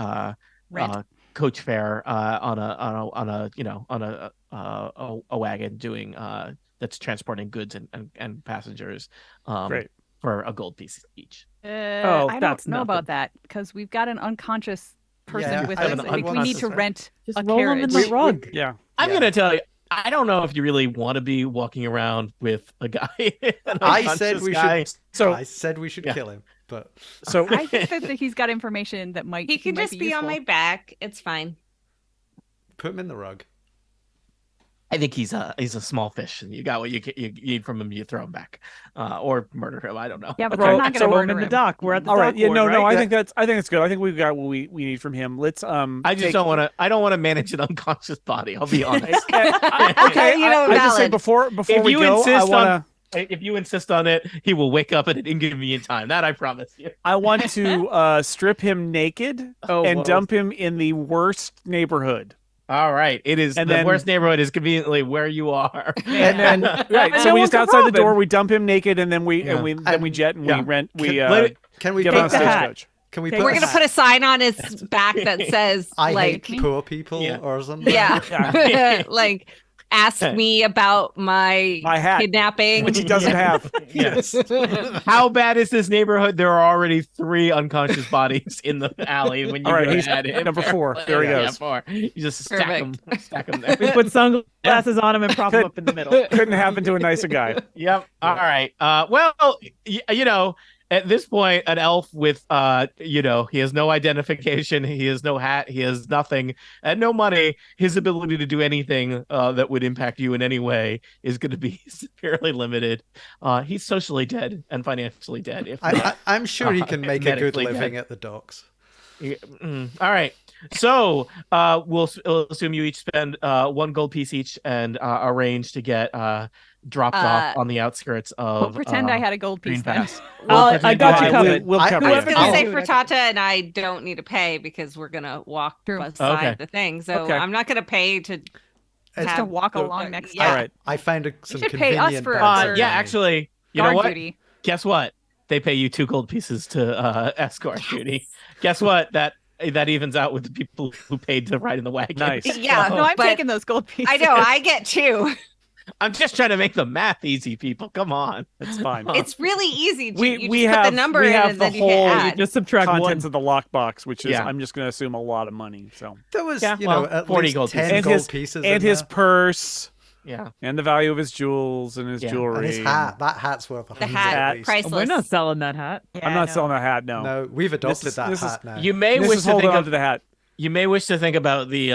Rent. coach fare on a wagon doing that's transporting goods and passengers. Great. For a gold piece each. I that's don't know nothing. about that because we've got an unconscious person Yeah, with I us. have I an think we need to unconscious- rent Just a roll them in carriage. the rug. Yeah. I'm Yeah. gonna tell you. I don't know if you really want to be walking around with a guy. an I said unconscious we guy. should. So I said we should Yeah. kill him, but so I think that he's got information that might. He can might just be on useful. my back. It's fine. put him in the rug. I think he's a small fish, and you got what you need from him. You throw him back, or murder him. I don't know. Yeah, but Okay, we're not Throw going to him murder in the him. dock. We're at the all dock. right. Yeah. ward, No. right? I think it's good. I think we've got what we need from him. Let's I just don't want to. I don't want to manage an unconscious body. I'll be honest. Okay. I just say valid. before If we you go, I insist want to. If you insist on it, he will wake up at an inconvenient time. That I promise you. I want to strip him naked Oh, and whoa. dump him in the worst neighborhood. All right. It is And the then- worst neighborhood is conveniently where you are. And then right, And so no we one just can outside rob the door, him. we dump him naked, and then we Yeah. jet and Yeah. we rent Can- we Can we get put on a the hat. stagecoach. Can we Take put We're a gonna hat- put a sign on his back that says I like hate poor people Yeah. or something? yeah, Yeah. like ask me about my hat, kidnapping, which he doesn't have. Yes. How bad is this neighborhood? There are already 3 unconscious bodies in the alley when you All right, go he's ahead. number 4. There he goes. 4. You just stack them there. We put sunglasses on him and prop him up in the middle. Couldn't happen to a nicer guy. Yep. All right. Well, you know, at this point, an elf with, he has no identification, he has no hat, he has nothing, and no money. His ability to do anything that would impact you in any way is going to be severely limited. He's socially dead and financially dead. If I'm sure he can make a good living at the docks. All right. So we'll assume you each spend 1 gold piece each and arrange to get dropped off on the outskirts of. We'll pretend I had a gold piece then. I got you covered. We'll cover I was it. going to say Frittata and I don't need to pay because we're going to walk beside the thing. So I'm not going to pay to just to walk along next to All right. I found some should pay us convenient for birds. Yeah, actually, you know guard what? duty. Guess what? They pay you 2 gold pieces to escort duty. Guess what? That evens out with the people who paid to ride in the wagon. Nice. Yeah, No, I'm taking those gold pieces. I know, I get 2. I'm just trying to make the math easy, people. Come on. It's fine. It's really easy. We just have put the number we in have and the then you whole hit add. Just subtract contents 1. of the lockbox, which is Yeah. I'm just going to assume a lot of money. So There was, Yeah, at 40 least gold 10 pieces. gold pieces and in his there. purse Yeah. and the value of his jewels and his jewelry. And his hat. That hat's worth 100 hat, at least. priceless. We're not selling that hat. I'm not selling a hat. No. No, we've adopted is- that this is- hat now. You may This wish is to holding think on of to the hat. You may wish to think about the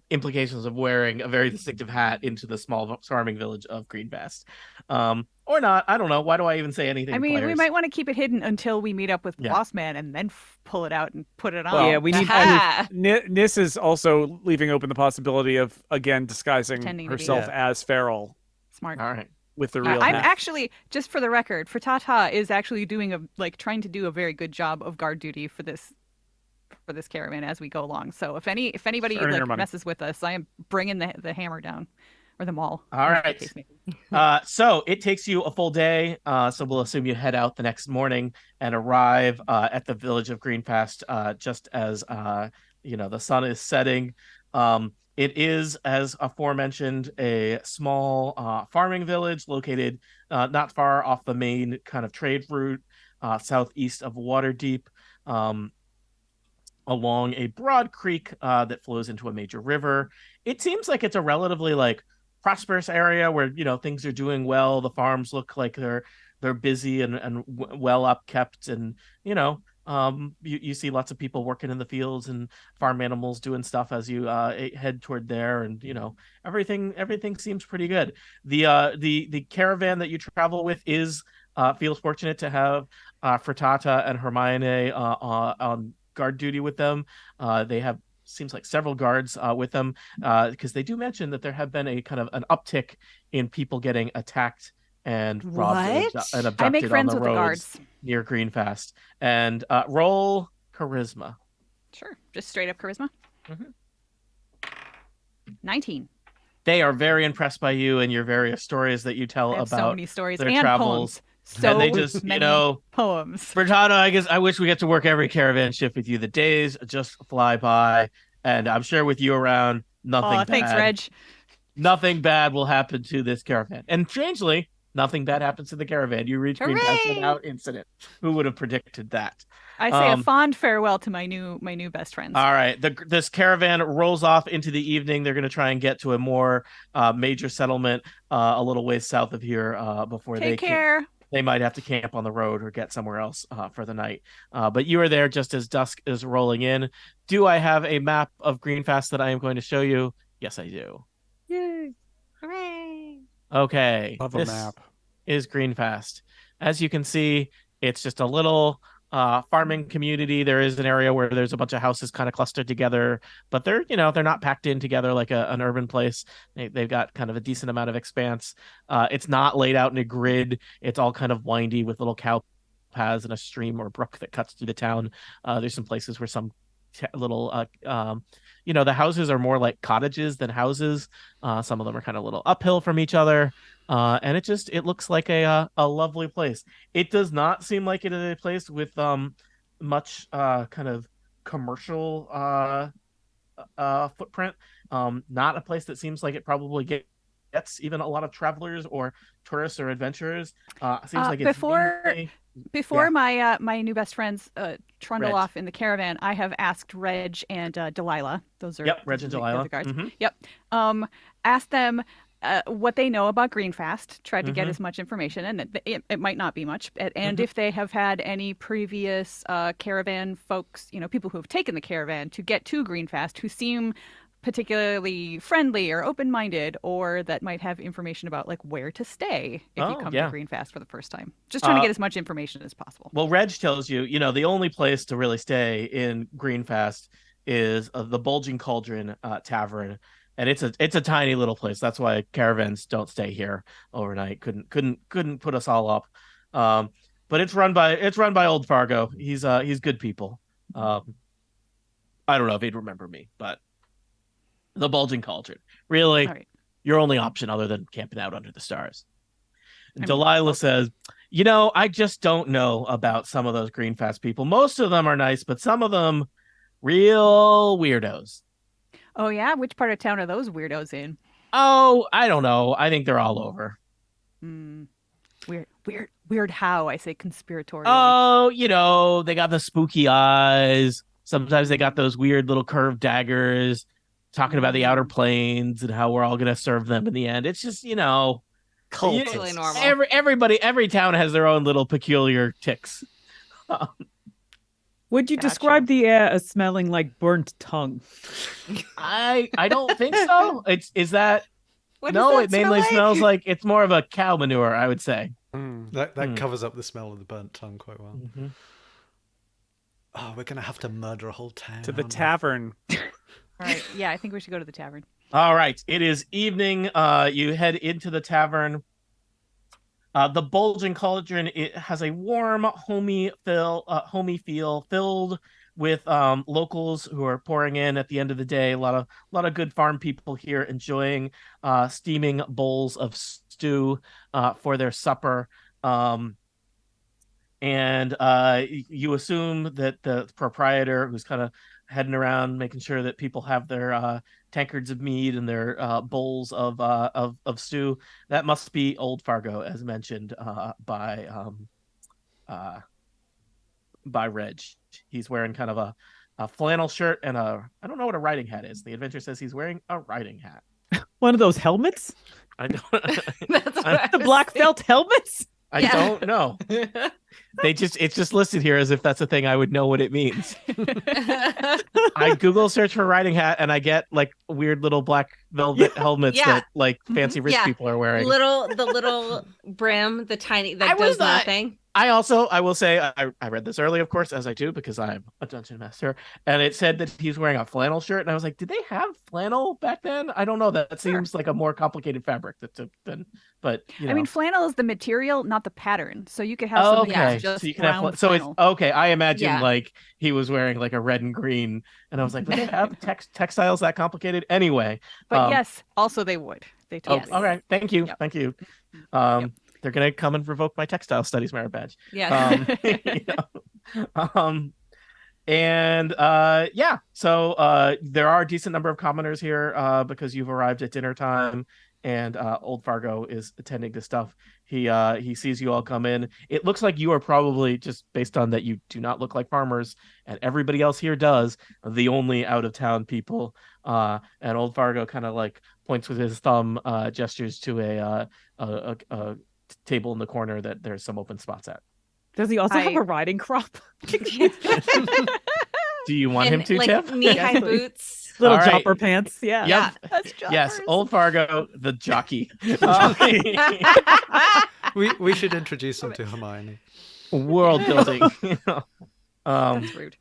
implications of wearing a very distinctive hat into the small farming village of Greenfast. Or not. I don't know. Why do I even say anything? I mean, we players? might want to keep it hidden until we meet up with Yeah. Boss Man and then pull it out and put it on. Well, Yeah, we need Aha. Nis is also leaving open the possibility of again disguising Pretending to be- herself as Feral Smart. All right. with the real I'm hat. actually, just for the record, Frittata is actually trying to do a very good job of guard duty for this caravan as we go along. So if anybody Earning her money. messes with us, I am bringing the hammer down or the maul. All right. So it takes you a full day. So we'll assume you head out the next morning and arrive at the village of Greenfast just as the sun is setting. It is, as aforementioned, a small farming village located not far off the main kind of trade route southeast of Waterdeep. Along a broad creek that flows into a major river. It seems like it's a relatively prosperous area where things are doing well. The farms look like they're busy and well upkept, and you see lots of people working in the fields and farm animals doing stuff as you head toward there, and everything seems pretty good. The caravan that you travel with feels fortunate to have Frittata and Hermione on guard duty with them. They have seems like several guards with them because they do mention that there have been a kind of an uptick in people getting attacked and robbed and abducted I make friends on the with the roads guards. near Greenfast. And roll charisma. Sure, just straight up charisma. Mhm. 19. They are very impressed by you and your various stories that you tell I have about so many stories their and travels. poems. So And they just, many poems. Bertano, I wish we get to work every caravan shift with you. The days just fly by, and I'm sure with you around, nothing bad. Thanks, Reg. Nothing bad will happen to this caravan. And strangely, nothing bad happens to the caravan. You reach Greenfast Hooray! without incident. Who would have predicted that? I say a fond farewell to my new best friends. All right. This caravan rolls off into the evening. They're going to try and get to a more major settlement a little ways south of here before Take care. They might have to camp on the road or get somewhere else for the night. But you are there just as dusk is rolling in. Do I have a map of Greenfast that I am going to show you? Yes, I do. Yay. Hooray. Okay. Love a This map. is Greenfast. As you can see, it's just a little farming community. There is an area where there's a bunch of houses kind of clustered together, but they're not packed in together like an urban place. They've got kind of a decent amount of expanse. It's not laid out in a grid. It's all kind of windy with little cow paths and a stream or brook that cuts through the town. There's some places where some little the houses are more like cottages than houses. Some of them are kind of a little uphill from each other. And it looks like a lovely place. It does not seem like it is a place with much kind of commercial footprint. Not a place that seems like it probably gets gets even a lot of travelers or tourists or adventurers. Seems like it's before mainly... before Yeah. my new best friends trundle Reg. off in the caravan, I have asked Reg and Delilah. Those are Yep, Reg and the Delilah. other guards. Mm-hmm. Yep. Asked them what they know about Greenfast. Tried to get Mm-hmm. as much information, and it might not be much. And Mm-hmm. if they have had any previous caravan folks, people who have taken the caravan to get to Greenfast, who seem particularly friendly or open-minded, or that might have information about like where to stay if you Oh, come yeah. to Greenfast for the first time. Just trying to Uh, get as much information as possible. Well, Reg tells you, the only place to really stay in Greenfast is the Bulging Cauldron Tavern, and it's a tiny little place. That's why caravans don't stay here overnight. Couldn't put us all up. But it's run by Old Fargo. He's good people. I don't know if he'd remember me, but the Bulging Cauldron, really, All right. your only option other than camping out under the stars. mean, Delilah says, I just don't know about some of those Greenfast people. Most of them are nice, but some of them real weirdos. Oh yeah, which part of town are those weirdos in? Oh, I don't know. I think they're all over. Weird. How I say conspiratorially. Oh, they got the spooky eyes. Sometimes they got those weird little curved daggers, talking about the outer planes and how we're all gonna serve them in the end. It's just, Cult. Totally normal. every town has their own little peculiar ticks. Would you Gotcha. describe the air as smelling like burnt tongue? I don't think so. Is that What no? does that It mainly smell smells like it's more of a cow manure, I would say. That covers up the smell of the burnt tongue quite well. Mm-hmm. Oh, we're gonna have to murder a whole town. To the aren't we? tavern. All right. Yeah, I think we should go to the tavern. All right, it is evening. You head into the tavern. The Bulging Cauldron, it has a warm, homey feel filled with locals who are pouring in at the end of the day. A lot of good farm people here enjoying steaming bowls of stew for their supper. And you assume that the proprietor, who's kind of heading around making sure that people have their tankards of mead and their bowls of stew, that must be Old Fargo, as mentioned by Reg. He's wearing kind of a flannel shirt and I don't know what a riding hat is. The adventure says he's wearing a riding hat. One of those helmets? I don't. That's what I The was black thinking. felt helmets? I Yeah. don't know. It's just listed here as if that's a thing I would know what it means. I Google search for riding hat and I get like weird little black velvet helmets Yeah. that like fancy rich Yeah. people are wearing. the little brim, the tiny that I was does nothing. I will say I read this early, of course, as I do because I'm a dungeon master, and it said that he's wearing a flannel shirt, and I was like, did they have flannel back then? I don't know. That seems like a more complicated fabric than, but I mean, flannel is the material, not the pattern. So you could have oh, something okay. that's just So you can have brown so it's flannel. okay. I imagine Yeah. like he was wearing like a red and green, and I was like, would they have textiles that complicated? Anyway, But yes, also they would. They oh, totally. all right. Thank you, Yep. thank you. Yep. They're gonna come and revoke my textile studies merit badge. Yeah. So there are a decent number of commoners here because you've arrived at dinner time, and Old Fargo is attending to stuff. He sees you all come in. It looks like you are probably, just based on that you do not look like farmers and everybody else here does, the only out of town people. And Old Fargo kind of like points with his thumb, gestures to a table in the corner that there's some open spots at. Does he also have a riding crop? Do you want him And, to, like, Tiff? knee-high boots. Little All right. chopper pants. Yeah. Yeah. That's Yes, jobbers. Old Fargo, the jockey. We should introduce him to Hermione. World building. That's rude.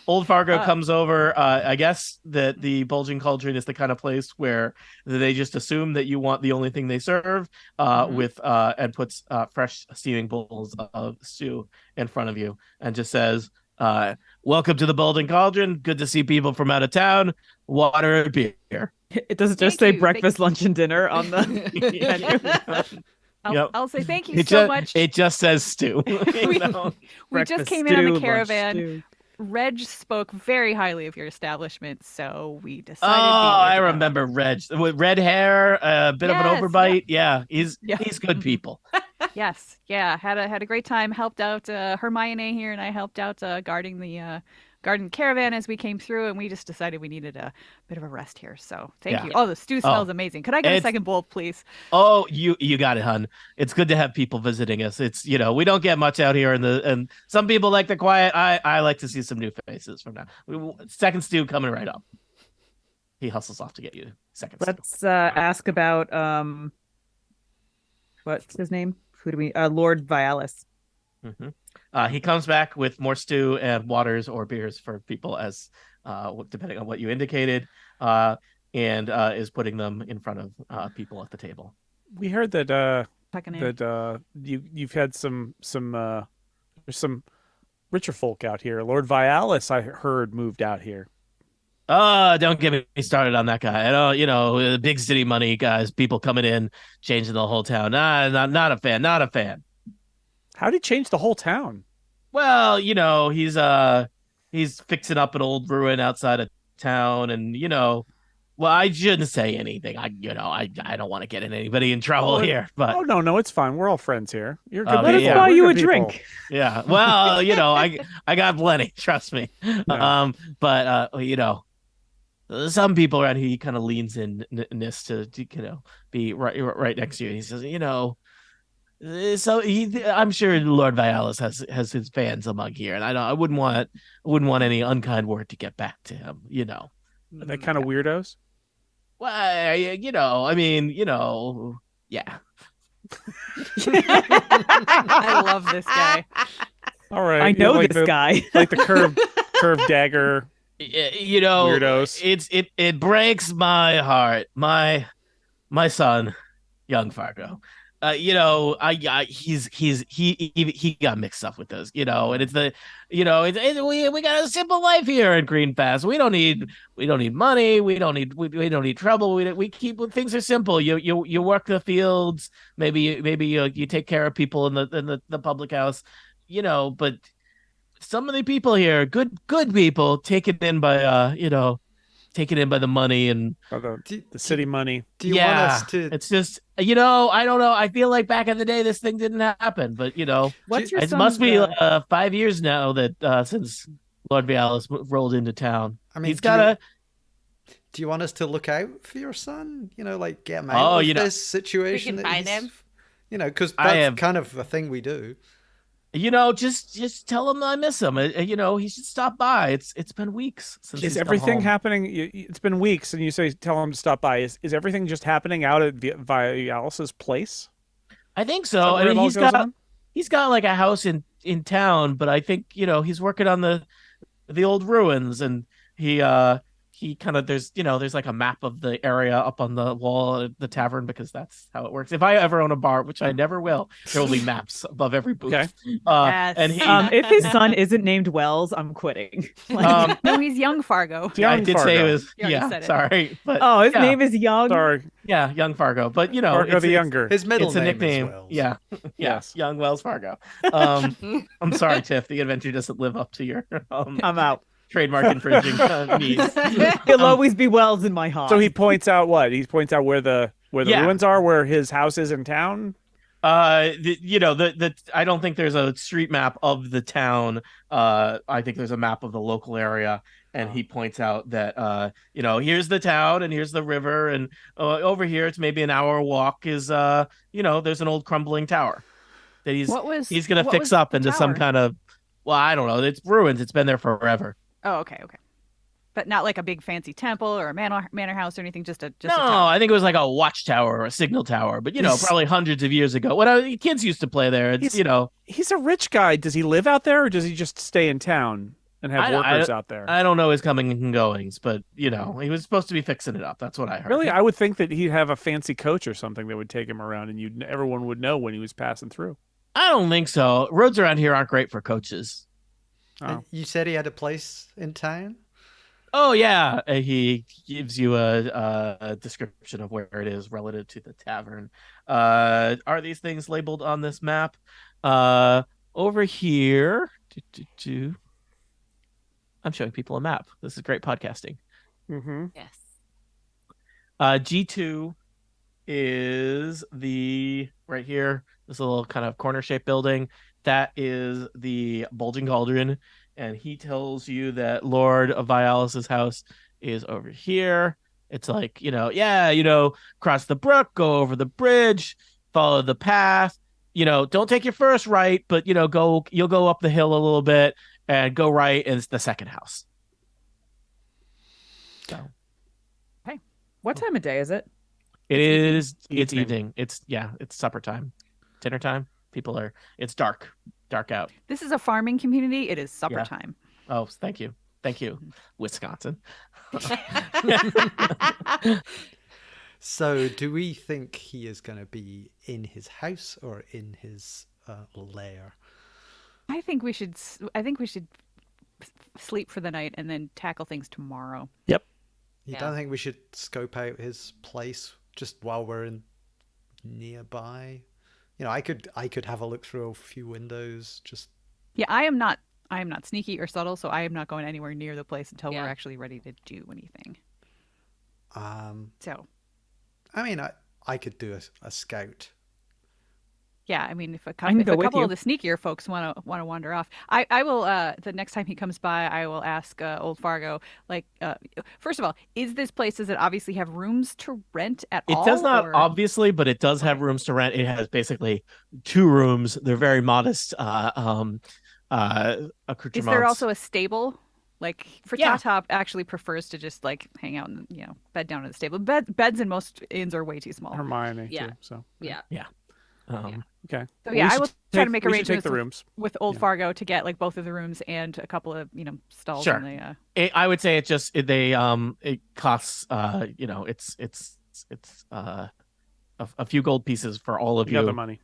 Old Fargo comes over. I guess that the Bulging Cauldron is the kind of place where they just assume that you want the only thing they serve, and puts fresh steaming bowls of stew in front of you, and just says, "Welcome to the Bulging Cauldron. Good to see people from out of town. Water and beer." It does just Thank say you. breakfast, lunch, and dinner on the menu. Yep. I'll say thank you so much. It just says stew. You know? We just Breakfast came in on stew, the lunch caravan. stew. Reg spoke very highly of your establishment, so we Oh, decided we I would. remember Reg with red hair, a bit of an Yes, yeah, overbite. Yeah, he's yeah. good Mhm. people. Yes, yeah. Had a great time. Helped out Hermione here, and I helped out guarding the garden caravan as we came through, and we just decided we needed a bit of a rest here. So thank Yeah. you. Oh, the stew smells Oh, amazing. Could I get a it's second bowl, please? oh, you got it, hun. It's good to have people visiting us. It's we don't get much out here, and some people like the quiet. I like to see some new faces from now. Second stew coming right up. He hustles off to get you second stew. Let's ask about what's his name? Who do we? Lord Vialis. He comes back with more stew and waters or beers for people as depending on what you indicated, and is putting them in front of people at the table. We heard that Tucking in. you've had some there's some richer folk out here. Lord Vialis, I heard, moved out here. Don't get me started on that guy. I don't, big city money guys, people coming in, changing the whole town. Nah, not a fan, not a fan. How did he change the whole town? Well, he's fixing up an old ruin outside of town, and well, I shouldn't say anything. I don't want to get anybody in trouble here, but Oh no, it's fine. We're all friends here. You're good. Let us yeah. buy We're you a good people. drink. yeah. Well, I got plenty. Trust me. Yeah. But some people around here, he kind of leans in this to be right next to you. And he says, so I'm sure Lord Vialis has his fans among here, and I wouldn't want any unkind word to get back to him. Are they kind of weirdos? Well, I mean, yeah. I love this guy. All right. I know like this guy. like the curved dagger weirdos. It breaks my heart, my son, young Fargo. He got mixed up with us, and it's we got a simple life here in Green Pass. We don't need money. We don't need trouble. We keep things are simple. You work the fields. Maybe you take care of people in the public house, but some of the people here, good people, taken in by the money and The city money. Do you want us to? it's just I don't know. I feel like back in the day this thing didn't happen, but What's your it son's, must be 5 years now that since Lord Vialis rolled into town. I mean, He's got do you want us to look out for your son? Like get him out of this situation. We can that find he's- him. Because that's kind of the thing we do. just tell him I miss him. He should stop by. It's been weeks since Is he's come everything home. happening? It's been weeks, and you say tell him to stop by. Is everything just happening out at Vialis's place? I think Is so. that I where it mean, all he's goes got on? he's got like a house in town, but I think he's working on the old ruins, and he kind of there's like a map of the area up on the wall at the tavern, because that's how it works. If I ever own a bar, which I never will, there will be maps above every booth. Okay. Yes. And he If his son isn't named Wells, I'm quitting. No, he's young Fargo. yeah, I Young did say it Fargo. was You already said it. sorry, but Oh, his yeah, name is Young. Sorry, yeah, young Fargo, but Fargo it's the Younger. His middle it's a name nickname. is Wells. Yeah, Yes. young Wells Fargo. I'm sorry, Tiff. The adventure doesn't live up to your I'm out. trademark infringing needs. He'll always be Wells in my heart. So he points out what? He points out where the Yeah. ruins are, where his house is in town. The I don't think there's a street map of the town. I think there's a map of the local area, and he points out that here's the town and here's the river, and over here it's maybe an hour walk is there's an old crumbling tower that he's gonna what fix was up the into some tower? kind of, well, I don't know, it's ruins. It's been there forever. Oh, okay. But not like a big fancy temple or a manor house or anything. Just a No, tower. I think it was like a watchtower or a signal tower, but probably hundreds of years ago when kids used to play there. It's He's a rich guy. Does he live out there, or does he just stay in town and have workers out there? I don't know his coming and goings, but he was supposed to be fixing it up. That's what I heard. Really, I would think that he'd have a fancy coach or something that would take him around, and everyone would know when he was passing through. I don't think so. Roads around here aren't great for coaches. Oh. You said he had a place in town? Oh yeah, he gives you a description of where it is relative to the tavern. Are these things labeled on this map? Over here. I'm showing people a map. This is great podcasting. Mm-hmm. Yes. G2 is the right here, this little kind of corner shaped building. That is the Bulging Cauldron, and he tells you that Lord of Vialis's house is over here. It's like, cross the brook, go over the bridge, follow the path. Don't take your first right, but you'll go up the hill a little bit and go right, and it's the second house. So, What time of day is it? it's Evening. evening. It's supper time, dinner time. It's dark out. This is a farming community. It is supper Yeah. time. Oh, thank you, Wisconsin. So, do we think he is going to be in his house or in his lair? I think we should sleep for the night and then tackle things tomorrow. You Yeah. don't think we should scope out his place just while we're in nearby? I could have a look through a few windows. Just Yeah, I am not sneaky or subtle, so I am not going anywhere near the place until Yeah. we're actually ready to do anything. So, I mean, I could do a scout. yeah, I mean, if a can go with couple you. of the sneakier folks want to wander off, I will. The next time he comes by, I will ask Old Fargo. Like, first of all, is this place? Does it obviously have rooms to rent at It all? does not, or- obviously, but it does have rooms to rent. It has basically 2 rooms. They're very modest accoutrements. Is there also a stable? Like, for Yeah. Top actually prefers to just like hang out and bed down in the stable. Beds in most inns are way too small. Hermione Yeah. too. So Yeah. okay. So yeah, I will try to make we should take arrangements the rooms. with Old Yeah. Fargo to get like both of the rooms and a couple of stalls. Sure. In the, I would say it costs it's a few gold pieces for all of You got the you. money.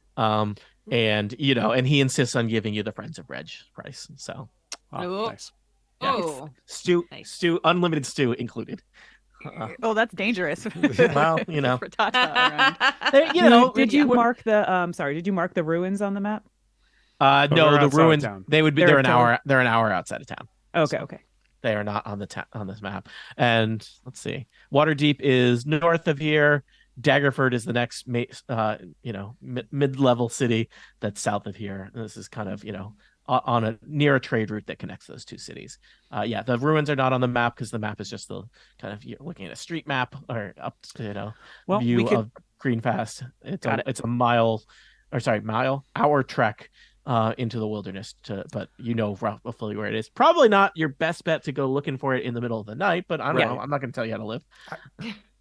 And he insists on giving you the Friends of Reg price. So Oh, nice. Yeah. Oh. stew, unlimited stew included. Oh, that's dangerous. Well, For Tata around. Did you mark the ruins on the map? No, they're the outside of ruins. town. They're They're an hour. They're an hour outside of town. Okay. They are not on this map. And let's see, Waterdeep is north of here. Daggerford is the next mid-level city that's south of here. And this is kind of on near a trade route that connects those 2 cities. The ruins are not on the map because the map is just the kind of, you're looking at a street map or up Well, view we could- of Greenfast. It's a hour trek into the wilderness but roughly where it is. Probably not your best bet to go looking for it in the middle of the night, but I don't know. I'm not going to tell you how to live.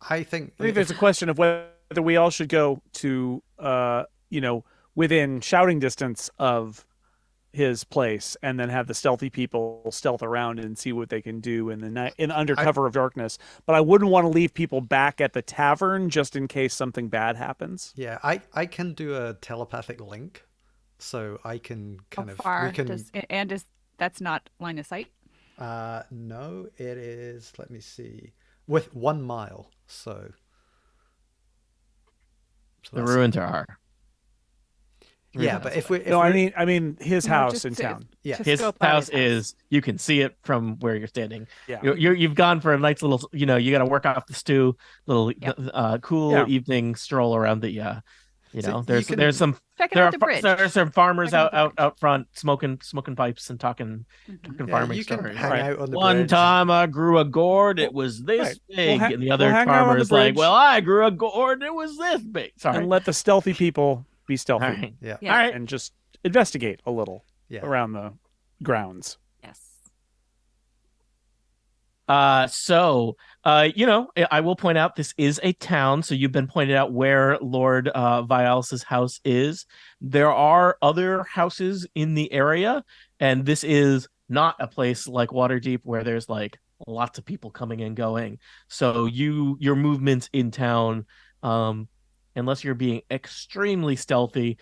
I think there's a question of whether we all should go to within shouting distance of his place and then have the stealthy people stealth around and see what they can do in the night under cover of darkness. But I wouldn't want to leave people back at the tavern just in case something bad happens. Yeah, I can do a telepathic link, so I can kind How of far we can. is that's not line of sight? No, it is. Let me see. With 1 mile, so The that's- ruins are. Yeah, but if we I mean his No, house just in to- town. yeah, to His scope out house his house. is, you can see it from where you're standing. Yeah. You've gone for a nice little, you got to work off the stew, little cool Yeah. evening stroll around the So you there's can- some Checking there out are the bridge. there are some farmers Checking out out the out front smoking pipes and talking Mhm. farming you can stories. hang out on the One bridge. time I grew a gourd, it was this Right. big, We'll and the other we'll hang out on the farmer's like, bridge. well, I grew a gourd, it was this big. Sorry. And let the stealthy people be stealthy All right. Yeah. Yeah. All right. and just investigate a little Yeah. around the grounds. Yes. I will point out this is a town, so you've been pointed out where Lord Vialis's house is. There are other houses in the area, and this is not a place like Waterdeep where there's like lots of people coming and going. So your movements in town, unless you're being extremely stealthy,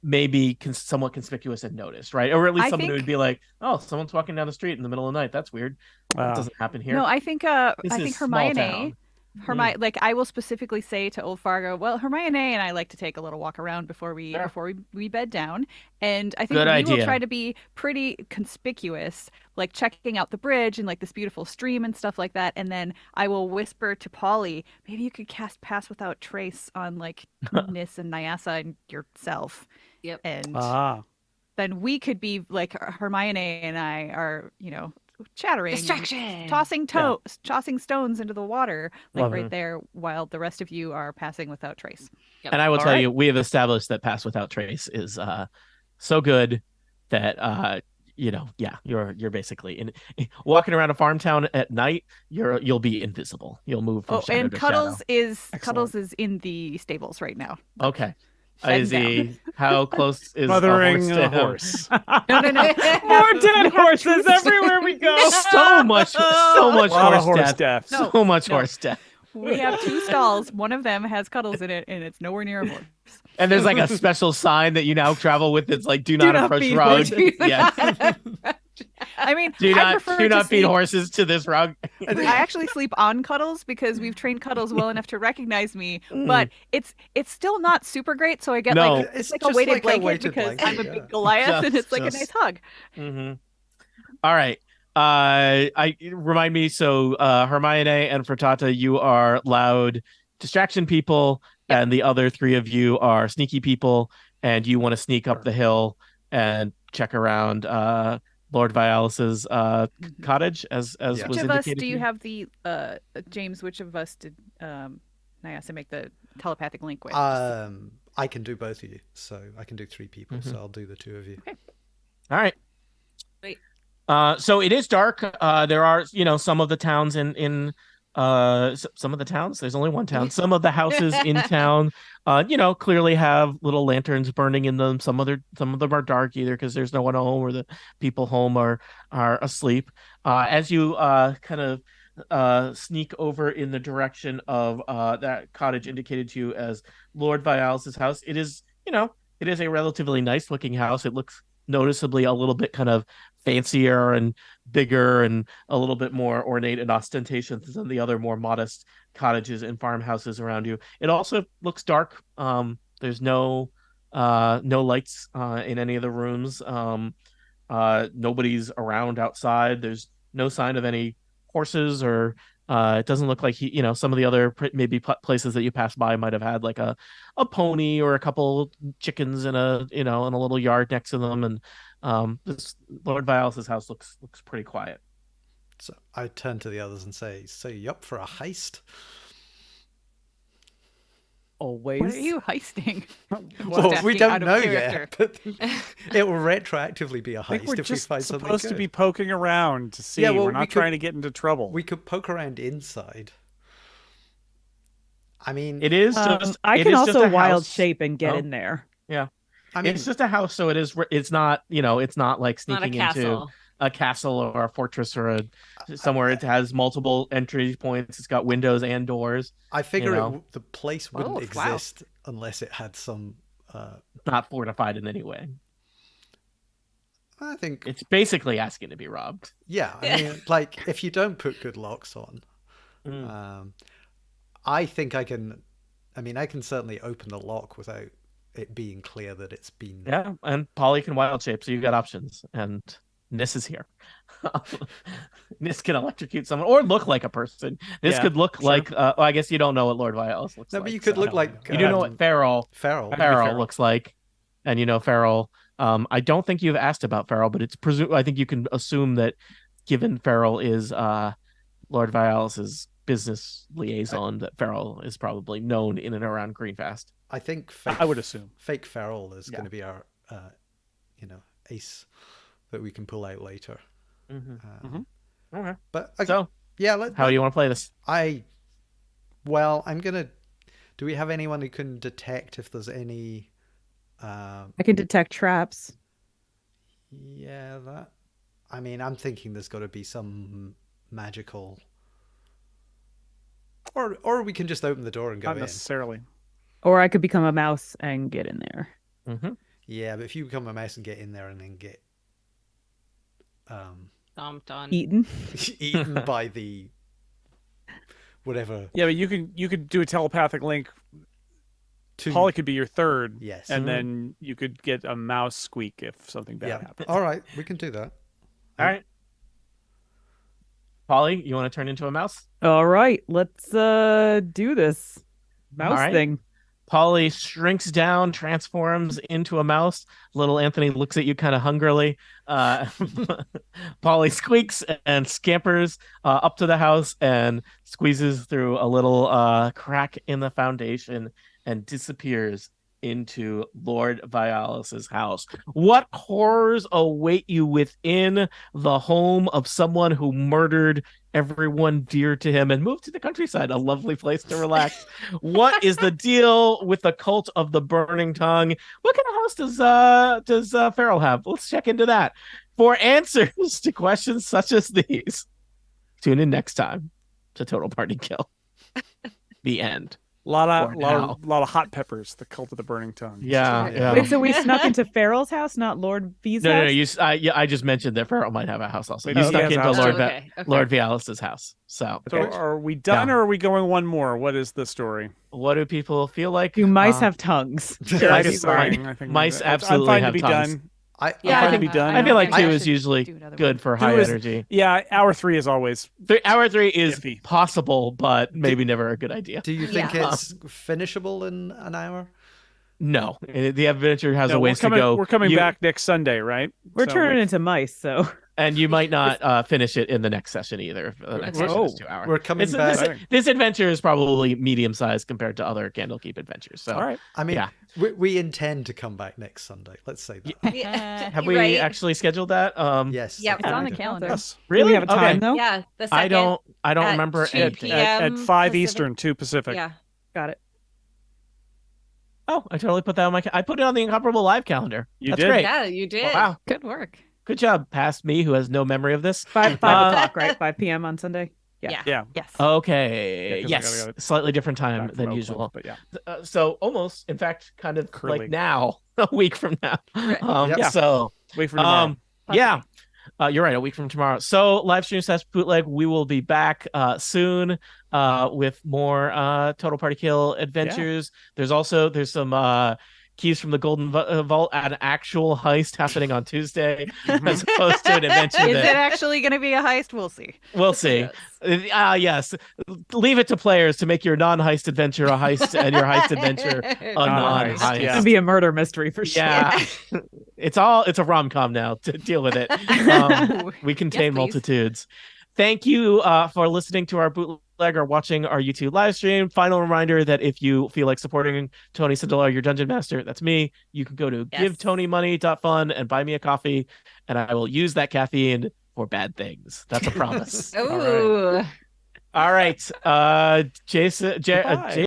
may be somewhat conspicuous and noticed, right? Or at least I someone think- would be like, "Oh, someone's walking down the street in the middle of the night. That's weird. That doesn't happen here." No, I think This I is think small Hermione town. Hermione, like I will specifically say to Old Fargo, well, Hermione and I like to take a little walk around before Sure. we bed down, and I think Good we will idea. try to be pretty conspicuous, like checking out the bridge and like this beautiful stream and stuff like that. And then I will whisper to Polly, maybe you could cast Pass Without Trace on like Nis and Nyasa and yourself, Yep. and Ah. then we could be like Hermione and I are, chattering, and Distraction. tossing stones into the water, like Love right it. there, while the rest of you are passing without trace. Yep. And I will All tell right. you, we have established that Pass Without Trace is so good that you're basically walking around a farm town at night. You'll be invisible. You'll move from Oh, shadow and to Cuddles is Excellent. in the stables right now. shadow. Okay. Fed Is down. he? How close is Mothering a a horse? horse. No, no, no. More dead horses everywhere we go. so much A lot of horse horse death. deaths. No. So much No. horse death. We have 2 stalls. One of them has Cuddles in it, and it's nowhere near a horse. And there's like a special sign that you now travel with that's like, do not not approach feed rug. horses. Yeah. I mean, Do I not prefer do to not feed sleep- horses to this rug. I actually sleep on Cuddles because we've trained Cuddles well enough to recognize me, but it's still not super great. So I get No. like It's like a just weighted like a blanket weighted because blanket, I'm a yeah. big Goliath and it's like a Just- nice hug. Mm-hmm. All right. I remind me. So Hermione and Frittata, you are loud distraction people, and the other 3 of you are sneaky people, and you want to sneak up the hill and check around Lord Vialis's cottage, as Yeah. was Which of us indicated. do to you have the James? Which of us did Nyasa make the telepathic link with? I can do both of you, so I can do 3 people. So I'll do the 2 of you. All right. Wait. So it is dark. There are, some of the towns in some of the towns. There's only one town. Some of the houses in town, clearly have little lanterns burning in them. Some of them are dark either because there's no one home or the people home are asleep. As you kind of sneak over in the direction of that cottage indicated to you as Lord Vialis's house, it is a relatively nice looking house. It looks noticeably a little bit kind of fancier and bigger and a little bit more ornate and ostentatious than the other more modest cottages and farmhouses around you. It also looks dark. There's no lights in any of the rooms. Nobody's around outside. There's no sign of any horses or it doesn't look like some of the other maybe places that you pass by might have had like a pony or a couple chickens in a little yard next to them. And this Lord Vialis's house looks pretty quiet. So I turn to the others and say, "So you up for a heist?" Always. What are you heisting? Well, Just we asking don't out of know character. yet, but it will retroactively be a I think heist we're if we just find something supposed to good. be poking around to see. Yeah, well, we're we not could- trying to get into trouble. We could poke around inside. I mean, It is just I it can is just also a wild house. shape and get Oh. in there. I mean, It's just a house, so it's not it's not like Not a sneaking into castle. a castle or a fortress or somewhere. It has multiple entry points. It's got windows and doors. I figure know. the place wouldn't Oh, wow. exist unless it had some. Not fortified in any way. I think, It's basically asking to be robbed. yeah. I mean, like if you don't put good locks on, I think I can. I mean, I can certainly open the lock without it being clear that it's been. Yeah, and Polly can wild shape, so you've got options. And Nis is here. Nis can electrocute someone or look like a person. This Yeah, could look sure. like. I guess you don't know what Lord Vialis looks No, like. but you could so- look like You do know what Farrell Feral. Farrell looks like, and Farrell. I don't think you've asked about Farrell, but it's I think you can assume that, given Farrell is Lord Vialis's business liaison, that Farrell is probably known in and around Greenfast. I think I would assume. fake Feral is Yeah. going to be our, ace that we can pull out later. Okay. But So, yeah, how do you want to play this? I'm gonna. Do we have anyone who can detect if there's any? I can detect traps. Yeah, that. I mean, I'm thinking there's got to be some magical. Or we can just open the door and go Not in. necessarily. Or I could become a mouse and get in there. Mm-hmm. Yeah, but if you become a mouse and get in there and then get Stomped on. Eaten. eaten by the whatever. Yeah, but you could do a telepathic link. Polly could be your third. Yes. And then you could get a mouse squeak if something bad happens. All right, we can do that. All right. Polly, you want to turn into a mouse? All right, let's do this mouse thing. Polly shrinks down, transforms into a mouse. Little Anthony looks at you kind of hungrily. Polly squeaks and scampers up to the house and squeezes through a little crack in the foundation and disappears into Lord Vialis's house. What horrors await you within the home of someone who murdered everyone dear to him and moved to the countryside, a lovely place to relax? What is the deal with the cult of the burning tongue? What kind of house does Farrell have? Let's check into that. For answers to questions such as these, tune in next time to Total Party Kill. The end. A lot of hot peppers. The cult of the burning tongue. Yeah. Wait, so we snuck into Farrell's house, not Lord V's house? No. I just mentioned that Farrell might have a house also. Maybe You he snuck has a into house. Lord Vialis's house. So are we done or are we going one more? What is the story? What do people feel like? Do mice have tongues? Mice absolutely I'm fine have to be tongues. done. I think- be done. I feel like I 2 is should usually do another good one. for high 2 is- energy. Yeah, hour 3 is always Hour 3 is iffy. possible, but maybe never a good idea. Do you think Yeah. it's finishable in an hour? No, the adventure has No, a ways to go. We're coming You- back next Sunday, right? We're So turning into mice, so and you might not finish it in the next session either. The next session is 2 hours. We're coming It's- back. This adventure is probably medium sized compared to other Candlekeep adventures. So, All right. I mean, Yeah. we intend to come back next Sunday. Let's say that. have we Right. actually scheduled that? Yes. Yep. I It's on think the we do. calendar. Yes. do Really? we have a time Okay. though? Yeah, the I second don't at remember 2 anything. p.m. At 5 Pacific. Eastern, 2 Pacific. Yeah. Got it. Oh, I totally put that on I put it on the Incomparable Live calendar. You That's did? great. Yeah, you did. Wow. Good work. Good job. Past me, who has no memory of this. 5 Uh, o'clock, right? 5 p.m. on Sunday. Yeah. Yeah. Yes. Okay. Yeah, 'cause I Yes. gotta go Slightly different time Back from than Oakland, usual. But yeah. So almost, in fact, kind of Curly. like now, a week from now. Right. Yep. So, Wait for tomorrow. yeah. You're right, a week from tomorrow. So live stream / bootleg, we will be back soon with more Total Party Kill adventures. There's some keys from the Golden Vault, an actual heist happening on Tuesday, as opposed to an adventure. Is it actually going to be a heist? We'll see. We'll see. Yes. Leave it to players to make your non-heist adventure a heist and your heist adventure a non-heist. Non-heist, It's yeah. gonna be a murder mystery for sure. Yeah. It's a rom-com now to deal with it. We contain please. multitudes. Thank you for listening to our bootleg or watching our YouTube live stream. Final reminder that if you feel like supporting Tony Sandala, your dungeon master, that's me, you can go to givetonymoney.fun and buy me a coffee, and I will use that caffeine for bad things. That's a promise. Ooh. All right. Jason, Goodbye.